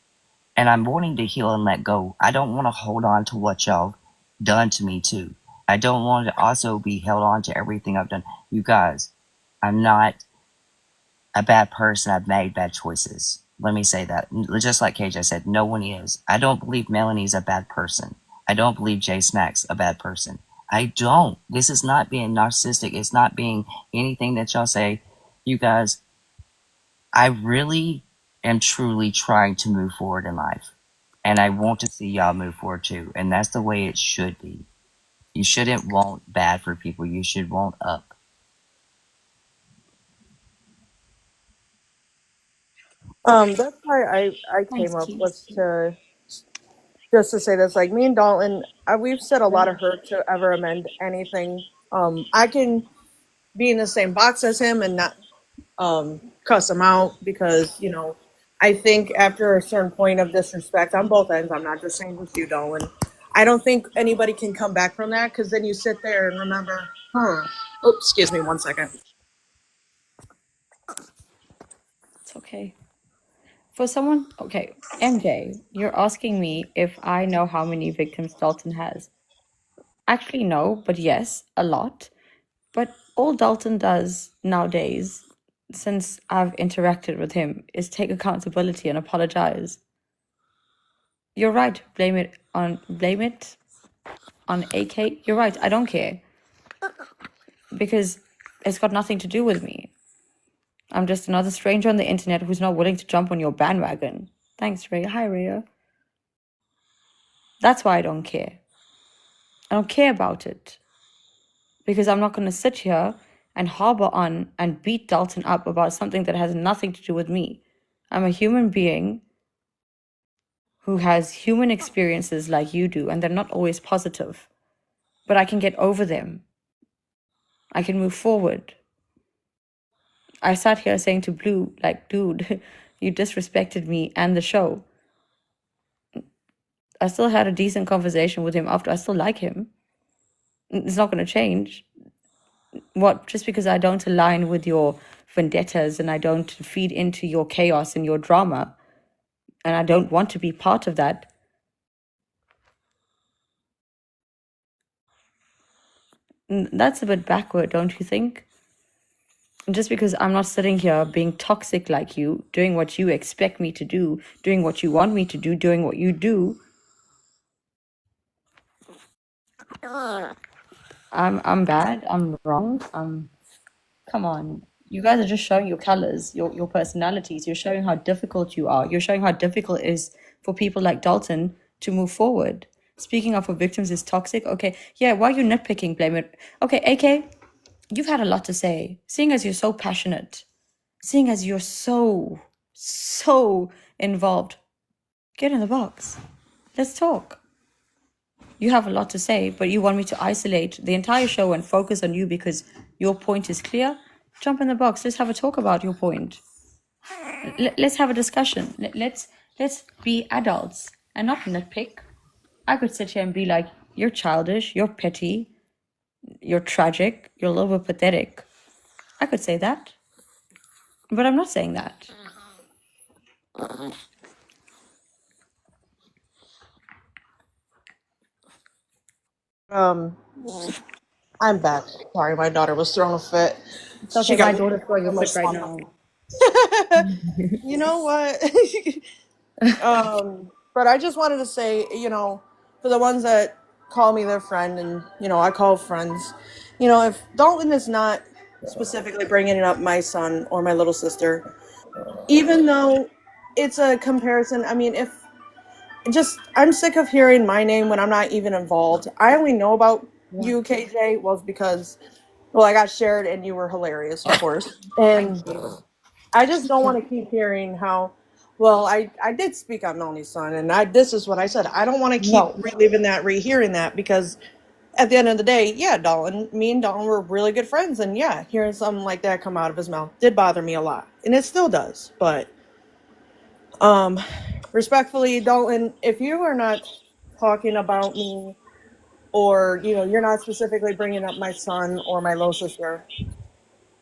And I'm wanting to heal and let go. I don't want to hold on to what y'all done to me too. I don't want to also be held on to everything I've done. You guys, I'm not a bad person. I've made bad choices. Let me say that. Just like KJ said, no one is. I don't believe Melanie's a bad person. I don't believe Jay Smack's a bad person. I don't. This is not being narcissistic. It's not being anything that y'all say. You guys, I really am truly trying to move forward in life. And I want to see y'all move forward too. And that's the way it should be. You shouldn't want bad for people. You should want up. that's why I Thanks, came up Keith. was to just to say this. Like me and Dalton, we've said a lot of hurt to ever amend anything. I can be in the same box as him and not cuss him out because I think after a certain point of disrespect on both ends, I'm not just saying with you, Dalton. I don't think anybody can come back from that because then you sit there and remember, excuse me 1 second. It's okay. For someone, okay, MJ, you're asking me if I know how many victims Dalton has. Actually, no, but yes, a lot. But all Dalton does nowadays, since I've interacted with him, is take accountability and apologize. You're right. Blame it on AK. You're right. I don't care because it's got nothing to do with me. I'm just another stranger on the internet who's not willing to jump on your bandwagon. Thanks, Rhea. Hi, Rhea. That's why I don't care. I don't care about it because I'm not going to sit here and harbor on and beat Dalton up about something that has nothing to do with me. I'm a human being who has human experiences like you do, and they're not always positive. But I can get over them. I can move forward. I sat here saying to Blue, like, dude, You disrespected me and the show. I still had a decent conversation with him after. I still like him. It's not going to change. What, just because I don't align with your vendettas and I don't feed into your chaos and your drama, and I don't want to be part of that, that's a bit backward, don't you think? And just because I'm not sitting here being toxic like you, doing what you expect me to do, doing what you want me to do, doing what you do, I'm bad, I'm wrong, come on. You guys are just showing your colors, your personalities. You're showing how difficult you are. You're showing how difficult it is for people like Dalton to move forward. Speaking of, for victims is toxic. Okay, yeah, why are you nitpicking? Blame it. Okay, AK, you've had a lot to say. Seeing as you're so passionate, seeing as you're so involved, get in the box. Let's talk. You have a lot to say, but you want me to isolate the entire show and focus on you because your point is clear? Jump in the box. Let's have a talk about your point. Let's have a discussion. Let's be adults and not nitpick. I could sit here and be like, you're childish, you're petty, you're tragic, you're a little bit pathetic. I could say that, but I'm not saying that. I'm back. Sorry, my daughter was throwing a fit. It's okay, my daughter's throwing a fit right now. You know what? But I just wanted to say, for the ones that call me their friend and, I call friends, if Dalton is not specifically bringing up my son or my little sister, even though it's a comparison, I mean, I'm sick of hearing my name when I'm not even involved. I only know about you, KJ, was because, I got shared and you were hilarious, of course. And I just don't want to keep hearing how, I did speak on Melanie's son, and this is what I said. I don't want to keep reliving that, rehearing that, because at the end of the day, me and Dalton were really good friends, and hearing something like that come out of his mouth did bother me a lot, and it still does. But respectfully, Dalton, if you are not talking about me, or you're not specifically bringing up my son or my little sister,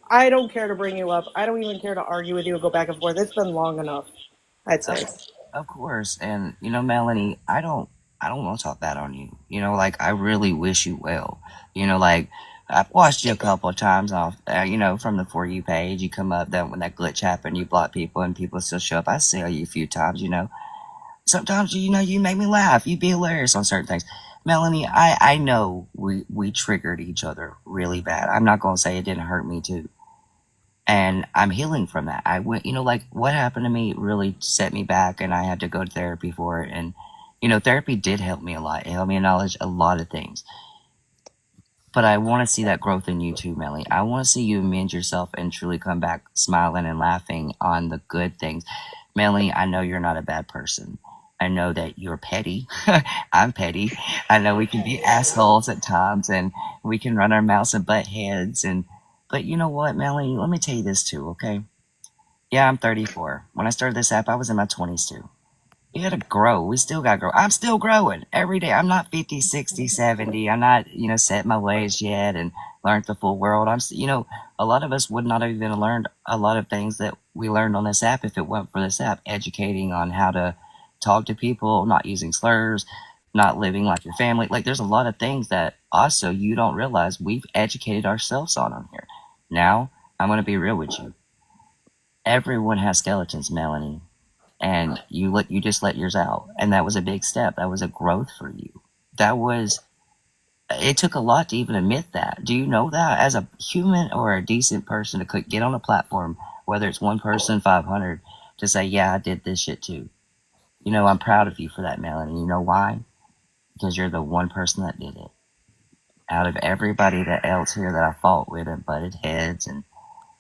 I don't care to bring you up. I don't even care to argue with you or go back and forth. It's been long enough, I'd say. Of course. And Melanie, I don't want to talk bad on you. I really wish you well. I've watched you a couple of times off, from the For You page. You come up then when that glitch happened, you block people and people still show up. I see you a few times, Sometimes, you make me laugh. You be hilarious on certain things. Melanie, I know we triggered each other really bad. I'm not going to say it didn't hurt me too. And I'm healing from that. I went, what happened to me really set me back, and I had to go to therapy for it. And, therapy did help me a lot. It helped me acknowledge a lot of things. But I want to see that growth in you too, Melanie. I want to see you amend yourself and truly come back smiling and laughing on the good things. Melanie, I know you're not a bad person. I know that you're petty. I'm petty. I know we can be assholes at times, and we can run our mouths and butt heads. But you know what, Melanie? Let me tell you this too, okay? Yeah, I'm 34. When I started this app, I was in my 20s too. You gotta grow. We still gotta grow. I'm still growing every day. I'm not 50, 60, 70. I'm not, set my ways yet and learned the full world. A lot of us would not have even learned a lot of things that we learned on this app if it weren't for this app, educating on how to talk to people, not using slurs, not living like your family. There's a lot of things that also you don't realize we've educated ourselves on here. Now, I'm going to be real with you. Everyone has skeletons, Melanie, and you just let yours out. And that was a big step. That was a growth for you. It took a lot to even admit that. Do you know that as a human or a decent person to get on a platform, whether it's one person, 500, to say, yeah, I did this shit too. I'm proud of you for that, Melanie. You know why? Because you're the one person that did it. Out of everybody else here that I fought with and butted heads and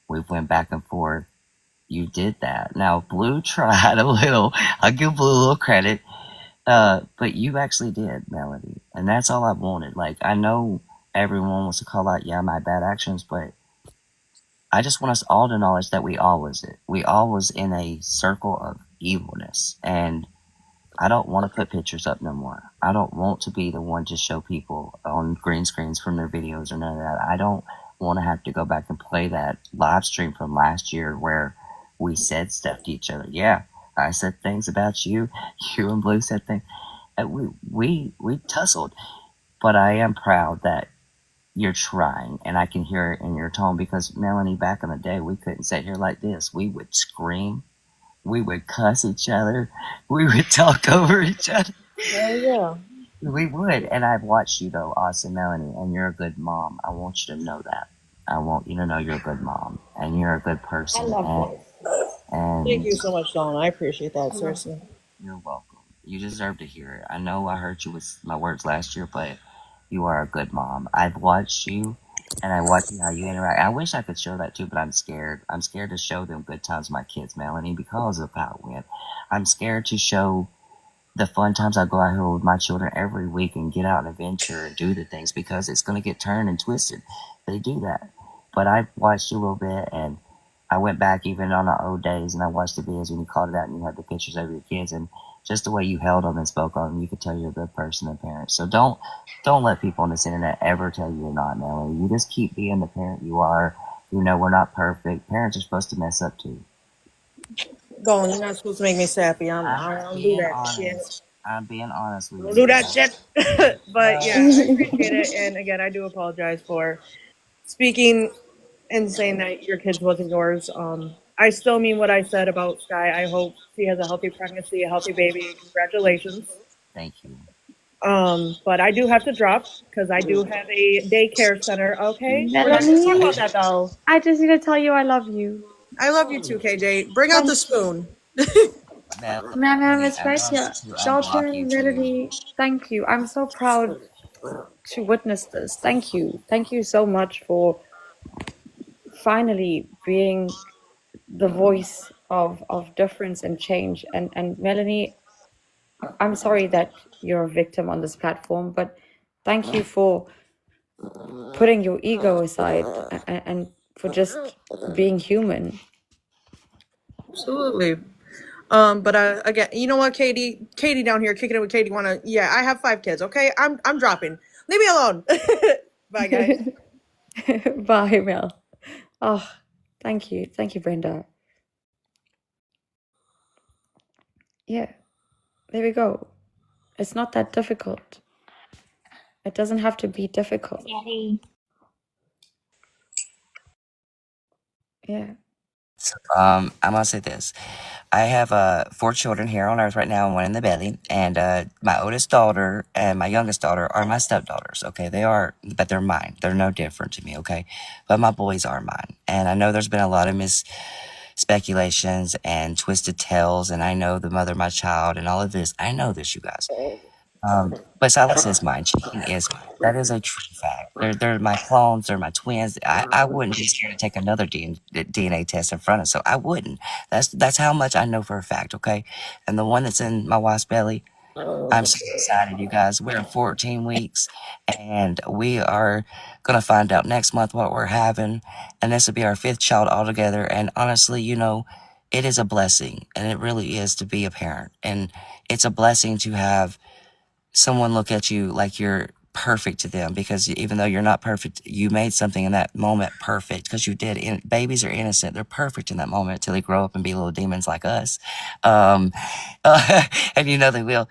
we went back and forth, you did that. Now, Blue tried a little. I'll give Blue a little credit. But you actually did, Melody. And that's all I wanted. I know everyone wants to call out, my bad actions, but I just want us all to acknowledge that we all was in a circle of evilness, and I don't want to put pictures up no more. I don't want to be the one to show people on green screens from their videos or none of that. I don't want to have to go back and play that live stream from last year where we said stuff to each other. Yeah, I said things about you. You and Blue said things. And we tussled. But I am proud that you're trying, and I can hear it in your tone, because Melanie, back in the day, we couldn't sit here like this. We would scream, we would cuss each other, we would talk over each other. Yeah. We would. And I've watched you though, Austin, Melanie, and you're a good mom. I want you to know that. I want you to know you're a good mom and you're a good person. I love and Thank you so much, Dawn. I appreciate that, seriously. you're welcome. You deserve to hear it. I know I hurt you with my words last year, but you are a good mom. I've watched you, and I watch how you interact. I wish I could show that too, but I'm scared. I'm scared to show them good times with my kids, Melanie, because of how it went. I'm scared to show the fun times I go out here with my children every week and get out and adventure and do the things, because it's going to get turned and twisted. They do that. But I've watched you a little bit, and I went back even on our old days, and I watched the videos when you called it out and you had the pictures of your kids, and just the way you held them and spoke on them, you could tell you're a good person and parent. So don't let people on this internet ever tell you you're not, Melanie. You just keep being the parent you are. You know, we're not perfect. Parents are supposed to mess up too. Dawn, you're not supposed to make me sappy. I don't do being that shit. honest. I'm being honest with Don't you. do that shit. But yeah, I appreciate it. And again, I do apologize for speaking and saying that your kids wasn't yours. I still mean what I said about Sky. I hope she has a healthy pregnancy, a healthy baby. Congratulations. Thank you. But I do have to drop because I do have a daycare center. Okay, we're not Melanie, gonna talk about that though. I just need to tell you I love you. I love you too, KJ. Bring out the spoon. Melanie, Ma'am, it's I right want here. to unblock Dalton, you too. Melody, thank you. I'm so proud to witness this. Thank you. Thank you so much for finally being the voice of difference and change. And Melanie, I'm sorry that you're a victim on this platform, but thank you for putting your ego aside and for just being human. Absolutely. But again, you know what, Katie down here kicking it with Katie. Yeah, I have 5 kids. Okay, I'm dropping. Leave me alone. Bye, guys. Bye, Mel. Oh, thank you, Brenda. Yeah, there we go. It's not that difficult. It doesn't have to be difficult. Yeah. I'm gonna say this. I have 4 children here on earth right now, and 1 in the belly. And my oldest daughter and my youngest daughter are my stepdaughters. Okay, they are, but they're mine. They're no different to me. Okay, but my boys are mine. And I know there's been a lot of speculations and twisted tales, and I know the mother of my child and all of this. I know this, you guys. But Silas is mine. Cheating is mine. That is a true fact. They're my clones. They're my twins. I wouldn't be scared to take another DNA test in front of. So I wouldn't. That's how much I know for a fact. Okay, and the one that's in my wife's belly, I'm so excited, you guys. We're in 14 weeks, and we are gonna find out next month what we're having, and this will be our 5th child altogether. And honestly, you know, it is a blessing, and it really is to be a parent, and it's a blessing to have someone look at you like you're perfect to them, because even though you're not perfect, you made something in that moment perfect, because you did. Babies are innocent. They're perfect in that moment until they grow up and be little demons like us. And you know they will.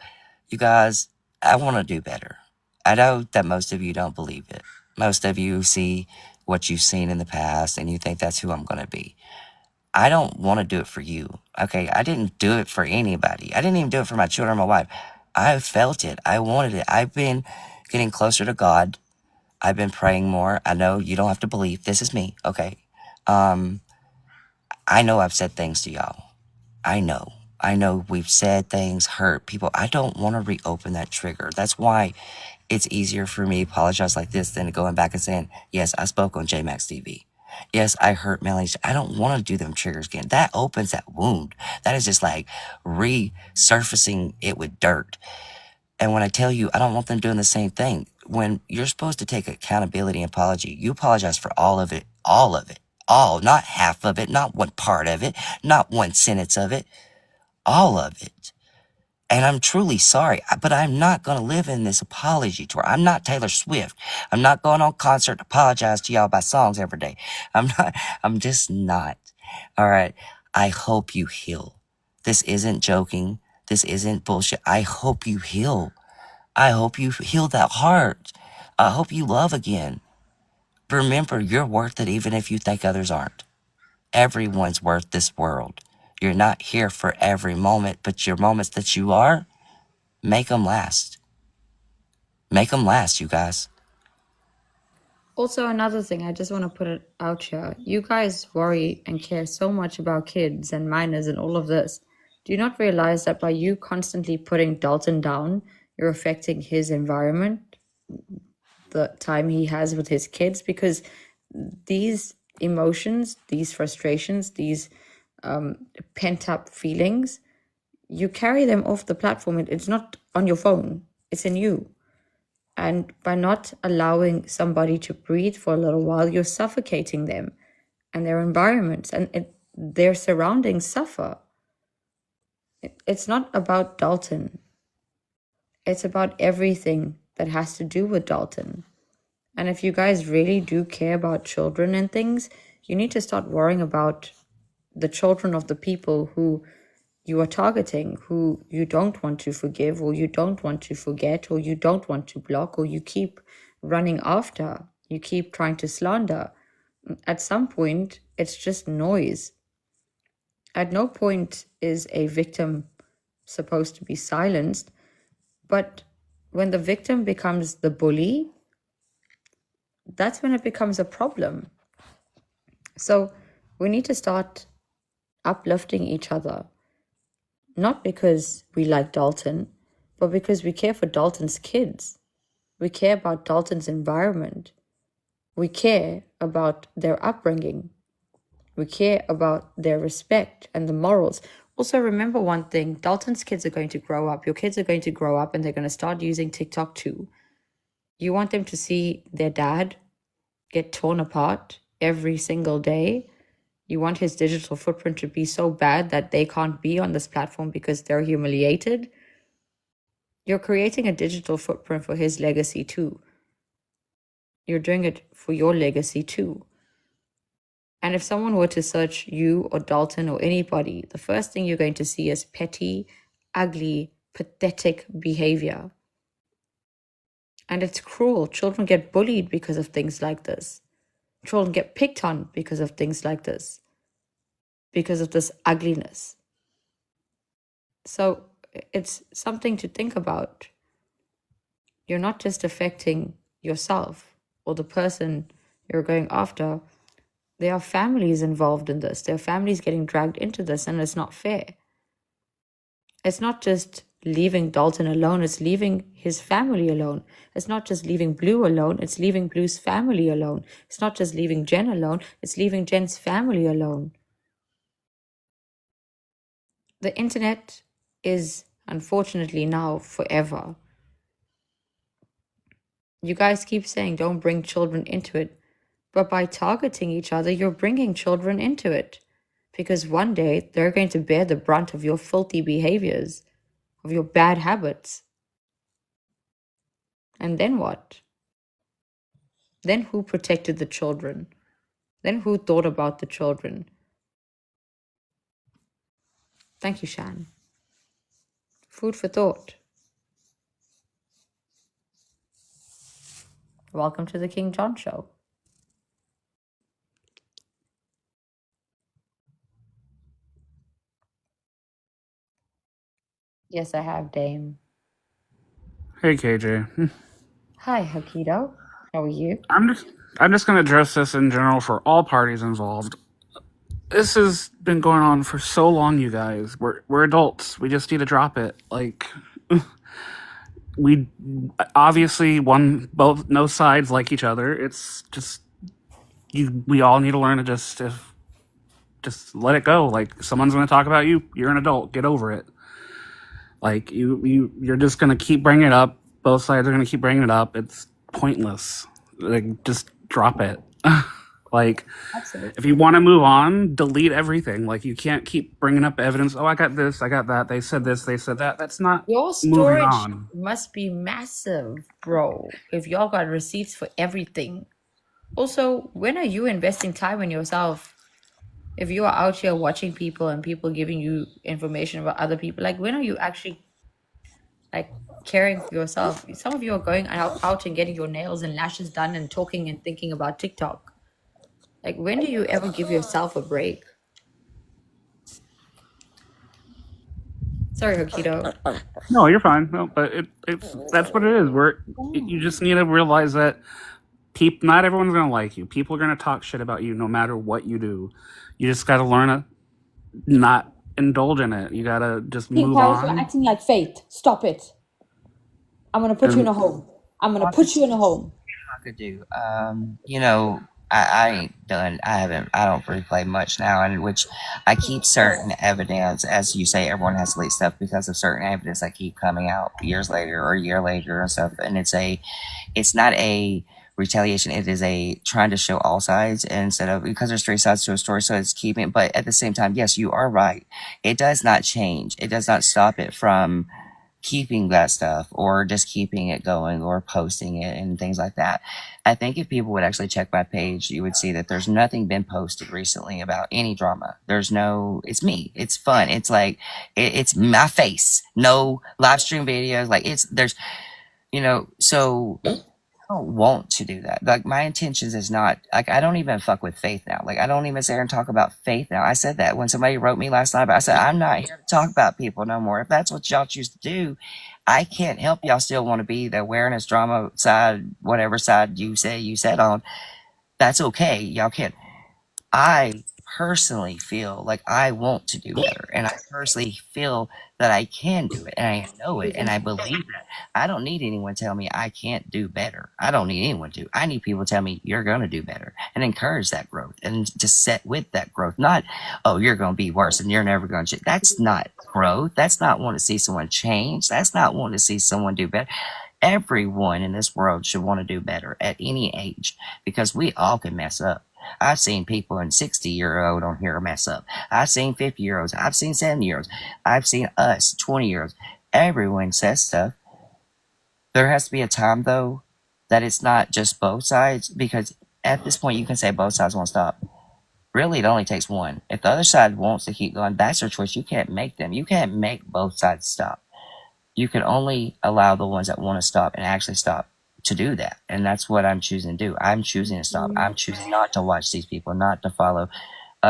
You guys, I want to do better. I know that most of you don't believe it. Most of you see what you've seen in the past and you think that's who I'm going to be. I don't want to do it for you. Okay, I didn't do it for anybody. I didn't even do it for my children or my wife. I felt it. I wanted it. I've been getting closer to God. I've been praying more. I know you don't have to believe. This is me, okay? I know I've said things to y'all. I know we've said things, hurt people. I don't want to reopen that trigger. That's why it's easier for me to apologize like this than going back and saying, yes, I spoke on JMax TV. Yes, I hurt Melanie. I don't want to do them triggers again. That opens that wound. That is just like resurfacing it with dirt. And when I tell you, I don't want them doing the same thing. When you're supposed to take accountability and apology, you apologize for all of it. All of it. All, not half of it, not one part of it, not one sentence of it, all of it. And I'm truly sorry, but I'm not going to live in this apology tour. I'm not Taylor Swift. I'm not going on concert to apologize to y'all by songs every day. I'm just not. All right. I hope you heal. This isn't joking. This isn't bullshit. I hope you heal. I hope you heal that heart. I hope you love again. Remember, you're worth it even if you think others aren't. Everyone's worth this world. You're not here for every moment, but your moments that you are, make them last. Make them last, you guys. Also, another thing, I just want to put it out here. You guys worry and care so much about kids and minors and all of this. Do you not realize that by you constantly putting Dalton down, you're affecting his environment, the time he has with his kids? Because these emotions, these frustrations, these pent up feelings, you carry them off the platform. It's not on your phone, it's in you. And by not allowing somebody to breathe for a little while, you're suffocating them and their environments, and their surroundings suffer. It's not about Dalton. It's about everything that has to do with Dalton. And if you guys really do care about children and things, you need to start worrying about the children of the people who you are targeting, who you don't want to forgive, or you don't want to forget, or you don't want to block, or you keep running after, you keep trying to slander. At some point, it's just noise. At no point is a victim supposed to be silenced, but when the victim becomes the bully, that's when it becomes a problem. So we need to start uplifting each other. Not because we like Dalton, but because we care for Dalton's kids. We care about Dalton's environment. We care about their upbringing. We care about their respect and the morals. Also, remember one thing, Dalton's kids are going to grow up. Your kids are going to grow up and they're going to start using TikTok too. You want them to see their dad get torn apart every single day. You want his digital footprint to be so bad that they can't be on this platform because they're humiliated. You're creating a digital footprint for his legacy too. You're doing it for your legacy too. And if someone were to search you or Dalton or anybody, the first thing you're going to see is petty, ugly, pathetic behavior. And it's cruel. Children get bullied because of things like this. Children get picked on because of things like this, because of this ugliness. So it's something to think about. You're not just affecting yourself or the person you're going after. There are families involved in this. There are families getting dragged into this, and it's not fair. It's not just leaving Dalton alone, it's leaving his family alone. It's not just leaving Blue alone, it's leaving Blue's family alone. It's not just leaving Jen alone, it's leaving Jen's family alone. The internet is unfortunately now forever. You guys keep saying don't bring children into it, but by targeting each other, you're bringing children into it. Because one day they're going to bear the brunt of your filthy behaviors, of your bad habits. And then what? Then who protected the children? Then who thought about the children? Thank you, Shan. Food for thought. Welcome to the King John Show. Yes, I have, Dame. Hey KJ. Hi, Hakito. How are you? I'm just gonna address this in general for all parties involved. This has been going on for so long, you guys. We're adults. We just need to drop it. Like we obviously no sides like each other. It's just we all need to learn to just let it go. Like someone's gonna talk about you, you're an adult. Get over it. Like you're just gonna keep bringing it up. Both sides are gonna keep bringing it up. It's pointless. Like just drop it. Like, Absolutely. if you want to move on, delete everything. Like, you can't keep bringing up evidence. Oh, I got this, I got that. They said this, they said that. That's not Your moving storage on. must be massive, bro. If y'all got receipts for everything. Also, when are you investing time in yourself? If you are out here watching people and people giving you information about other people, like when are you actually like caring for yourself? Some of you are going out and getting your nails and lashes done and talking and thinking about TikTok. Like when do you ever give yourself a break? Sorry, Hokito. No, you're fine. No, but it's that's what it is. You just need to realize that not everyone's gonna like you. People are gonna talk shit about you no matter what you do. You just gotta learn to not indulge in it. You gotta just King move Paris, you're on. acting like Faith. Stop it. I'm gonna put you in a home. I'm gonna put you in a home. I could do. You know, I ain't done. I don't replay much now, and which I keep certain evidence, as you say, everyone has to delete stuff because of certain evidence that keep coming out years later or a year later and stuff. And it's not a retaliation. It is a trying to show all sides instead of, because there's three sides to a story, so it's keeping. But at the same time, yes, you are right. It does not change. It does not stop it from keeping that stuff or just keeping it going or posting it and things like that. I think if people would actually check my page, you would see that there's nothing been posted recently about any drama. It's me. It's fun. It's like, it's my face. No live stream videos. Like so I don't want to do that. Like my intentions is not like I don't even fuck with Faith now. Like I don't even sit there and talk about Faith now. I said that when somebody wrote me last night, but I said I'm not here to talk about people no more. If that's what y'all choose to do, I can't help y'all still want to be the awareness drama side, whatever side you say you said on. That's okay. Y'all can't. I personally feel like I want to do better, and I personally feel that I can do it, and I know it, and I believe it. I don't need anyone to tell me I can't do better. I don't need anyone to. I need people to tell me you're going to do better and encourage that growth and just set with that growth. Not, oh, you're going to be worse and you're never going to change. That's not growth. That's not wanting to see someone change. That's not wanting to see someone do better. Everyone in this world should want to do better at any age because we all can mess up. I've seen people in 60-year-old on here mess up. I've seen 50-year-olds. I've seen 70-year-olds. I've seen us, 20-year-olds. Everyone says stuff. There has to be a time, though, that it's not just both sides, because at this point, you can say both sides won't stop. Really, it only takes one. If the other side wants to keep going, that's their choice. You can't make them. You can't make both sides stop. You can only allow the ones that want to stop and actually stop to do that. And that's what I'm choosing to do. I'm choosing to stop. I'm choosing not to watch these people, not to follow.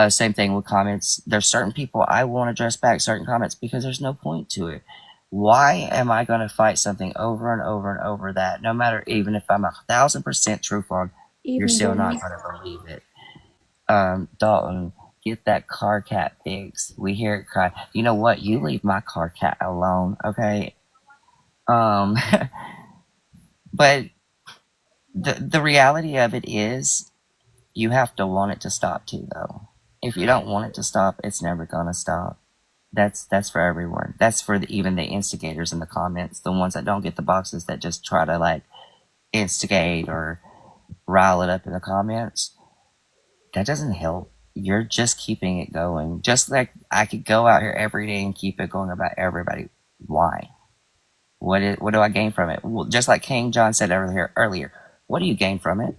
Same thing with comments. There's certain people I won't address back certain comments because there's no point to it. Why am I going to fight something over and over and over that no matter, even if I'm 1,000% truthful on, you're still not going to believe it. Dalton, get that car cat fixed. We hear it cry. You know what? You leave my car cat alone, okay? But the reality of it is you have to want it to stop too, though. If you don't want it to stop, it's never going to stop. That's for everyone. That's for even the instigators in the comments, the ones that don't get the boxes that just try to like instigate or rile it up in the comments. That doesn't help. You're just keeping it going. Just like I could go out here every day and keep it going about everybody. Why? What do I gain from it? Well, just like King John said earlier, what do you gain from it?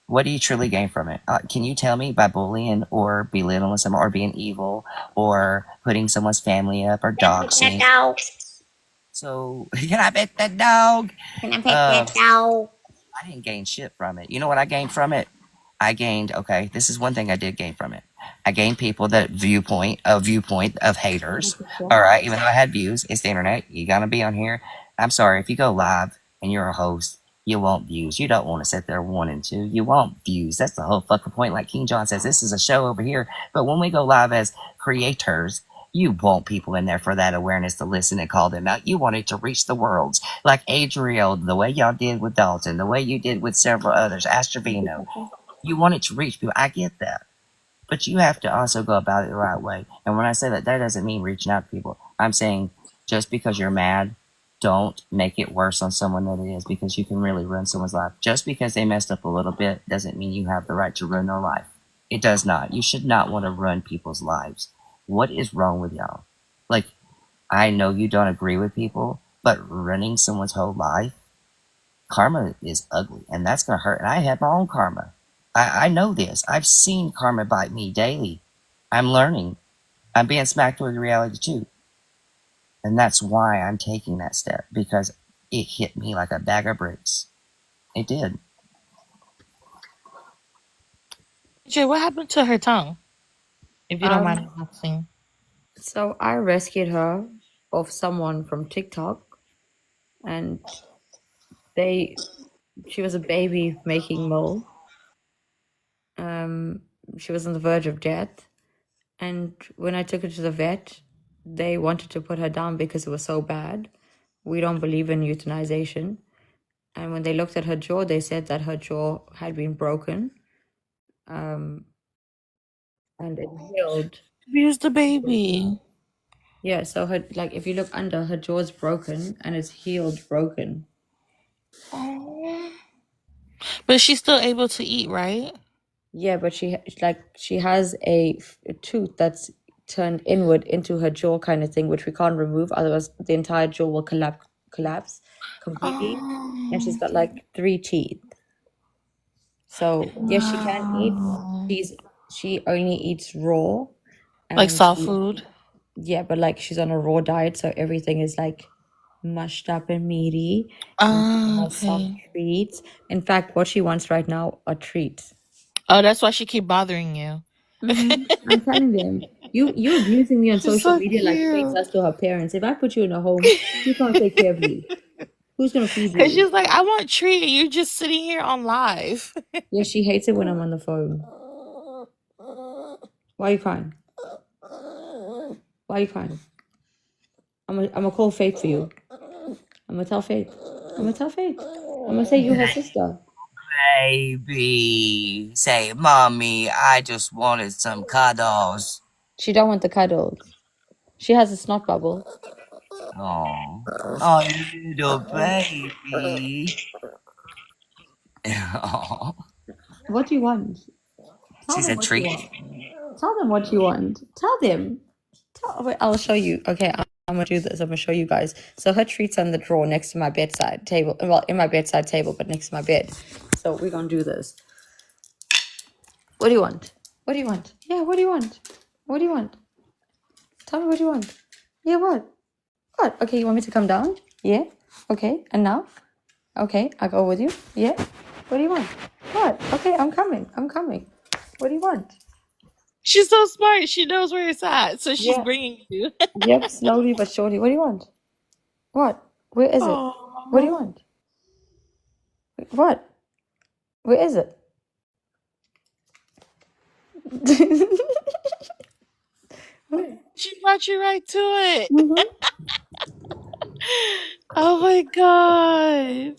What do you truly gain from it? Can you tell me by bullying or belittling someone or being evil or putting someone's family up or doxing? So, can I pet that dog? Can I pet that dog? I didn't gain shit from it. You know what I gained from it? Okay, this is one thing I did gain from it. I gained people that viewpoint of haters. All right, even though I had views, it's the internet. You gotta be on here. I'm sorry, if you go live and you're a host, you want views. You don't want to sit there wanting to. You want views. That's the whole fucking point. Like King John says, this is a show over here. But when we go live as creators, you want people in there for that awareness to listen and call them out. You want it to reach the worlds. Like Adriel, the way y'all did with Dalton, the way you did with several others, Astrovino. You want it to reach people. I get that. But you have to also go about it the right way. And when I say that, that doesn't mean reaching out to people. I'm saying just because you're mad don't make it worse on someone than it is, because you can really ruin someone's life. Just because they messed up a little bit doesn't mean you have the right to ruin their life. It does not. You should not want to ruin people's lives. What is wrong with y'all? Like, I know you don't agree with people, but ruining someone's whole life, karma is ugly, and that's going to hurt. And I had my own karma. I know this. I've seen karma bite me daily. I'm learning. I'm being smacked with reality too. And that's why I'm taking that step, because it hit me like a bag of bricks. It did. Jay, what happened to her tongue? If you don't mind Um, asking. so I rescued her off someone from TikTok, and she was a baby making milk. She was on the verge of death, and when I took her to the vet, they wanted to put her down because it was so bad. We don't believe in euthanization. And when they looked at her jaw, they said that her jaw had been broken, and it healed. Abuse the baby. Yeah, so her, like, if you look under, her jaw's broken and it's healed broken. Oh. But she's still able to eat, right? Yeah, but she has a tooth that's turned inward into her jaw kind of thing, which we can't remove. Otherwise, the entire jaw will collapse completely. And she's got like 3 teeth. So yes, she can eat. Wow. She only eats raw, Like and soft food. yeah, but like she's on a raw diet, so everything is like mushed up and meaty, and has soft Okay. treats. In fact, what she wants right now are treats. Oh, that's why she keep bothering you. I'm telling them, you abusing me on She's social so media like feeds cute. us to her parents. If I put you in a home, who can't take care of you? Who's gonna feed Cause you? she's like, I want treat, and you're just sitting here on live. Yeah, she hates it when I'm on the phone. Why are you crying? Why are you crying? I'm gonna call Faith for you. I'm gonna tell Faith. I'm gonna say you her sister. Baby, say, mommy, I just wanted some cuddles. She don't want the cuddles. She has a snot bubble. Oh, oh, little baby. Oh, What do you want? Tell she them said what you treat. want. Tell them what you want. Tell them. Wait, I'll show you. Okay, I'm gonna do this. I'm gonna show you guys. So her treats on the drawer next to my bedside table. Well, in my bedside table, but next to my bed. So we're gonna do this. What do you want? What do you want? Yeah, what do you want? What do you want? Tell me what you want. Yeah, what? What? Okay, you want me to come down? Yeah. Okay, and now? Okay, I'll go with you. Yeah. What do you want? What? Okay, I'm coming. What do you want? She's so smart. She knows where it's at, so she's Yeah. bringing you. Yep, slowly but surely. What do you want? What? Where is it? What do you want? What? Where is it? She brought you right to it. Mhm. Oh my god.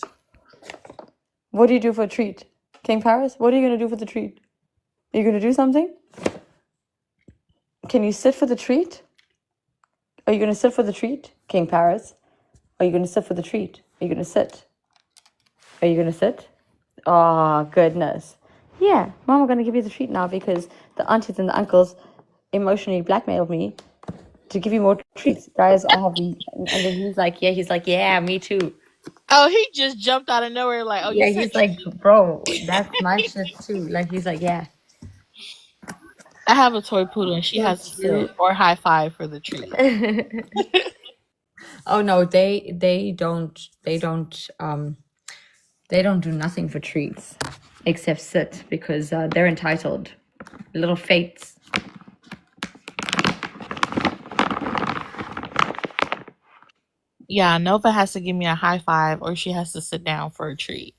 What do you do for a treat? King Paris, what are you going to do for the treat? Are you going to do something? Can you sit for the treat? Are you going to sit for the treat, King Paris? Are you going to sit for the treat? Are you going to sit? Are you going to sit? Oh, goodness. Yeah, Mom, I'm going to give you the treat now because the aunties and the uncles emotionally blackmailed me to give you more treats. Guys, I have these. And then he's like, yeah, me too. Oh, he just jumped out of nowhere like, oh, Yeah, you said he's like, bro, that's my shit too. Like, he's like, yeah. I have a toy poodle and she So has to sit cute. or high five for the treat. Oh no, they don't do nothing for treats except sit because they're entitled little fates. Yeah, Nova has to give me a high five or she has to sit down for a treat.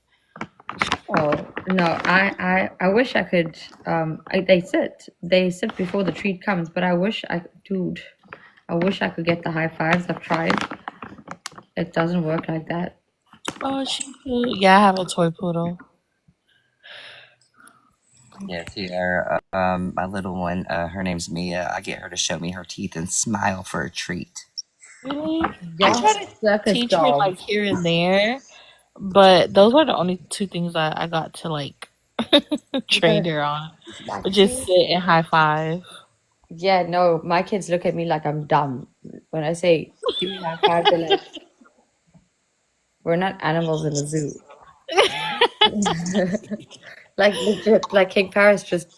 Oh no, I wish I could. They sit before the treat comes, but I wish I could get the high fives. I've tried. It doesn't work like that. Oh, she cute. Yeah, I have a toy poodle. Yes, here, my little one, her name's Mia. I get her to show me her teeth and smile for a treat. Really? I Yes, try to circus teach her like dogs. here and there, but those are the only two things I got to like train her on. But just Exactly. sit and high five. Yeah, no, my kids look at me like I'm dumb. When I say give me a high five, they're like, we're not animals in a zoo. Like legit, like King Paris just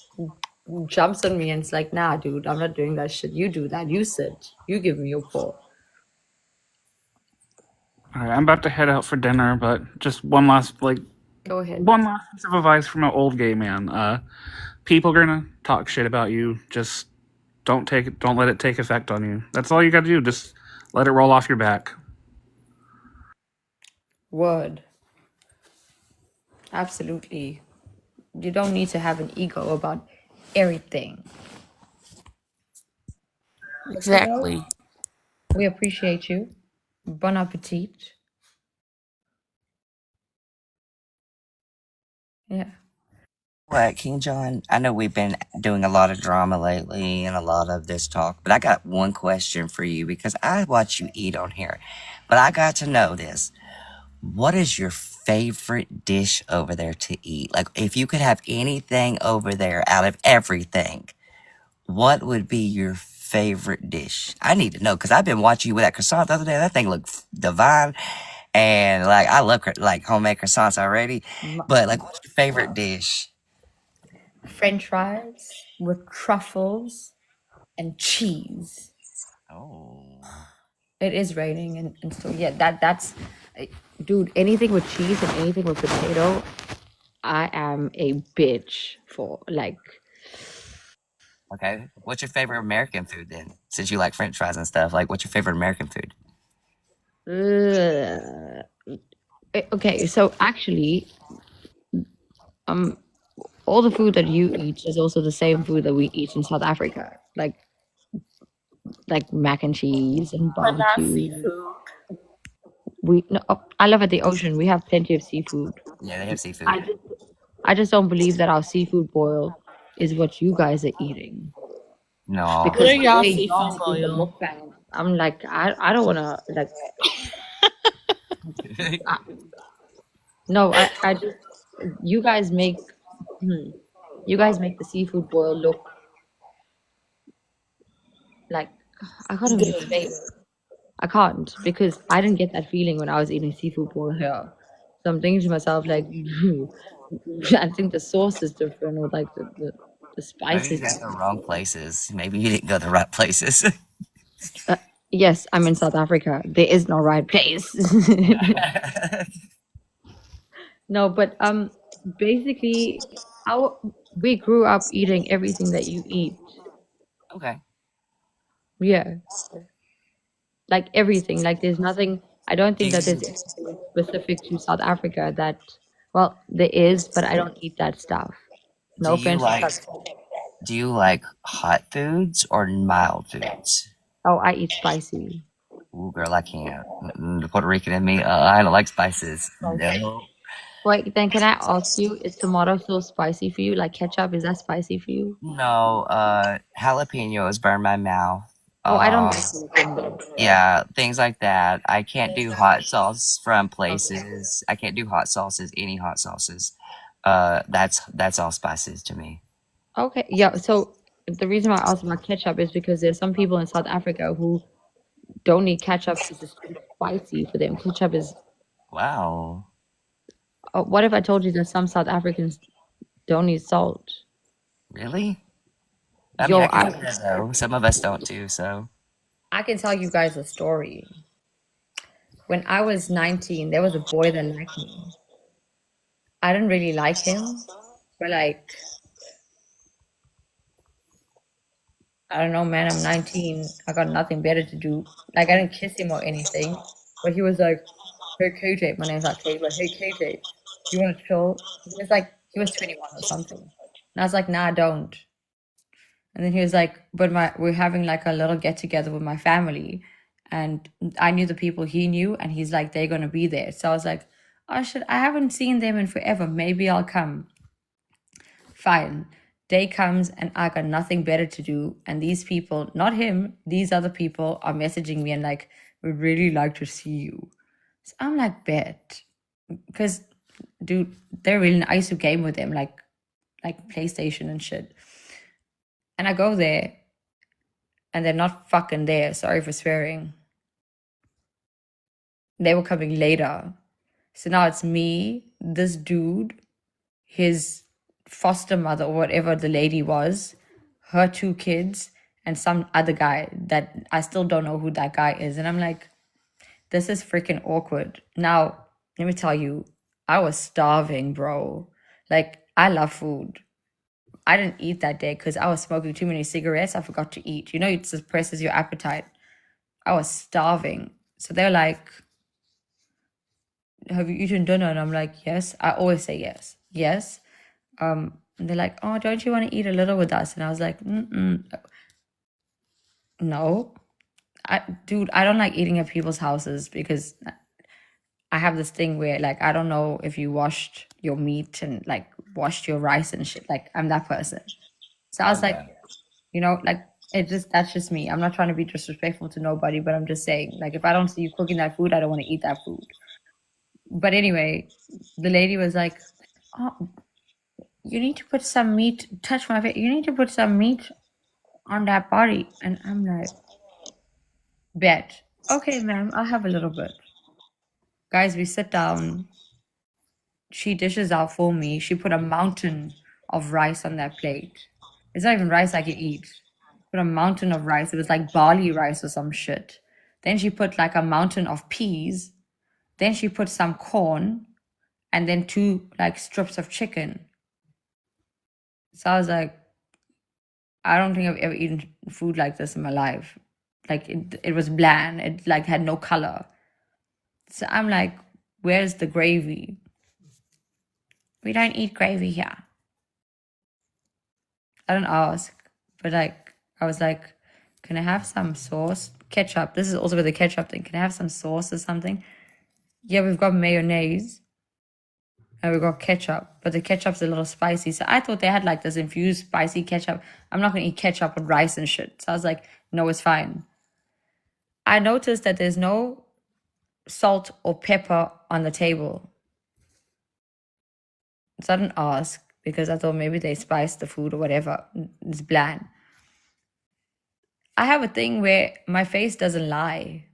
jumps on me and it's like, nah, dude, I'm not doing that shit. You do that. You sit. You give me your paw. All right, I'm about to head out for dinner, but just one last Go ahead. one last piece of advice from an old gay man. People are gonna talk shit about you. Just don't let it take effect on you. That's all you gotta do. Just let it roll off your back. Word. Absolutely. You don't need to have an ego about everything. But you know, Exactly. we appreciate you. Bon appetit. Yeah. What, King John? I know we've been doing a lot of drama lately and a lot of this talk, but I got one question for you because I watch you eat on here. But I got to know this. What is your favorite dish over there to eat? Like, if you could have anything over there out of everything, what would be your favorite dish? I need to know because I've been watching you with that croissant the other day. That thing looked divine. And, like, I love, like, homemade croissants already. But, like, what's your favorite dish? French fries with truffles and cheese. Oh. It is raining and so yeah, that's dude, anything with cheese and anything with potato, I am a bitch for. Like, Okay. What's your favorite American food then? Since you like French fries and stuff, like, what's your favorite American food? okay, so actually, all the food that you eat is also the same food that we eat in South Africa, like mac and cheese and But not barbecue. seafood. I live at the ocean. We have plenty of seafood. Yeah, they have seafood. I just don't believe that our seafood boil is what you guys are eating. No. Because What are y'all the way seafood y'all do the boil? mukbang, I'm like, I don't want to, like, no, I just, you guys make the seafood boil look like, I can't even explain it. I can't, because I didn't get that feeling when I was eating seafood boil here. So I'm thinking to myself, like, I think the sauce is different, or like the Maybe spices. you got the wrong places. Maybe you didn't go the right places. Yes, I'm in South Africa. There is no right place. No, but basically, we grew up eating everything that you eat. Okay. Yeah, like everything. Like there's nothing. I don't think that there's anything specific to South Africa that. Well, there is, but I don't eat that stuff. No Do you offense. like do you like hot foods or mild foods? Oh, I eat spicy. Ooh, girl, I can't. The Puerto Rican in me, I don't like spices. No. Wait, then can I ask you, is tomato sauce spicy for you? Like ketchup, is that spicy for you? No, jalapenos burn my mouth. Oh, I don't like jalapeno. Yeah, things like that. I can't do hot sauce from places. I can't do hot sauces, any hot sauces. That's all spices to me. Okay, yeah. So the reason why I asked about ketchup is because there's some people in South Africa who don't need ketchup because it's too spicy for them. Ketchup is. Wow. What if I told you that some South Africans don't need salt? Really? I Yo, mean, I can do that, though. Some of us don't too, so. I can tell you guys a story. When I was 19, there was a boy that liked me. I didn't really like him, but like, I don't know, man, I'm 19. I got nothing better to do. Like, I didn't kiss him or anything, but he was like, hey, KJ. My name's not KJ, but hey, KJ, you want to chill? He was 21 or something. And I was like, nah, I don't. And then he was like, but we're having like a little get together with my family. And I knew the people he knew, and he's like, they're going to be there. So I was like, oh shit, I haven't seen them in forever. Maybe I'll come. Fine. Day comes and I got nothing better to do. And these people, not him, these other people are messaging me and like, We'd really like to see you. So I'm like, bet. Because, dude, they're really nice. I used to game with them, like PlayStation and shit. And I go there, and they're not fucking there. Sorry for swearing. They were coming later. So now it's me, this dude, his foster mother, or whatever the lady was, her 2 kids, and some other guy that I still don't know who that guy is. And I'm like, this is freaking awkward. Now, let me tell you, I was starving, bro. Like, I love food. I didn't eat that day because I was smoking too many cigarettes. I forgot to eat. You know, it suppresses your appetite. I was starving. So they're like, have you eaten dinner? And I'm like, yes. I always say yes. Yes. And they're like, oh, don't you want to eat a little with us? And I was like, no. Dude, I don't like eating at people's houses because I have this thing where, like, I don't know if you washed your meat and, like, washed your rice and shit. Like, I'm that person. So I was like, you know, like, that's just me. I'm not trying to be disrespectful to nobody, but I'm just saying, like, if I don't see you cooking that food, I don't want to eat that food. But anyway, the lady was like, oh, you need to put some meat, touch my face. You need to put some meat on that body. And I'm like, bet. Okay, ma'am, I'll have a little bit. Guys, we sit down. She dishes out for me. She put a mountain of rice on that plate. It's not even rice I can eat. Put a mountain of rice. It was like barley rice or some shit. Then she put like a mountain of peas. Then she put some corn. And then 2 like strips of chicken. So I was like, I don't think I've ever eaten food like this in my life. Like, it was bland. It like had no color. So I'm like, where's the gravy? We don't eat gravy here. I don't ask, but like, I was like, can I have some sauce? Ketchup. This is also with the ketchup thing. Can I have some sauce or something? Yeah, we've got mayonnaise. And we've got ketchup, but the ketchup's a little spicy. So I thought they had like this infused spicy ketchup. I'm not going to eat ketchup with rice and shit. So I was like, no, it's fine. I noticed that there's no salt or pepper on the table. So I didn't ask because I thought maybe they spiced the food or whatever. It's bland. I have a thing where my face doesn't lie.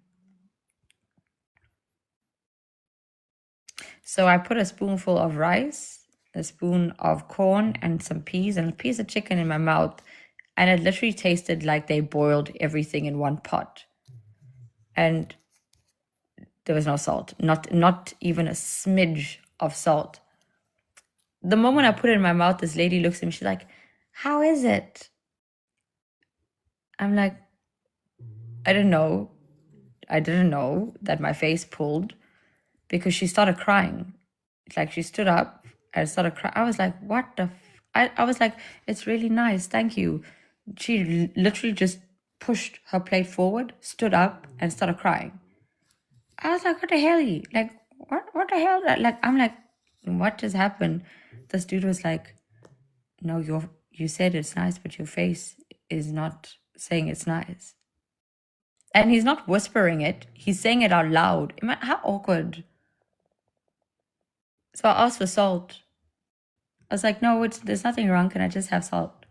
So I put a spoonful of rice, a spoon of corn, and some peas, and a piece of chicken in my mouth. And it literally tasted like they boiled everything in one pot. And there was no salt, not even a smidge of salt. The moment I put it in my mouth, this lady looks at me, she's like, how is it? I'm like, I didn't know that my face pulled. Because she started crying. Like, she stood up and started crying. I was like, what the I was like, it's really nice, thank you. She literally just pushed her plate forward, stood up, and started crying. I was like, what the hell? Like, what the hell? Like, I'm like, what just happened? This dude was like, no, you said it's nice, but your face is not saying it's nice. And he's not whispering it. He's saying it out loud. How awkward. So I asked for salt. I was like, no, there's nothing wrong. Can I just have salt?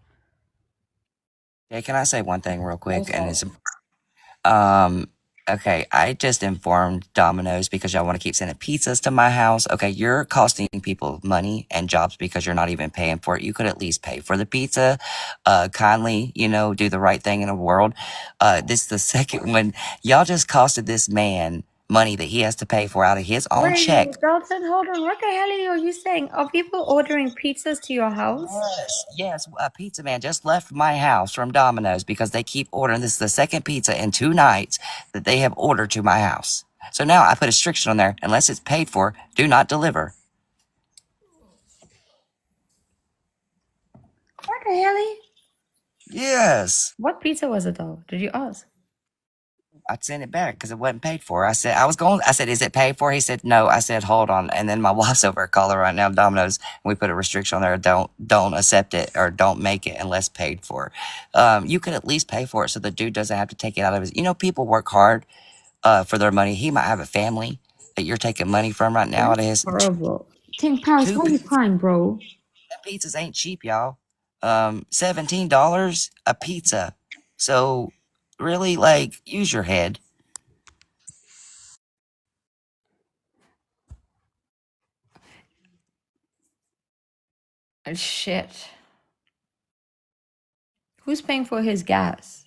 Yeah, can I say one thing real No quick? And salt. it's okay, I just informed Domino's because y'all want to keep sending pizzas to my house. Okay, you're costing people money and jobs because you're not even paying for it. You could at least pay for the pizza. Kindly, do the right thing in the world. This is the second one. Y'all just costed this man money that he has to pay for out of his own check. Wait, Dalton, hold on. What the hell are you saying? Are people ordering pizzas to your house? Yes, a pizza man just left my house from Domino's because they keep ordering. This is the second pizza in 2 nights that they have ordered to my house. So now I put a restriction on there. Unless it's paid for, do not deliver. What the hell? Yes. What pizza was it though? Did you ask? I'd send it back because it wasn't paid for. I said, is it paid for? He said, no. I said, hold on. And then my wife's over at Caller right now, Domino's, and we put a restriction on there. Don't accept it or don't make it unless paid for. You could at least pay for it so the dude doesn't have to take it out of his, people work hard for their money. He might have a family that you're taking money from right now out of That's his. horrible. Think, Paris, Two why are you crying, bro? pizzas ain't cheap, y'all. $17 a pizza. So really, like, use your head. Shit. Who's paying for his gas?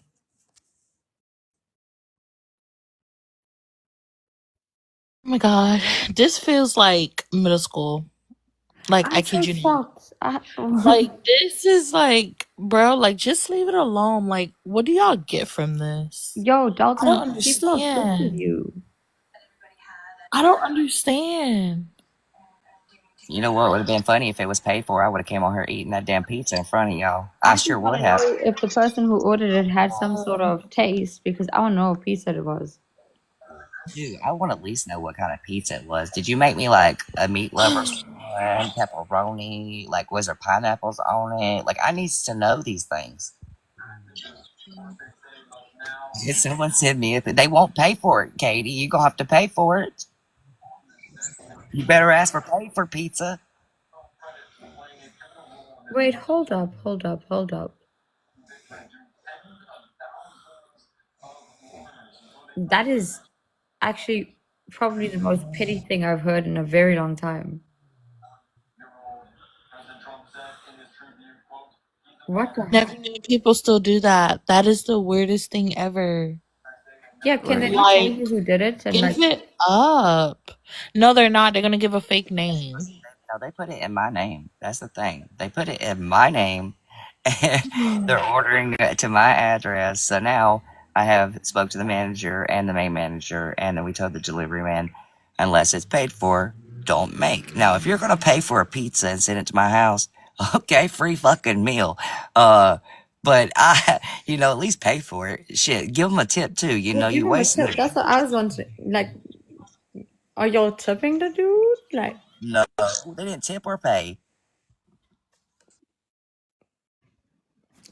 Oh my god, this feels like middle school. Like I I kid feel you not. fucked. Like this is like, bro, like just leave it alone. Like, what do y'all get from this? Yo, I don't Dalton, people are obsessed with understand. you. I don't understand. You know what would have been funny if it was paid for? I would have came on here eating that damn pizza in front of y'all. I I sure just would want to have. know if the person who ordered it had some sort of taste because I don't know what pizza it was. Dude, I want to at least know what kind of pizza it was. Did you make me like a meat lover's one, pepperoni? Like, was there pineapples on it? Like, I need to know these things. If someone send me it, they won't pay for it, Katie. You gonna have to pay for it. You better ask for pay for pizza. Wait, hold up, hold up, hold up. That is actually probably the most petty thing I've heard in a very long time. What the Never hell? knew people still do that. That is the weirdest thing ever. Yeah, can they not tell Like, you who did it? And give like, it up. No, they're not. They're gonna give a fake name. No, they put it in my name. That's the thing. They put it in my name, and they're ordering it to my address. So now I have spoke to the manager and the main manager, and then we told the delivery man, unless it's paid for, don't make. Now, if you're gonna pay for a pizza and send it to my house, okay, free fucking meal. But I, at least pay for it. Shit, give them a tip too. you You give him a wasting tip. That's what I was wondering. Like, are y'all tipping the dude? Like, No, they didn't tip or pay.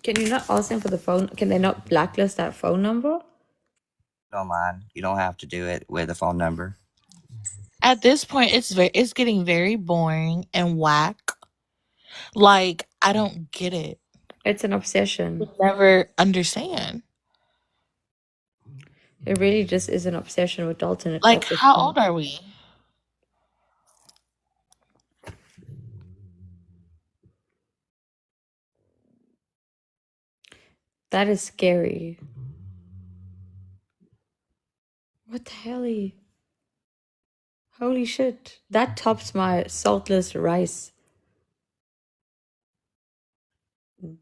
can you not ask them for the phone? Can they not blacklist that phone number? Online, you don't have to do it with a phone number. At this point, it's getting very boring and whack. Like, I don't get it. It's an obsession. Never understand. It really just is an obsession with Dalton. Like, how old are we? That is scary. What the hell? Holy shit. That tops my saltless rice.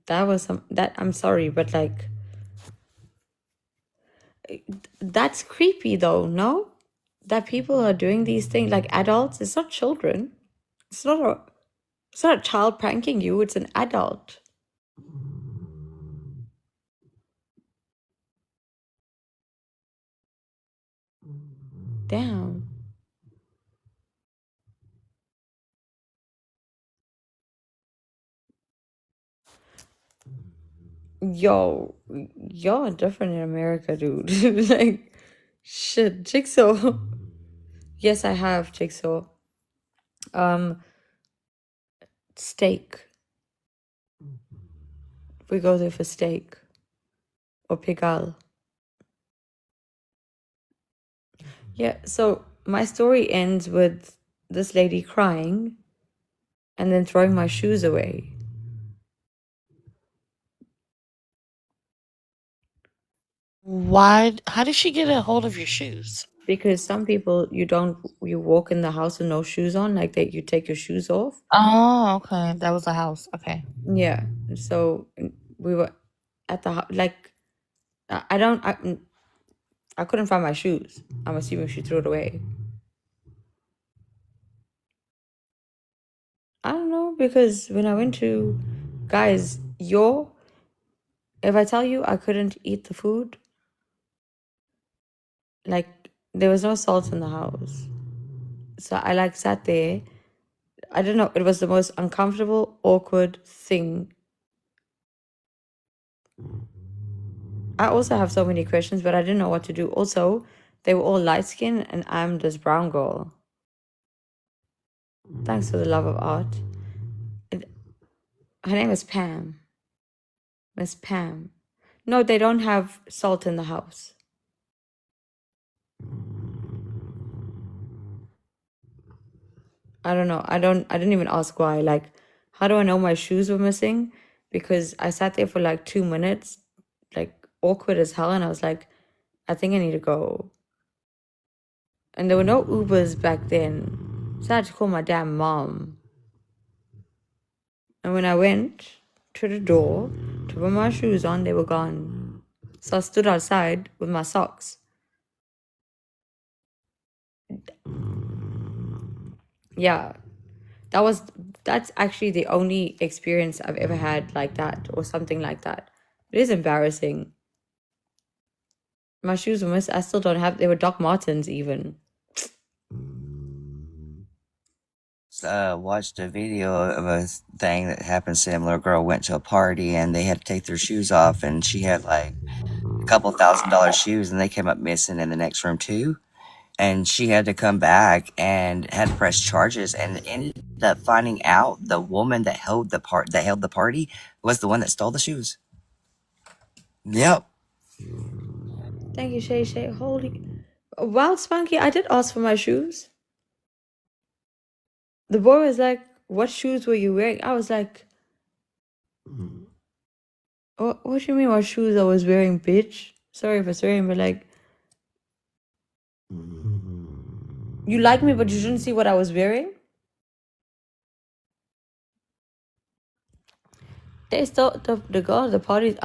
That was I'm sorry, but like that's creepy though, no? That people are doing these things like adults, it's not children. It's not a child pranking you, it's an adult. Damn. Yo, you're different in America, dude. Like, shit, Jigsaw. Yes, I have Jigsaw. Steak. We go there for steak. Or pickle. Yeah, so my story ends with this lady crying and then throwing my shoes away. Why? How did she get a hold of your shoes? Because some people you walk in the house with no shoes on, like you take your shoes off. Oh, okay. That was a house. Okay. Yeah. So we were at the house, like I couldn't find my shoes. I'm assuming she threw it away. I don't know, because when I went to guys, if I tell you I couldn't eat the food, like there was no salt in the house. So I sat there. I don't know, it was the most uncomfortable, awkward thing. I also have so many questions, but I didn't know what to do. Also, They were all light skinned and I'm this brown girl. Thanks for the love of art. Her name is Pam. Miss Pam. No, they don't have salt in the house. I don't know. I didn't even ask why. Like, how do I know my shoes were missing? Because I sat there for like 2 minutes, like awkward as hell, and I was like, I think I need to go. And there were no Ubers back then. So I had to call my damn mom. And when I went to the door to put my shoes on, they were gone. So I stood outside with my socks. Yeah, that's actually the only experience I've ever had like that or something like that. It is embarrassing. My shoes were missed. I still don't have. They were Doc Martens even. Watched a video of a thing that happened similar. A girl went to a party and they had to take their shoes off, and she had like a couple $1,000 shoes, and they came up missing in the next room too. And she had to come back and had to press charges, and ended up finding out the woman that held the party was the one that stole the shoes. Yep. Thank you, Shay Shay. Holy. Wow, Spunky, I did ask for my shoes. The boy was like, what shoes were you wearing? I was like, what do you mean what shoes I was wearing, bitch? Sorry for swearing, but like, you like me, but you shouldn't see what I was wearing? They still, the girl at the parties,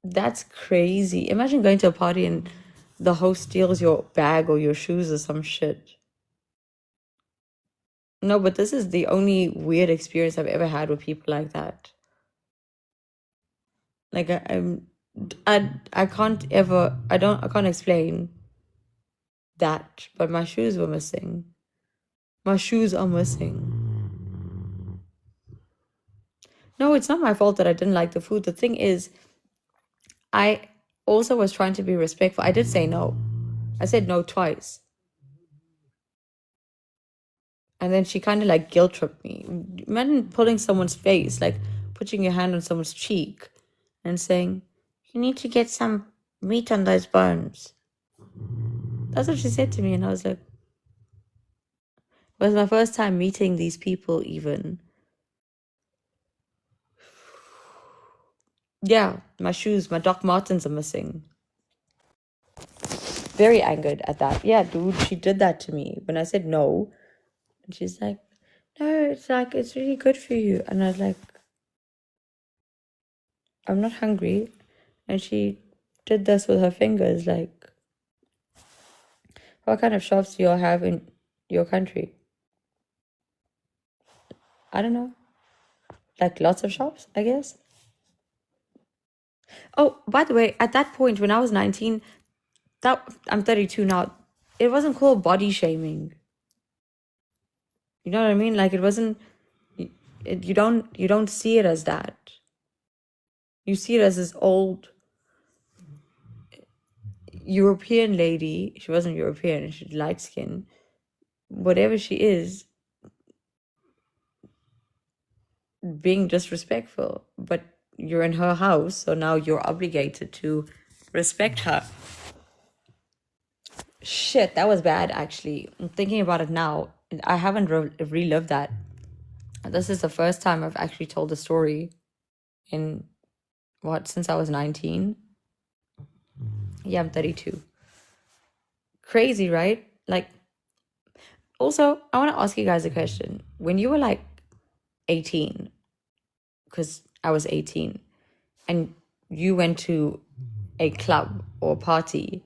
That's crazy. Imagine going to a party and the host steals your bag or your shoes or some shit. No, but this is the only weird experience I've ever had with people like that. Like I can't explain that, but my shoes were missing. My shoes are missing. No, it's not my fault that I didn't like the food. The thing is, I also was trying to be respectful. I did say no. I said no twice. And then she kind of like guilt tripped me. Imagine pulling someone's face, like putting your hand on someone's cheek and saying, you need to get some meat on those bones. That's what she said to me. And I was like, it was my first time meeting these people even. Yeah, my shoes, my Doc Martens are missing. Very angered at that. Yeah, dude, she did that to me when I said no. And she's like, no, it's like, it's really good for you. And I was like, I'm not hungry. And she did this with her fingers, like, what kind of shops do you all have in your country? I don't know. Like lots of shops, I guess. Oh, by the way, at that point when I was 19, I'm 32 now, it wasn't called body shaming. You know what I mean? Like it wasn't. You don't see it as that. You see it as this old European lady. She wasn't European. She's light skin. Whatever she is, being disrespectful. But you're in her house, so now you're obligated to respect her. Shit, that was bad actually. I'm thinking about it now. I haven't relived that. This is the first time I've actually told the story in since I was 19. Yeah, I'm 32. Crazy, right? Like, also, I want to ask you guys a question. When you were like 18, because I was 18, and you went to a club or party,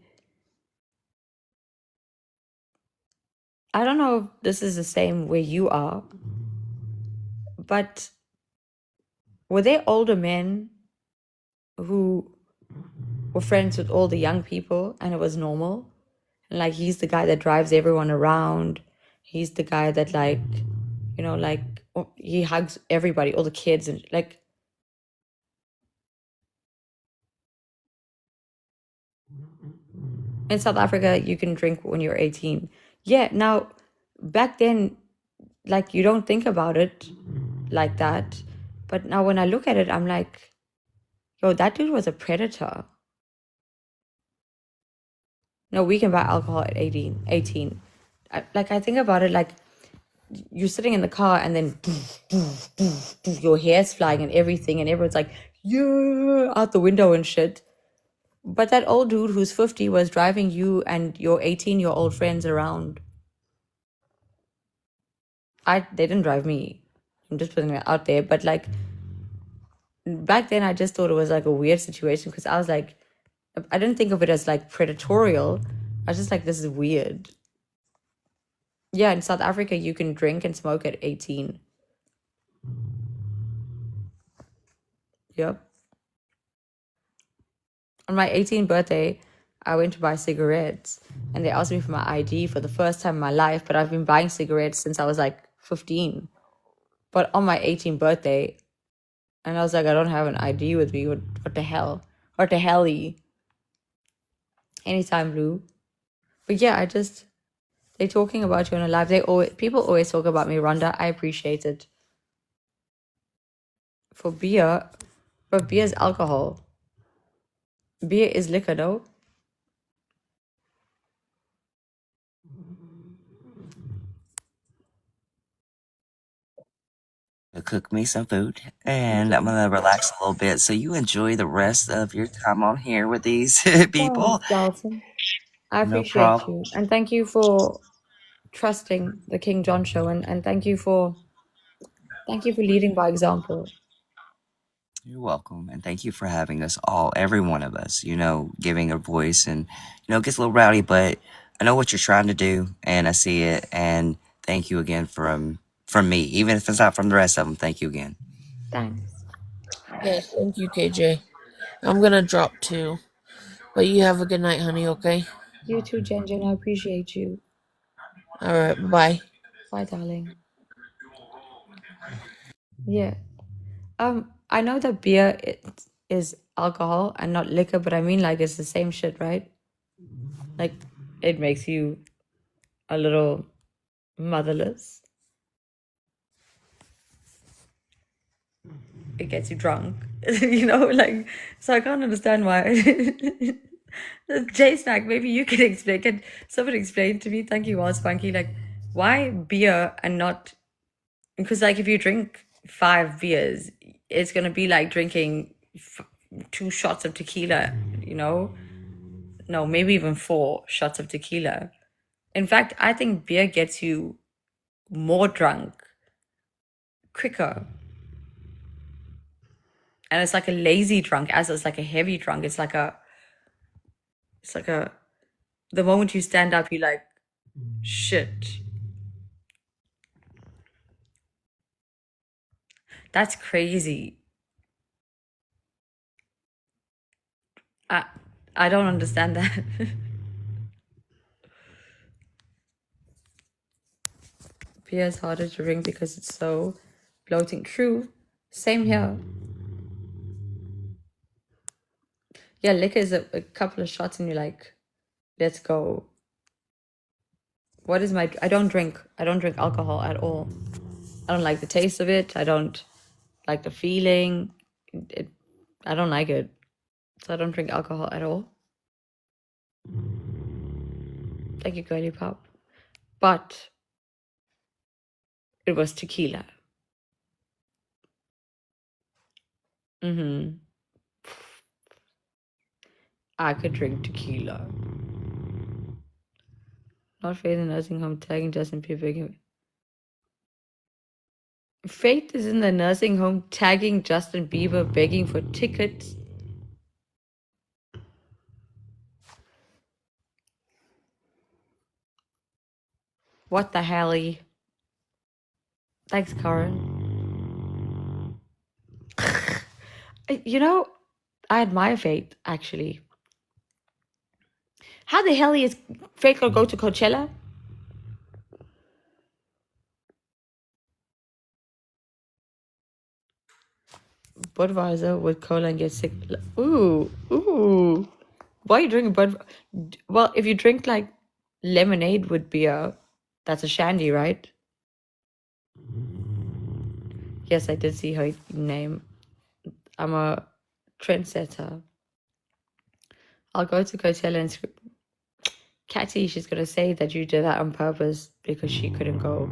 I don't know if this is the same where you are, but were there older men who were friends with all the young people and it was normal? And like, he's the guy that drives everyone around. He's the guy that like, you know, like he hugs everybody, all the kids, and like in South Africa, you can drink when you're 18. Yeah, now back then, like you don't think about it like that. But now when I look at it, I'm like, yo, that dude was a predator. No, we can buy alcohol at 18. I think about it like you're sitting in the car and then your hair's flying and everything, and everyone's like, yeah, out the window and shit. But that old dude who's 50 was driving you and your 18-year-old friends around. They didn't drive me. I'm just putting it out there. But like back then, I just thought it was like a weird situation because I was like, I didn't think of it as like predatorial. I was just like, this is weird. Yeah, in South Africa, you can drink and smoke at 18. Yep. On my 18th birthday, I went to buy cigarettes and they asked me for my ID for the first time in my life, but I've been buying cigarettes since I was like 15. But on my 18th birthday, and I was like, I don't have an ID with me. What the hell? What the hell-y? Anytime, Blue. But yeah, they're talking about you on a live. People always talk about me, Rhonda. I appreciate it. For beer, but beer is alcohol. Beer is liquor, though. Cook me some food, and I'm gonna relax a little bit. So you enjoy the rest of your time on here with these people. Thanks, Dalton. I No appreciate problem. you. And thank you for trusting the King John show, and thank you for leading by example. You're welcome, and thank you for having us all, every one of us, giving a voice. And it gets a little rowdy, but I know what you're trying to do, and I see it. And thank you again from me, even if it's not from the rest of them. Thank you again. Thanks. Yes, thank you, KJ. I'm gonna drop too. But you have a good night, honey, okay? You too, Jen. I appreciate you. Alright, bye. Bye, darling. Yeah. I know that beer is alcohol and not liquor, but I mean like it's the same shit, right? Like it makes you a little motherless. It gets you drunk. So I can't understand why. J-Snack, maybe you can explain. Can someone explain to me? Thank you, Wall Spunky. Like, why beer and not... Because, like, if you drink 5 beers, it's going to be like drinking 2 shots of tequila, No, maybe even 4 shots of tequila. In fact, I think beer gets you more drunk quicker. And it's like a lazy drunk, as it's like a heavy drunk. It's like the moment you stand up, you're like, shit. That's crazy. I don't understand that. Beer is harder to drink because it's so bloating. True. Same here. Yeah, liquor is a couple of shots and you're like, let's go. I don't drink alcohol at all. I don't like the taste of it. I don't like the feeling. I don't like it. So I don't drink alcohol at all. Thank you, girly pop. But it was tequila. I could drink tequila. Not Faith in the nursing home tagging Justin Bieber. Faith is in the nursing home tagging Justin Bieber begging for tickets. What the hell-y? Thanks, Karen. I admire Faith, actually. How the hell is Faith gonna go to Coachella? Budweiser with cola and get sick. Ooh, ooh. Why are you drinking Bud? Well, if you drink like lemonade with beer, that's a shandy, right? Yes, I did see her name. I'm a trendsetter. I'll go to Coachella and Catty, she's gonna say that you did that on purpose because she couldn't go.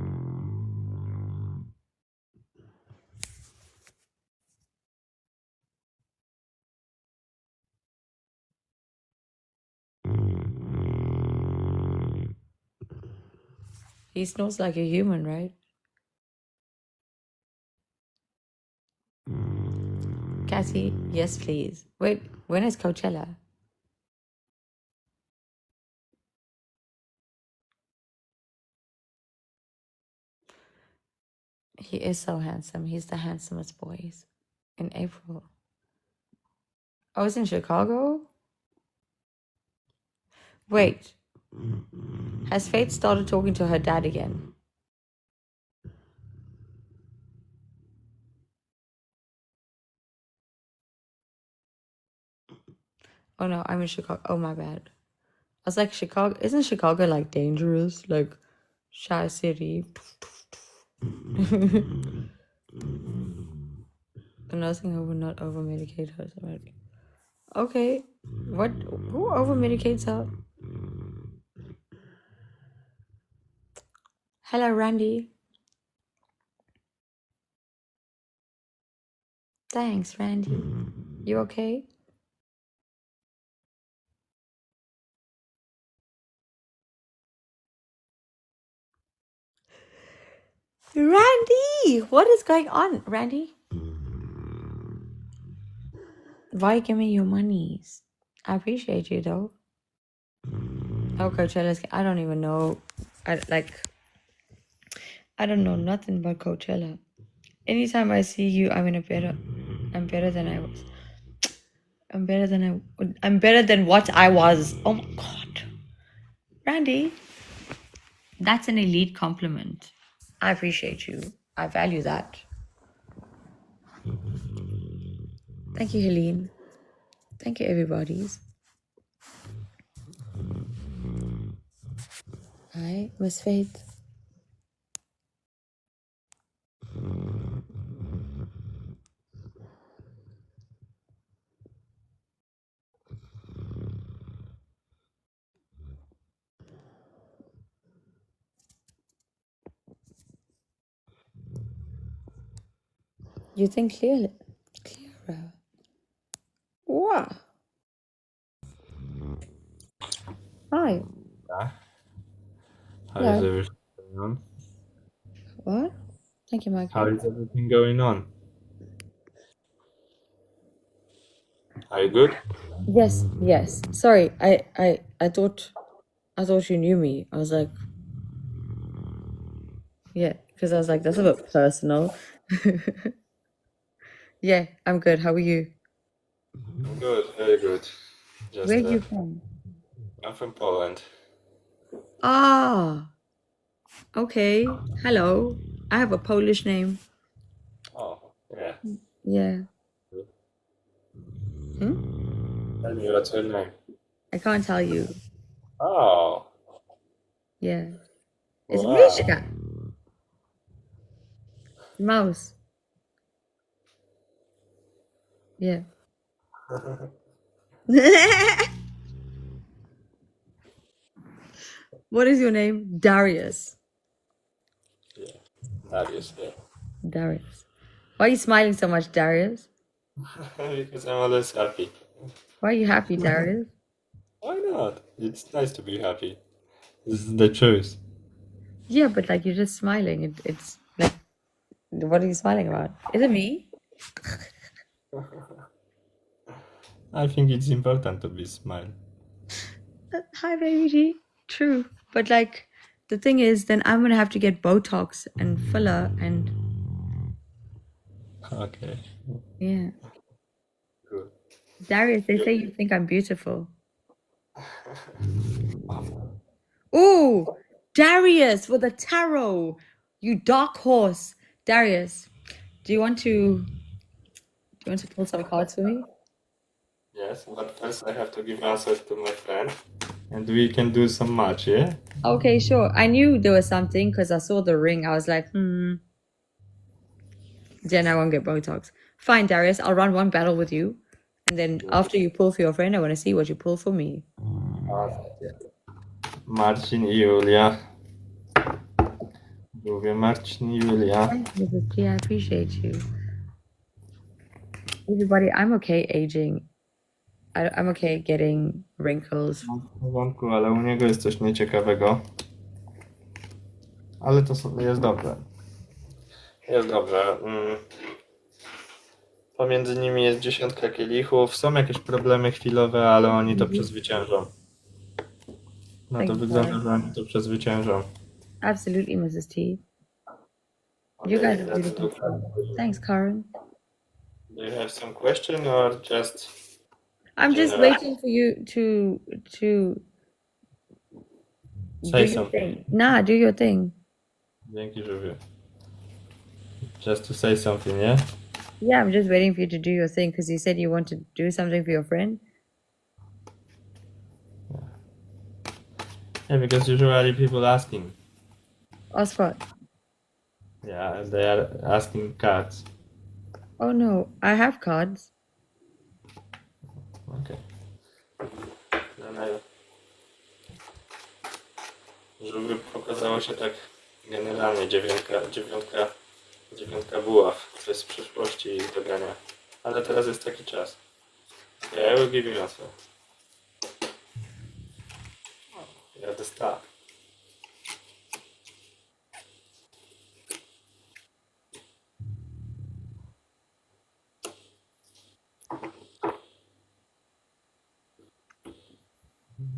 He snores like a human, right? Catty, yes, please. Wait, when is Coachella? He is so handsome. He's the handsomest boys in April. Oh, it's in Chicago? Wait. Has Faith started talking to her dad again? Oh no, I'm in Chicago. Oh, my bad. I was like, Chicago. Isn't Chicago like dangerous? Like, Shy City. The nursing home will not over medicate her. Okay. What? Who over medicates her? Hello, Randy. Thanks, Randy. You okay? Randy! What is going on, Randy? Why give me your monies? I appreciate you, though. Oh, Coachella's... I don't even know. I don't know nothing about Coachella. Anytime I see you, I'm better than I was. I'm better than what I was. Oh my god. Randy, that's an elite compliment. I appreciate you. I value that. Thank you, Helene. Thank you, everybody's. Hi, Miss Faith. You think clearer? Wow. Hi. Yeah. How Hello. is everything going on? What? Thank you, How Michael. is everything going on? Are you good? Yes. Sorry, I thought you knew me. I was like, yeah, because I was like, that's a bit personal. Yeah, I'm good. How are you? I'm good, very good. Just Where are you from? I'm from Poland. Ah, okay. Hello. I have a Polish name. Oh, yeah. Yeah. Tell me what's your name? I can't tell you. Oh, Yeah. It's wow. Mishka. Mouse. Yeah. What is your name? Darius. Yeah, Darius, yeah. Darius. Why are you smiling so much, Darius? Because I'm always happy. Why are you happy, Darius? Why not? It's nice to be happy. This is the truth. Yeah, but like you're just smiling. It's like, what are you smiling about? Is it me? I think it's important to be smile. Hi, baby G. True. But like, the thing is, then I'm gonna have to get Botox and filler and Okay, yeah. good. Darius, they say you think I'm beautiful. Ooh, Darius with a tarot. You dark horse. Darius, do you want to you want to pull some cards for me? Yes, but first I have to give answers to my friend. And we can do some match, yeah? Okay, sure. I knew there was something because I saw the ring. I was like, Then I won't get Botox. Fine, Darius, I'll run one battle with you. And then after you pull for your friend, I want to see what you pull for me. Marcin i Julia. Lubię Marcin i Julia. Thanks, Mrs. T. I appreciate you. Everybody, I'm okay aging. I'm okay getting wrinkles. W porządku, ale u niego jest coś nieciekawego. Ale to jest dobrze. Jest dobrze. Pomiędzy nimi jest 10 kielichów. Są jakieś problemy chwilowe, ale oni to przezwyciężą. No to Thanks, wygląda, Karen. że oni to przezwyciężą. Absolutely, Mrs. T. You Okay, guys are let's beautiful. do. Thanks, Karen. Do you have some question or just I'm just general? waiting for you to do Say your something. thing. Nah, do your thing. Dzięki, Żółwiu. Just to say something, yeah? Yeah, I'm just waiting for you to do your thing because you said you want to do something for your friend. Yeah, because usually people asking. Ask what? Yeah, they are asking cards. Oh no, I have cards. Okay. Then I... Żeby pokazało się tak generalnie dziewiątka buław, co jest w przyszłości i dogania. Ale teraz jest taki czas. Okay, I will give you answer. You're the star.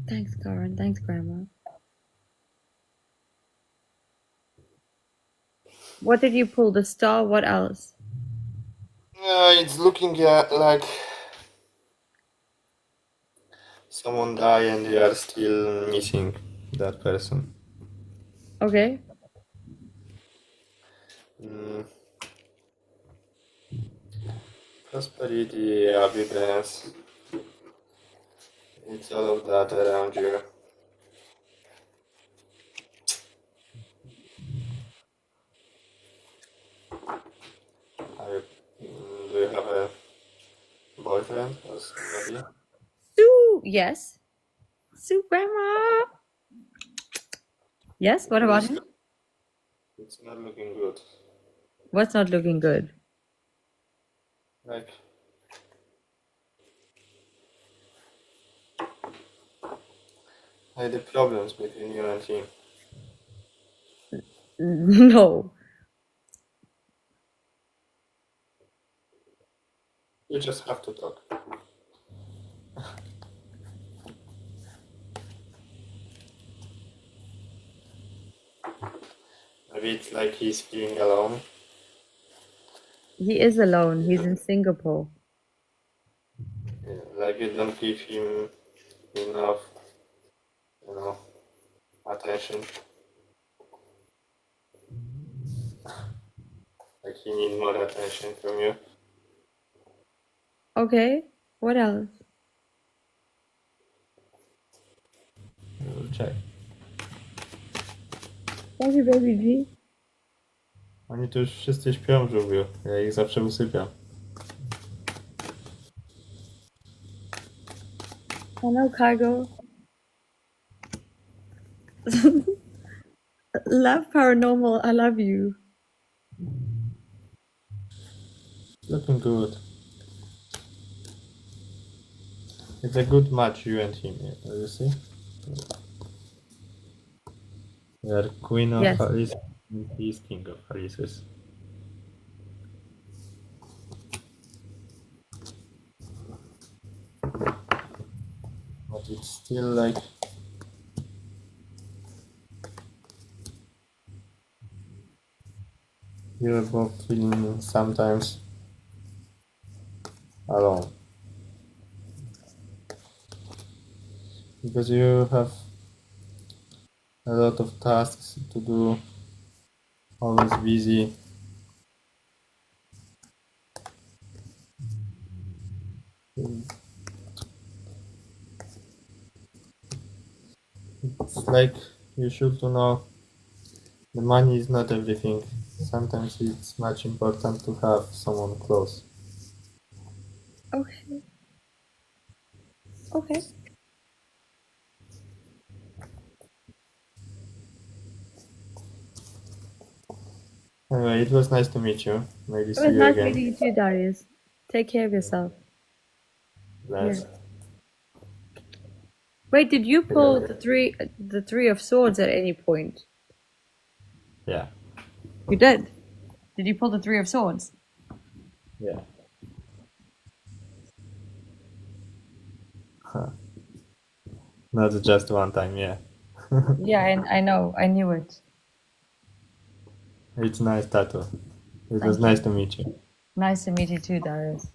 Thanks, Karen. Thanks, Grandma. What did you pull? The star? What else? It's looking like someone died and they are still missing that person. Okay. Prosperity, abundance. It's all of that around you. Do you have a boyfriend or somebody? Sue, yes. Sue, Grandma. Yes, what about him? It's not looking good. What's not looking good? Like the problems between you and him. No. You just have to talk. Maybe it's like he's feeling alone. He is alone. He's in Singapore. Yeah, like you don't give him enough, attention. Like he needs more attention from you. Okay. What else? We'll check. Thank you, baby G. Oni tu już wszyscy śpią, żółwiu. Ja ich zawsze usypiam. Hello, Cargo. Love Paranormal, I love you. Looking good. It's a good match, you and him. You see? You are Queen of Yes. Alice and he is King of Alices. But it's still like you're both feeling sometimes alone. Because you have a lot of tasks to do, always busy. It's like you should to know the money is not everything. Sometimes it's much important to have someone close. Okay. Okay. Anyway, it was nice to meet you. Maybe It see was you nice again. meeting you too, Darius. Take care of yourself. Blessed. Wait, did you pull the three of swords at any point? Yeah. You did. Did you pull the three of swords? Yeah. Not just one time, yeah. Yeah, I know. I knew it. It's nice tattoo. It Thank was you. nice to meet you. Nice to meet you too, Darius.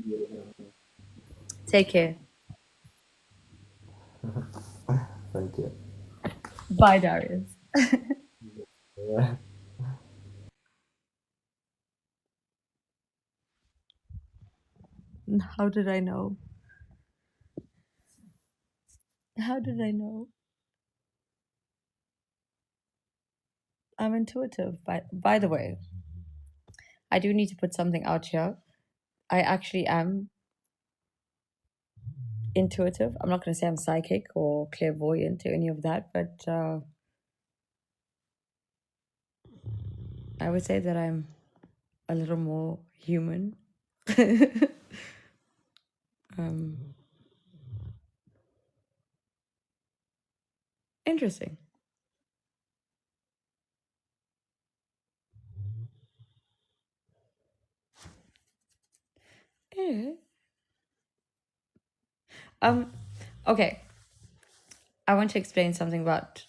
Take care. Thank you. Bye, Darius. Yeah. How did I know? How did I know? I'm intuitive. By the way, I do need to put something out here. I actually am intuitive. I'm not going to say I'm psychic or clairvoyant or any of that, but I would say that I'm a little more human. Interesting. Yeah. Okay. I want to explain something about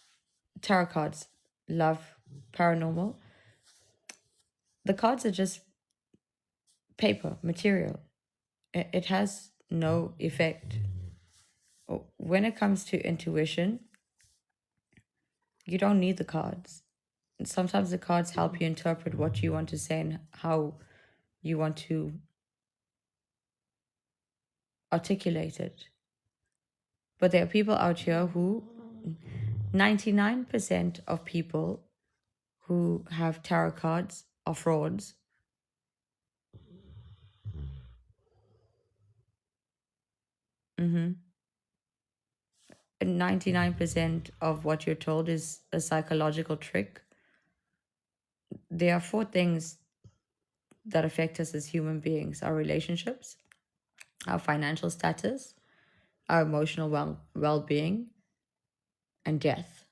tarot cards, love, paranormal. The cards are just paper, material. It has no effect. When it comes to intuition, you don't need the cards. Sometimes the cards help you interpret what you want to say and how you want to articulate it. But there are people out here who, 99% of people who have tarot cards are frauds. And 99% of what you're told is a psychological trick. There are 4 things that affect us as human beings: our relationships, our financial status, our emotional well-being, and death.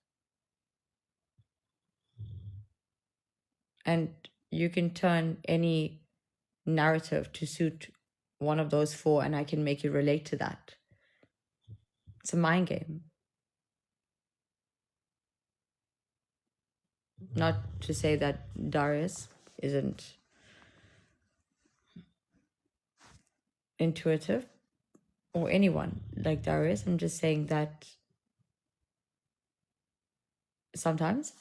And you can turn any narrative to suit one of those 4, and I can make you relate to that. It's a mind game. Not to say that Darius isn't intuitive, or anyone like Darius. I'm just saying that sometimes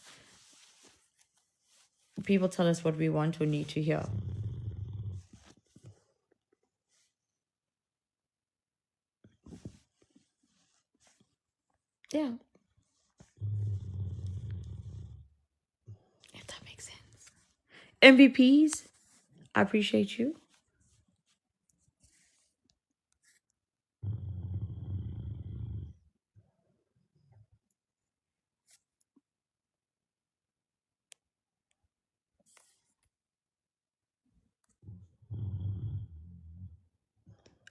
people tell us what we want or need to hear. Yeah. If that makes sense. MVPs, I appreciate you.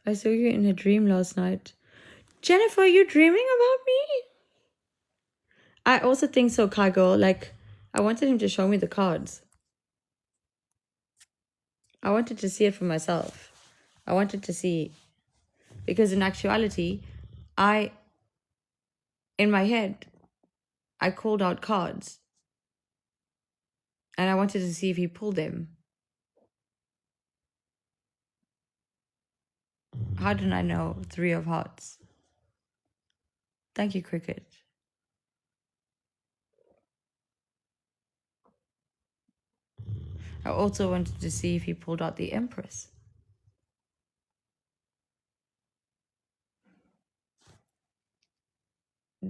I saw you in a dream last night. Jennifer, are you dreaming about me? I also think so, Kygo. Like, I wanted him to show me the cards. I wanted to see it for myself. I wanted to see, because in actuality, in my head, I called out cards and I wanted to see if he pulled them. How did I know 3 of hearts? Thank you, Cricket. I also wanted to see if he pulled out the Empress.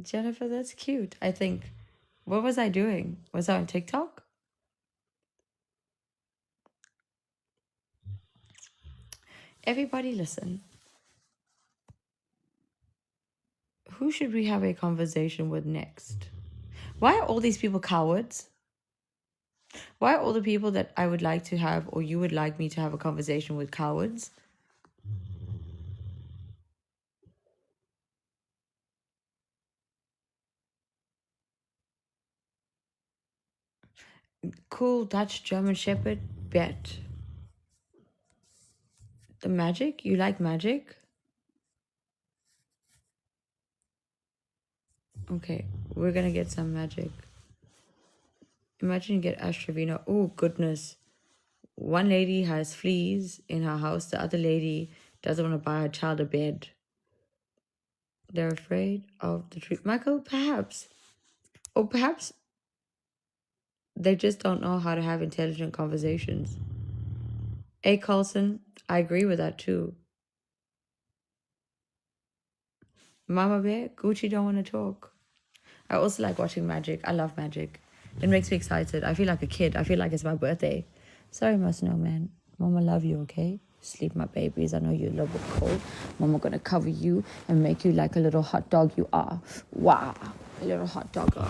Jennifer, that's cute. I think. What was I doing? Was I on TikTok? Everybody, listen. Who should we have a conversation with next? Why are all these people cowards? Why are all the people that I would like to have, or you would like me to have a conversation with, cowards? Cool Dutch German Shepherd, bet. The magic? You like magic? Okay, we're gonna get some magic. Imagine you get Astravina. Oh, goodness. One lady has fleas in her house. The other lady doesn't want to buy her child a bed. They're afraid of the truth. Michael, perhaps. Or perhaps they just don't know how to have intelligent conversations. A. Carlson, I agree with that too. Mama Bear, Gucci don't want to talk. I also like watching magic. I love magic. It makes me excited. I feel like a kid. I feel like it's my birthday. Sorry, my snowman. Mama love you, okay? Sleep, my babies. I know you're a little bit cold. Mama gonna cover you and make you like a little hot dog you are. Wow. A little hot dogger.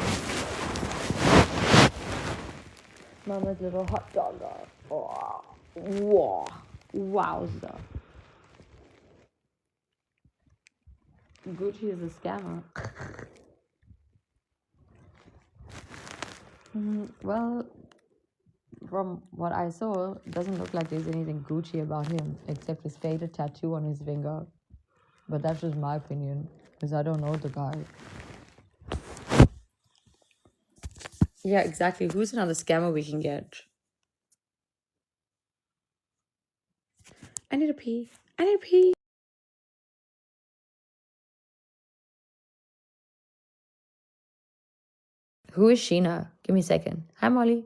Mama's little hot dogger. Oh. Wow. Wowza. Gucci is a scammer. Well, from what I saw, it doesn't look like there's anything Gucci about him except his faded tattoo on his finger. But that's just my opinion, because I don't know the guy. Yeah, exactly. Who's another scammer we can get? I need a pee. I need a pee. Who is Sheena? Give me a second. Hi, Molly.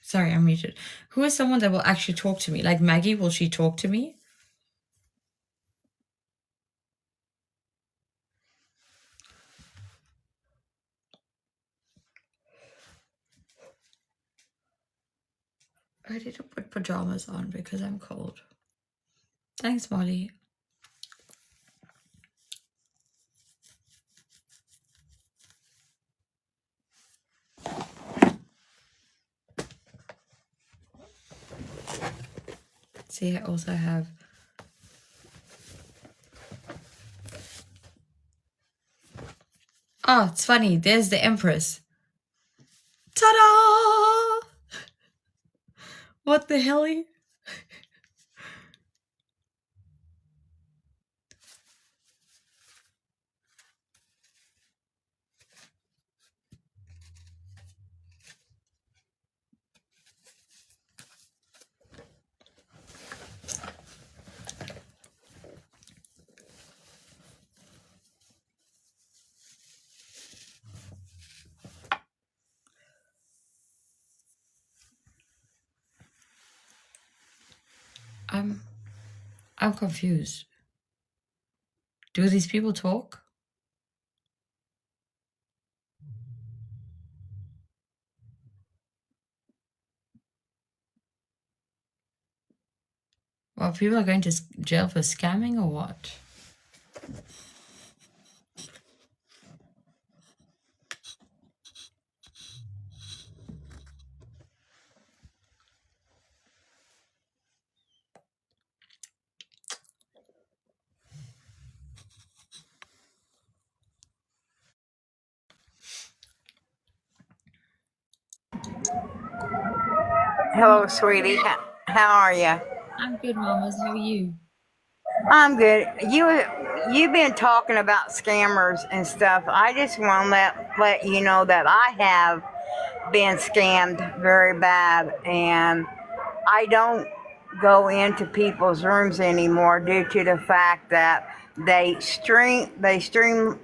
Sorry, I'm muted. Who is someone that will actually talk to me? Like Maggie, will she talk to me? I need to put pajamas on because I'm cold. Thanks, Molly. See, I also have... Oh, it's funny. There's the Empress. Ta-da! What the hell? I'm confused. Do these people talk? Well, people are going to jail for scamming or what? Hello, sweetie. How are you? I'm good, mamas. How are you? I'm good. You've been talking about scammers and stuff. I just want to let you know that I have been scammed very bad, and I don't go into people's rooms anymore due to the fact that they stream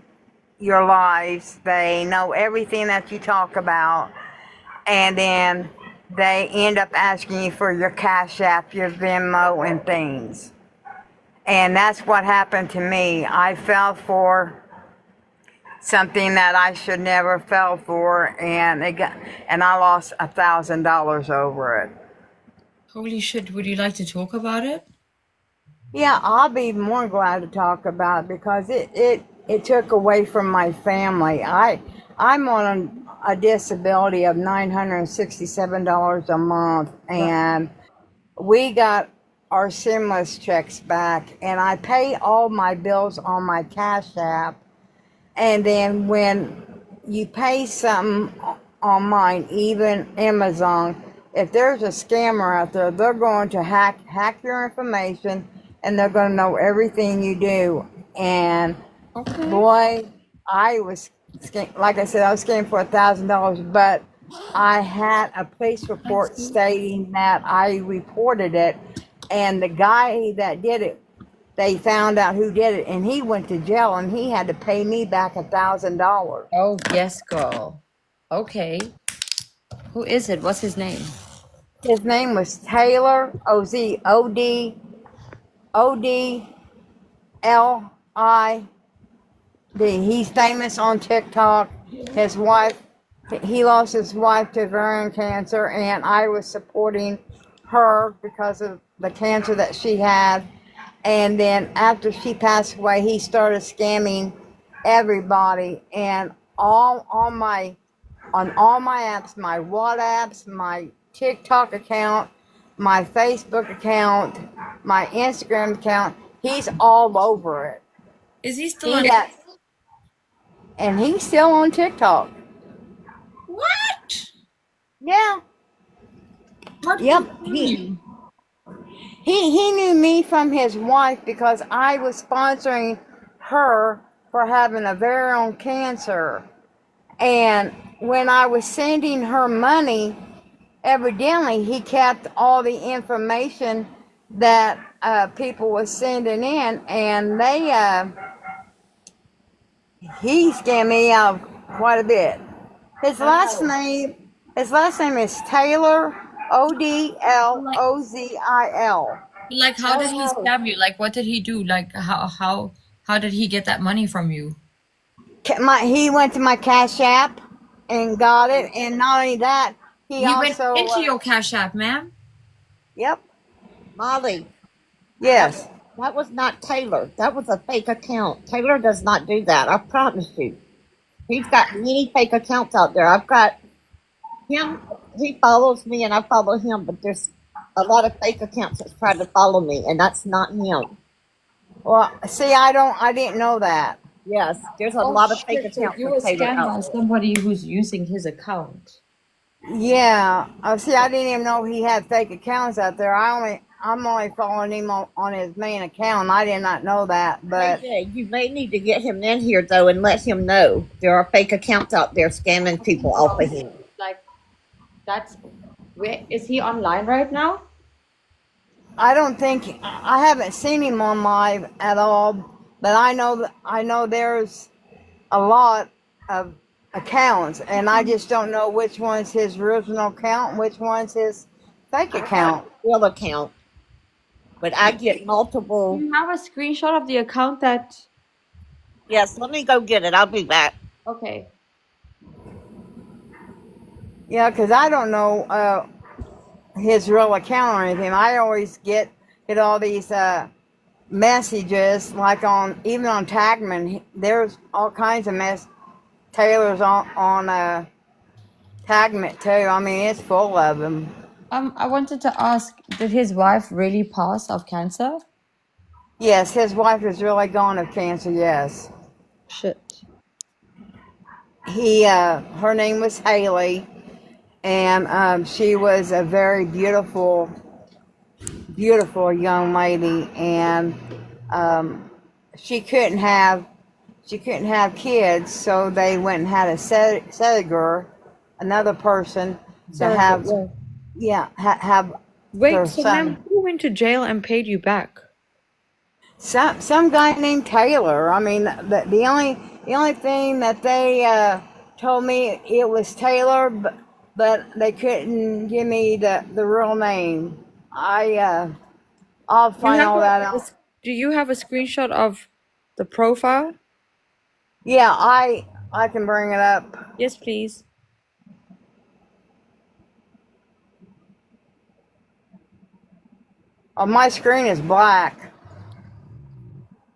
your lives. They know everything that you talk about, and then they end up asking you for your Cash App, your Venmo, and things. And that's what happened to me. I fell for something that I should never fell for, and I lost $1,000 over it. Holy shit, would you like to talk about it? Yeah, I'll be more glad to talk about it because it took away from my family. I'm on a disability of $967 a month, and we got our stimulus checks back, and I pay all my bills on my Cash App. And then when you pay something on mine, even Amazon, if there's a scammer out there, they're going to hack your information, and they're going to know everything you do. And boy, I was like I said, I was scammed for $1,000, but I had a police report stating that I reported it, and the guy that did it, they found out who did it, and he went to jail, and he had to pay me back $1,000. Oh, yes, girl. Okay. Who is it? What's his name? His name was Taylor ODLI. He's famous on TikTok. His wife, he lost his wife to ovarian cancer, and I was supporting her because of the cancer that she had. And then after she passed away, he started scamming everybody. And on all my apps, my WhatsApps, my TikTok account, my Facebook account, my Instagram account, he's all over it. Is he still on? And he's still on TikTok. What? Yeah. Yep. He knew me from his wife because I was sponsoring her for having ovarian cancer. And when I was sending her money, evidently he kept all the information that people were sending in, and he scammed me out quite a bit. His last name is Taylor ODLOZIL. Like, how did he scam you? Like, what did he do? Like, how did he get that money from you? He went to my Cash App and got it, and not only that, he also went into your Cash App, ma'am. Yep. Molly. Yes. That was not Taylor. That was a fake account. Taylor does not do that. I promise you. He's got many fake accounts out there. I've got him. He follows me, and I follow him. But there's a lot of fake accounts that's trying to follow me, and that's not him. Well, see, I didn't know that. Yes, there's a lot of fake accounts. You were scammed by somebody who's using his account. Yeah. See, I didn't even know he had fake accounts out there. I'm only following him on his main account. I did not know that, but you may need to get him in here though and let him know there are fake accounts out there scamming people off of him. Like, where is he online right now? I haven't seen him on live at all, but I know there's a lot of accounts, and I just don't know which one's his original account, which one's his fake account. Real account. but I get Do multiple. you have a screenshot of the account that? Yes, let me go get it. I'll be back. Okay. Yeah, because I don't know his real account or anything. I always get all these messages, like even on Tagman. There's all kinds of Taylor's on Tagman too. I mean, it's full of them. I wanted to ask, did his wife really pass of cancer? Yes, his wife is really gone of cancer. Yes. Shit. Her name was Haley, and she was a very beautiful young lady, and she couldn't have kids, so they went and had a surrogate, another person to have have Wait, their so son. ma'am, who went to jail and paid you back? Some guy named Taylor. I mean, the only thing that they told me, it was Taylor, but they couldn't give me the real name. I'll find all that out. Do you have a screenshot of the profile? Yeah, I can bring it up. Yes, please. Oh, my screen is black.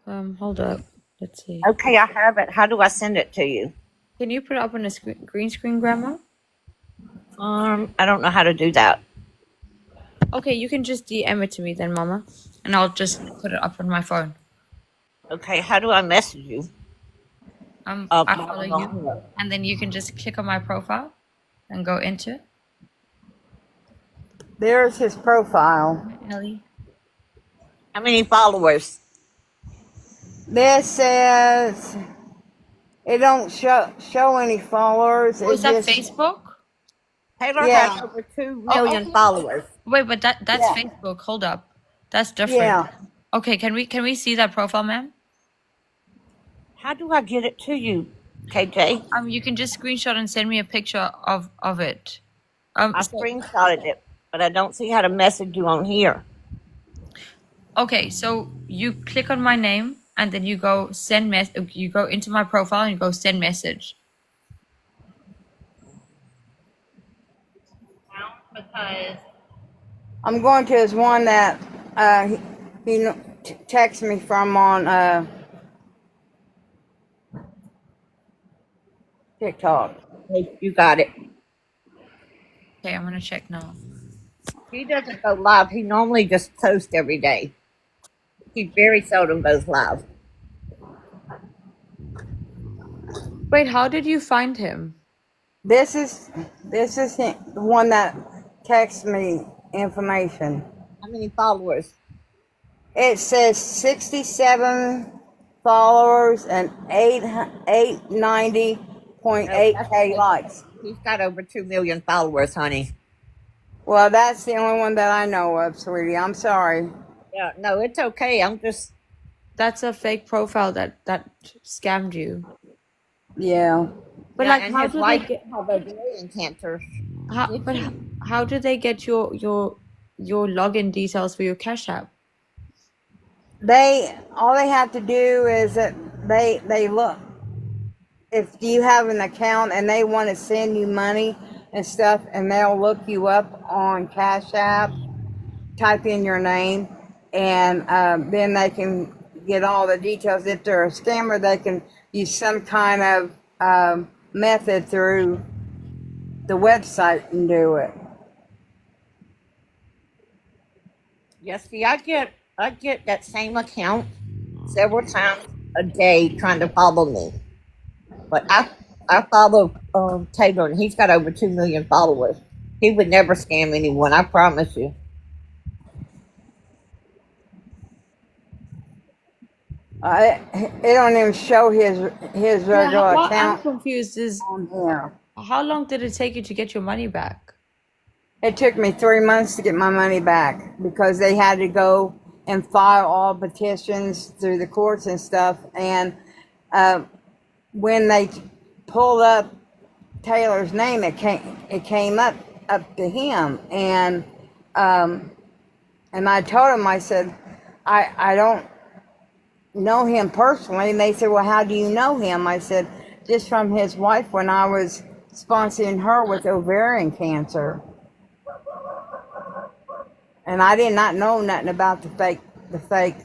Hold up. Let's see. Okay, I have it. How do I send it to you? Can you put it up on a green screen, Grandma? I don't know how to do that. Okay, you can just DM it to me then, Mama, and I'll just put it up on my phone. Okay, how do I message you? I follow you, and then you can just click on my profile and go into it. There's his profile. Ellie. How many followers? This says it don't show any followers. Oh, is that Facebook? Taylor Yeah. has over 2 million followers. Wait, but that's Yeah. Facebook. Hold up, that's different. Yeah. Okay, can we see that profile, ma'am? How do I get it to you, KJ? You can just screenshot and send me a picture of it. I screenshotted it, but I don't see how to message you on here. Okay, so you click on my name and then you go you go into my profile and you go send message. Because I'm going to his one that he texts me from on TikTok. You got it. Okay, I'm gonna check now. He doesn't go live. He normally just posts every day. He very seldom goes live. Wait, how did you find him? This is him, the one that texts me information. How many followers? It says 67 followers and 890.8K likes. He's got over 2 million followers, honey. Well, that's the only one that I know of, sweetie. I'm sorry. Yeah, no, it's okay. I'm just. That's a fake profile that scammed you. Yeah. But Yeah, like, and how his do they wife get? has ovarian cancer. How do they get your login details for your Cash App? All they have to do is that they look. If you have an account and they want to send you money and stuff, and they'll look you up on Cash App, type in your name, and then they can get all the details. If they're a scammer, they can use some kind of method through the website and do it. Yes, see, I get that same account several times a day trying to follow me. But I follow Taylor, and he's got over 2 million followers. He would never scam anyone, I promise you. It don't even show his regular What I'm account confused is, on here. how long did it take you to get your money back? It took me 3 months to get my money back because they had to go and file all petitions through the courts and stuff. And when they pulled up Taylor's name, it came up to him, and And I told him, I said, I don't know him personally. And they said, well, how do you know him? I said, just from his wife when I was sponsoring her with ovarian cancer. And I did not know nothing about the fake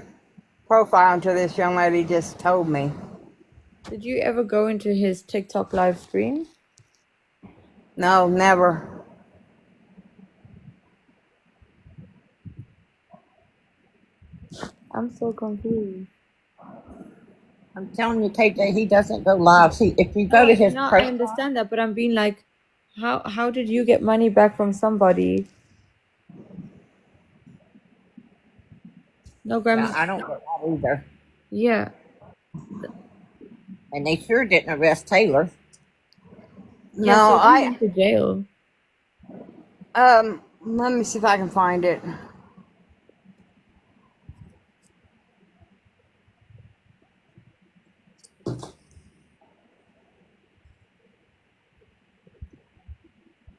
profile until this young lady just told me. Did you ever go into his TikTok live stream? No, never. I'm so confused. I'm telling you, KJ, he doesn't go live. See, if you go to his No, I profile, understand that, but I'm being like, how did you get money back from somebody? No, Grandma. I don't get that either. Yeah. And they sure didn't arrest Taylor. Yeah, No, so he went to jail. let me see if I can find it.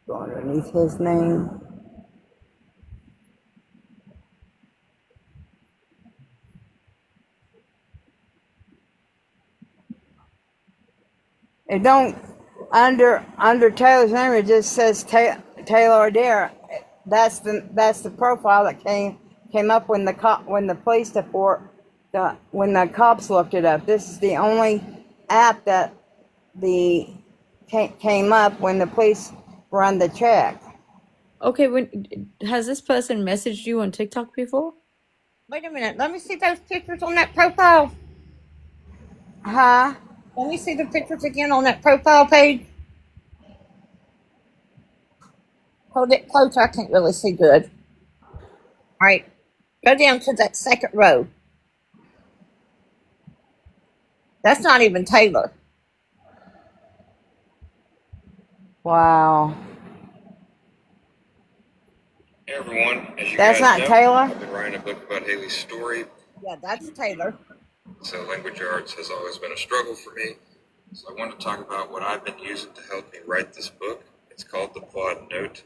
Go underneath his name. It don't under Taylor's name. It just says Taylor Adair. That's the profile that came up when the police report when the cops looked it up. This is the only app that came up when the police run the check. Okay, has this person messaged you on TikTok before? Wait a minute. Let me see those pictures on that profile. Huh? Let me see the pictures again on that profile page. Hold it closer. I can't really see good. All right. Go down to that second row. That's not even Taylor. Wow. Hey everyone, as you That's guys not know, Taylor? I've been writing a book about Haley's story. Yeah, that's Taylor. So language arts has always been a struggle for me. So I want to talk about what I've been using to help me write this book. It's called the Quad Note,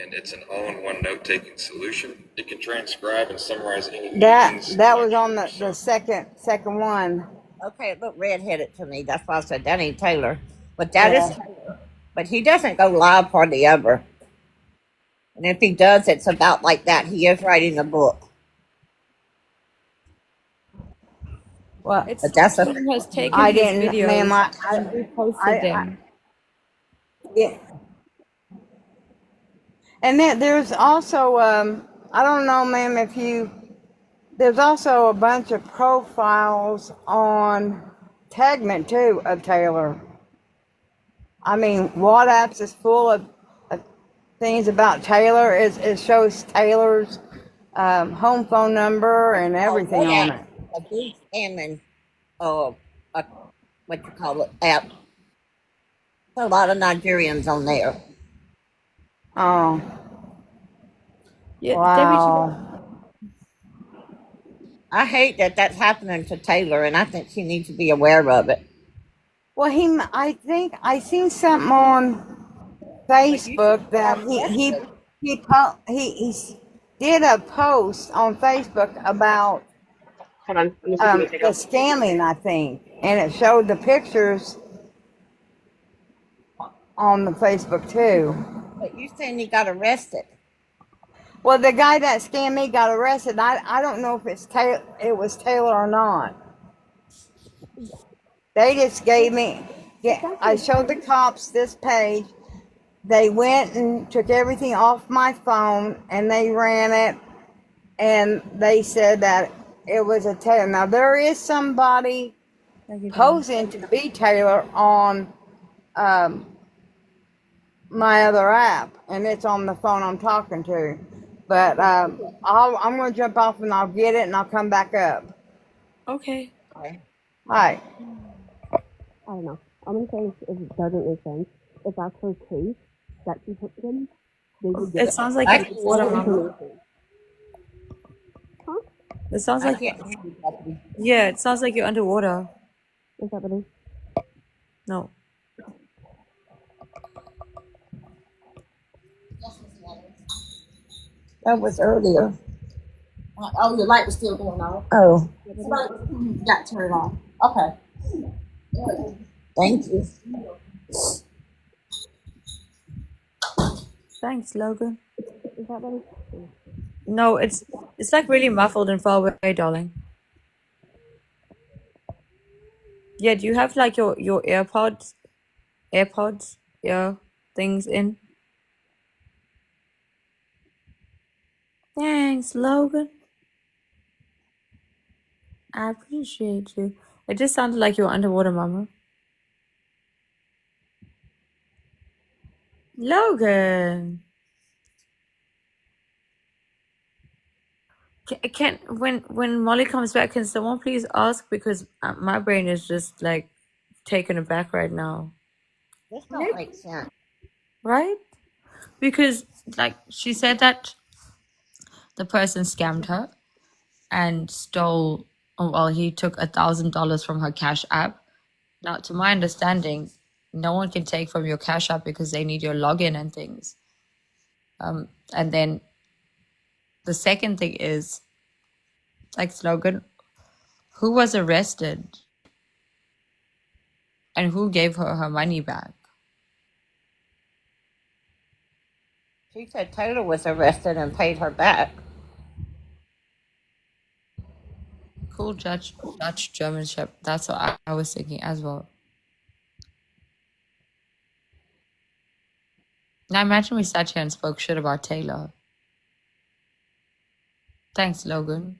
and it's an all-in-one note-taking solution. It can transcribe and summarize any meetings. That was on the second one. Okay, it looked red-headed to me. That's why I said that ain't Taylor. But that Yeah. is Taylor. But he doesn't go live hardly ever. And if he does, it's about like that. He is writing a book. Well, But that's a Someone has taken I his didn't, videos ma'am. and reposted them. Yeah. And then there's also I don't know, ma'am, if you there's also a bunch of profiles on Tagment too of Taylor. I mean, WhatsApp is full of things about Taylor. It shows Taylor's home phone number and everything on it. a big scamming, what you call it, app. There's a lot of Nigerians on there. Oh. Yeah, Wow. I hate that that's happening to Taylor, and I think she needs to be aware of it. Well, I think I seen something on Facebook that he did a post on Facebook about Hold on. Let me see if the we can take off. scamming, I think, and it showed the pictures on the Facebook too. But you saying he got arrested? Well, the guy that scammed me got arrested. I don't know if it was Taylor or not. They just gave me. I showed the cops this page. They went and took everything off my phone and they ran it, and they said that it was a Taylor. Now there is somebody posing to be Taylor on my other app, and it's on the phone I'm talking to. But I'm going to jump off and I'll get it and I'll come back up. Okay. Hi. I don't know. I'm gonna say if it doesn't make sense, if that's her case that she took them, they would get It sounds like I- it's water, Mama. Huh? It sounds I like can't hear you, Deputy. yeah, it sounds like you're underwater. Is that better? No. That was earlier. Oh, your light was still going on. Oh, Somebody got turned off. Okay. thank you. Thanks, Logan. Is that better? No, it's like really muffled and far away, darling. Yeah, do you have like your AirPods, ear things in? Thanks, Logan. I appreciate you. It just sounded like you were underwater, Mama. Logan. Can when Molly comes back, can someone please ask, because my brain is just like taken aback right now, This don't make sense. right? Because like she said that the person scammed her and stole, oh, well, he took $1,000 from her Cash App. Now, to my understanding, no one can take from your Cash App because they need your login and things. And then the second thing is, like, Slogan, who was arrested and who gave her money back? She said Taylor was arrested and paid her back. Cool Dutch German Shepherd. That's what I was thinking as well. Now imagine we sat here and spoke shit about Taylor. Thanks, Logan.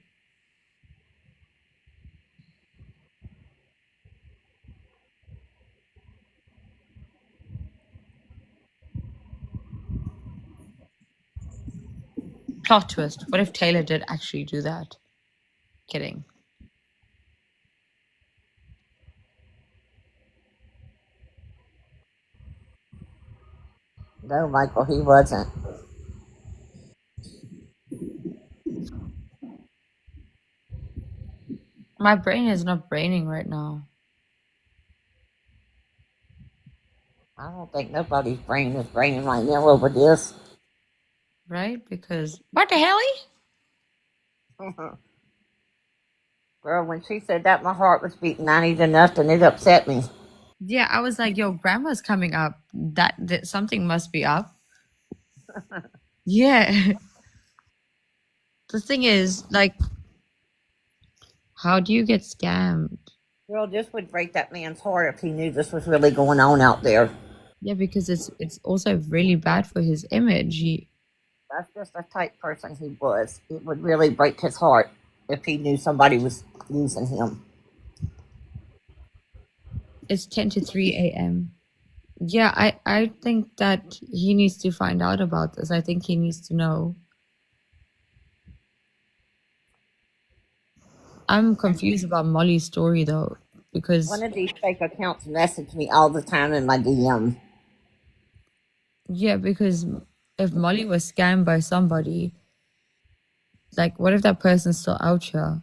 Plot twist. What if Taylor did actually do that? Kidding. No, Michael, he wasn't. My brain is not braining right now. I don't think nobody's brain is braining right now over this. Right? Because what the hell? Girl, when she said that, my heart was beating 90 to nothing. It upset me. Yeah, I was like, yo, grandma's coming up. That something must be up. Yeah. The thing is, like, how do you get scammed? Girl, this would break that man's heart if he knew this was really going on out there. Yeah, because it's also really bad for his image. That's just the type person he was. It would really break his heart if he knew somebody was using him. It's 10 to 3 a.m. Yeah, I think that he needs to find out about this. I think he needs to know. I'm confused about Molly's story though, because One of these fake accounts message me all the time in my DM. yeah, because if Molly was scammed by somebody, like, what if that person's still out here?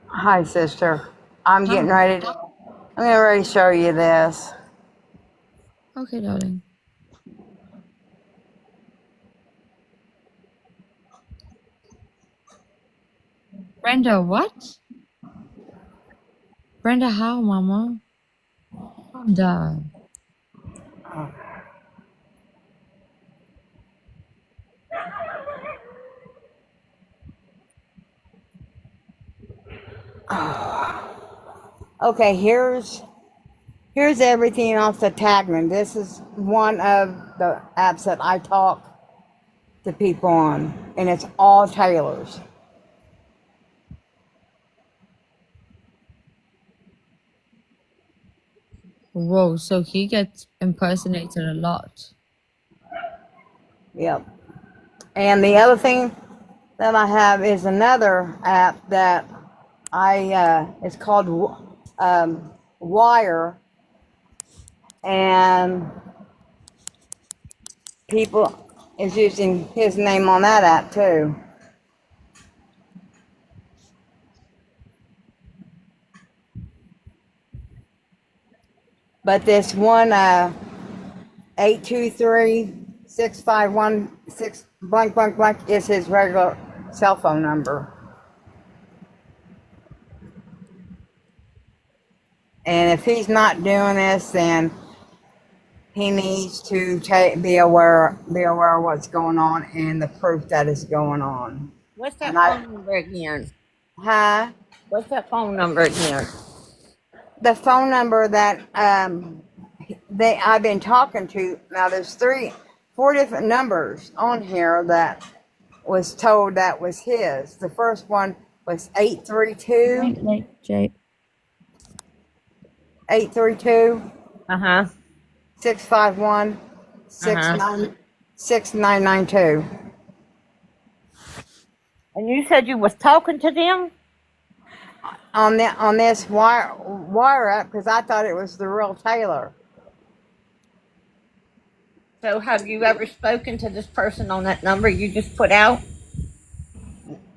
Hi, sister. I'm getting ready to. I'm getting ready to show you this. Okay, darling. Brenda, what? Brenda, how, Mama? Calm down. Okay, here's everything off the Tagman. This is one of the apps that I talk to people on, and it's all Taylor's. Whoa, so he gets impersonated a lot. Yep. And the other thing that I have is another app that it's called Wire, and people is using his name on that app too. But this one 823 6516 blank blank blank is his regular cell phone number. And if he's not doing this, then he needs to be aware of what's going on and the proof that is going on. What's that And I- phone number again? Huh? What's that phone number again? The phone number that I've been talking to. Now there's 4 different numbers on here that was told that was his. The first one was 832 Uh-huh. 651 6992. And you said you was talking to them? On this wire up, because I thought it was the real Taylor. So have you ever spoken to this person on that number you just put out?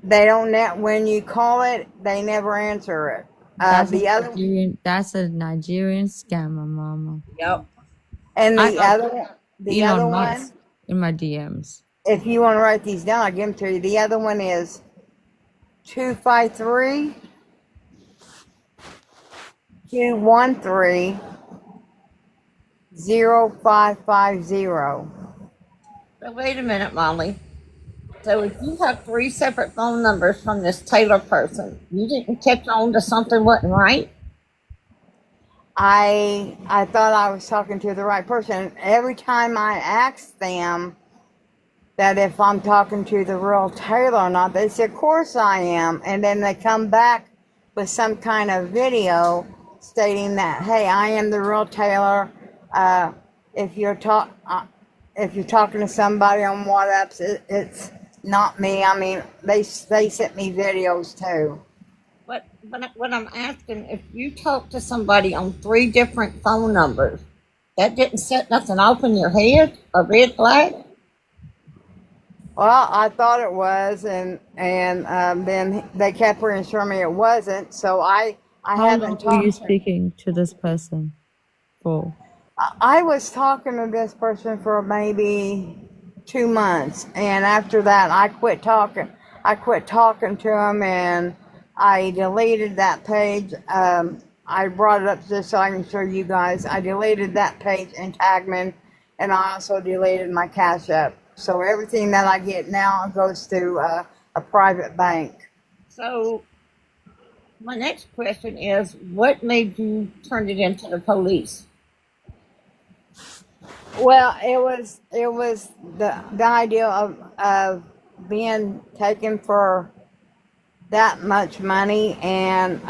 They don't when you call it, they never answer it. That's The other that's a Nigerian scammer, mama. Yep. and I the got other Elon one, Musk in my DMs. if you want to write these down, I'll give them to you. The other one is 253 213 0550. So wait a minute, Molly. So if you have 3 separate phone numbers from this Taylor person, you didn't catch on to something wasn't right? I thought I was talking to the right person. Every time I asked them that if I'm talking to the real Taylor or not, they say, of course I am. And then they come back with some kind of video stating that, hey, I am the real Taylor. If you're talking to somebody on WhatsApp, it's not me. I mean, they sent me videos too. What I'm asking, if you talk to somebody on 3 different phone numbers, that didn't set nothing off in your head? A red flag? Well, I thought it was, and then they kept reassuring me it wasn't. So I How haven't long were you talked. speaking to this person for? I was talking to this person for maybe 2 months, and after that, I quit talking. I quit talking to him, and I deleted that page. I brought it up just so I can show you guys. I deleted that page in Tagman, and I also deleted my Cash App. So everything that I get now goes to a private bank. So my next question is, what made you turn it into the police? Well, it was the idea of being taken for that much money, and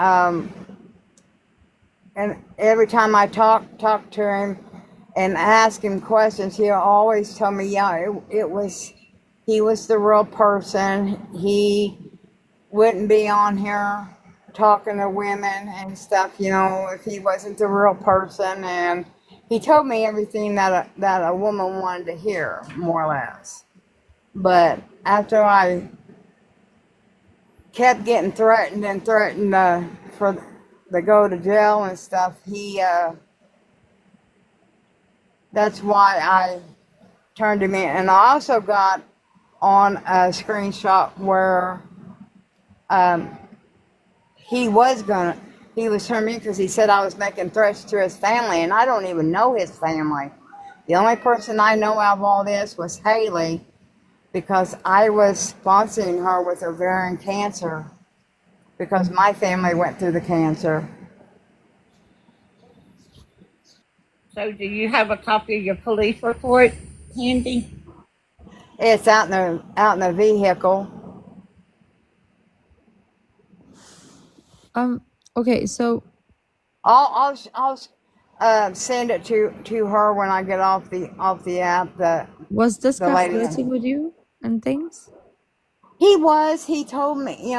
every time I talk to him and ask him questions, he'll always tell me, yeah, he was the real person. He wouldn't be on here talking to women and stuff, if he wasn't the real person. And he told me everything that a woman wanted to hear, more or less. But after I kept getting threatened to go to jail and stuff, that's why I turned him in. And I also got on a screenshot where he was turning me because he said I was making threats to his family, and I don't even know his family. The only person I know out of all this was Haley, because I was sponsoring her with ovarian cancer because my family went through the cancer. So do you have a copy of your police report handy? It's out in the vehicle. Okay, so I'll send it to her when I get off the app. was this the guy lady. flirting with you and things? He was. He told me,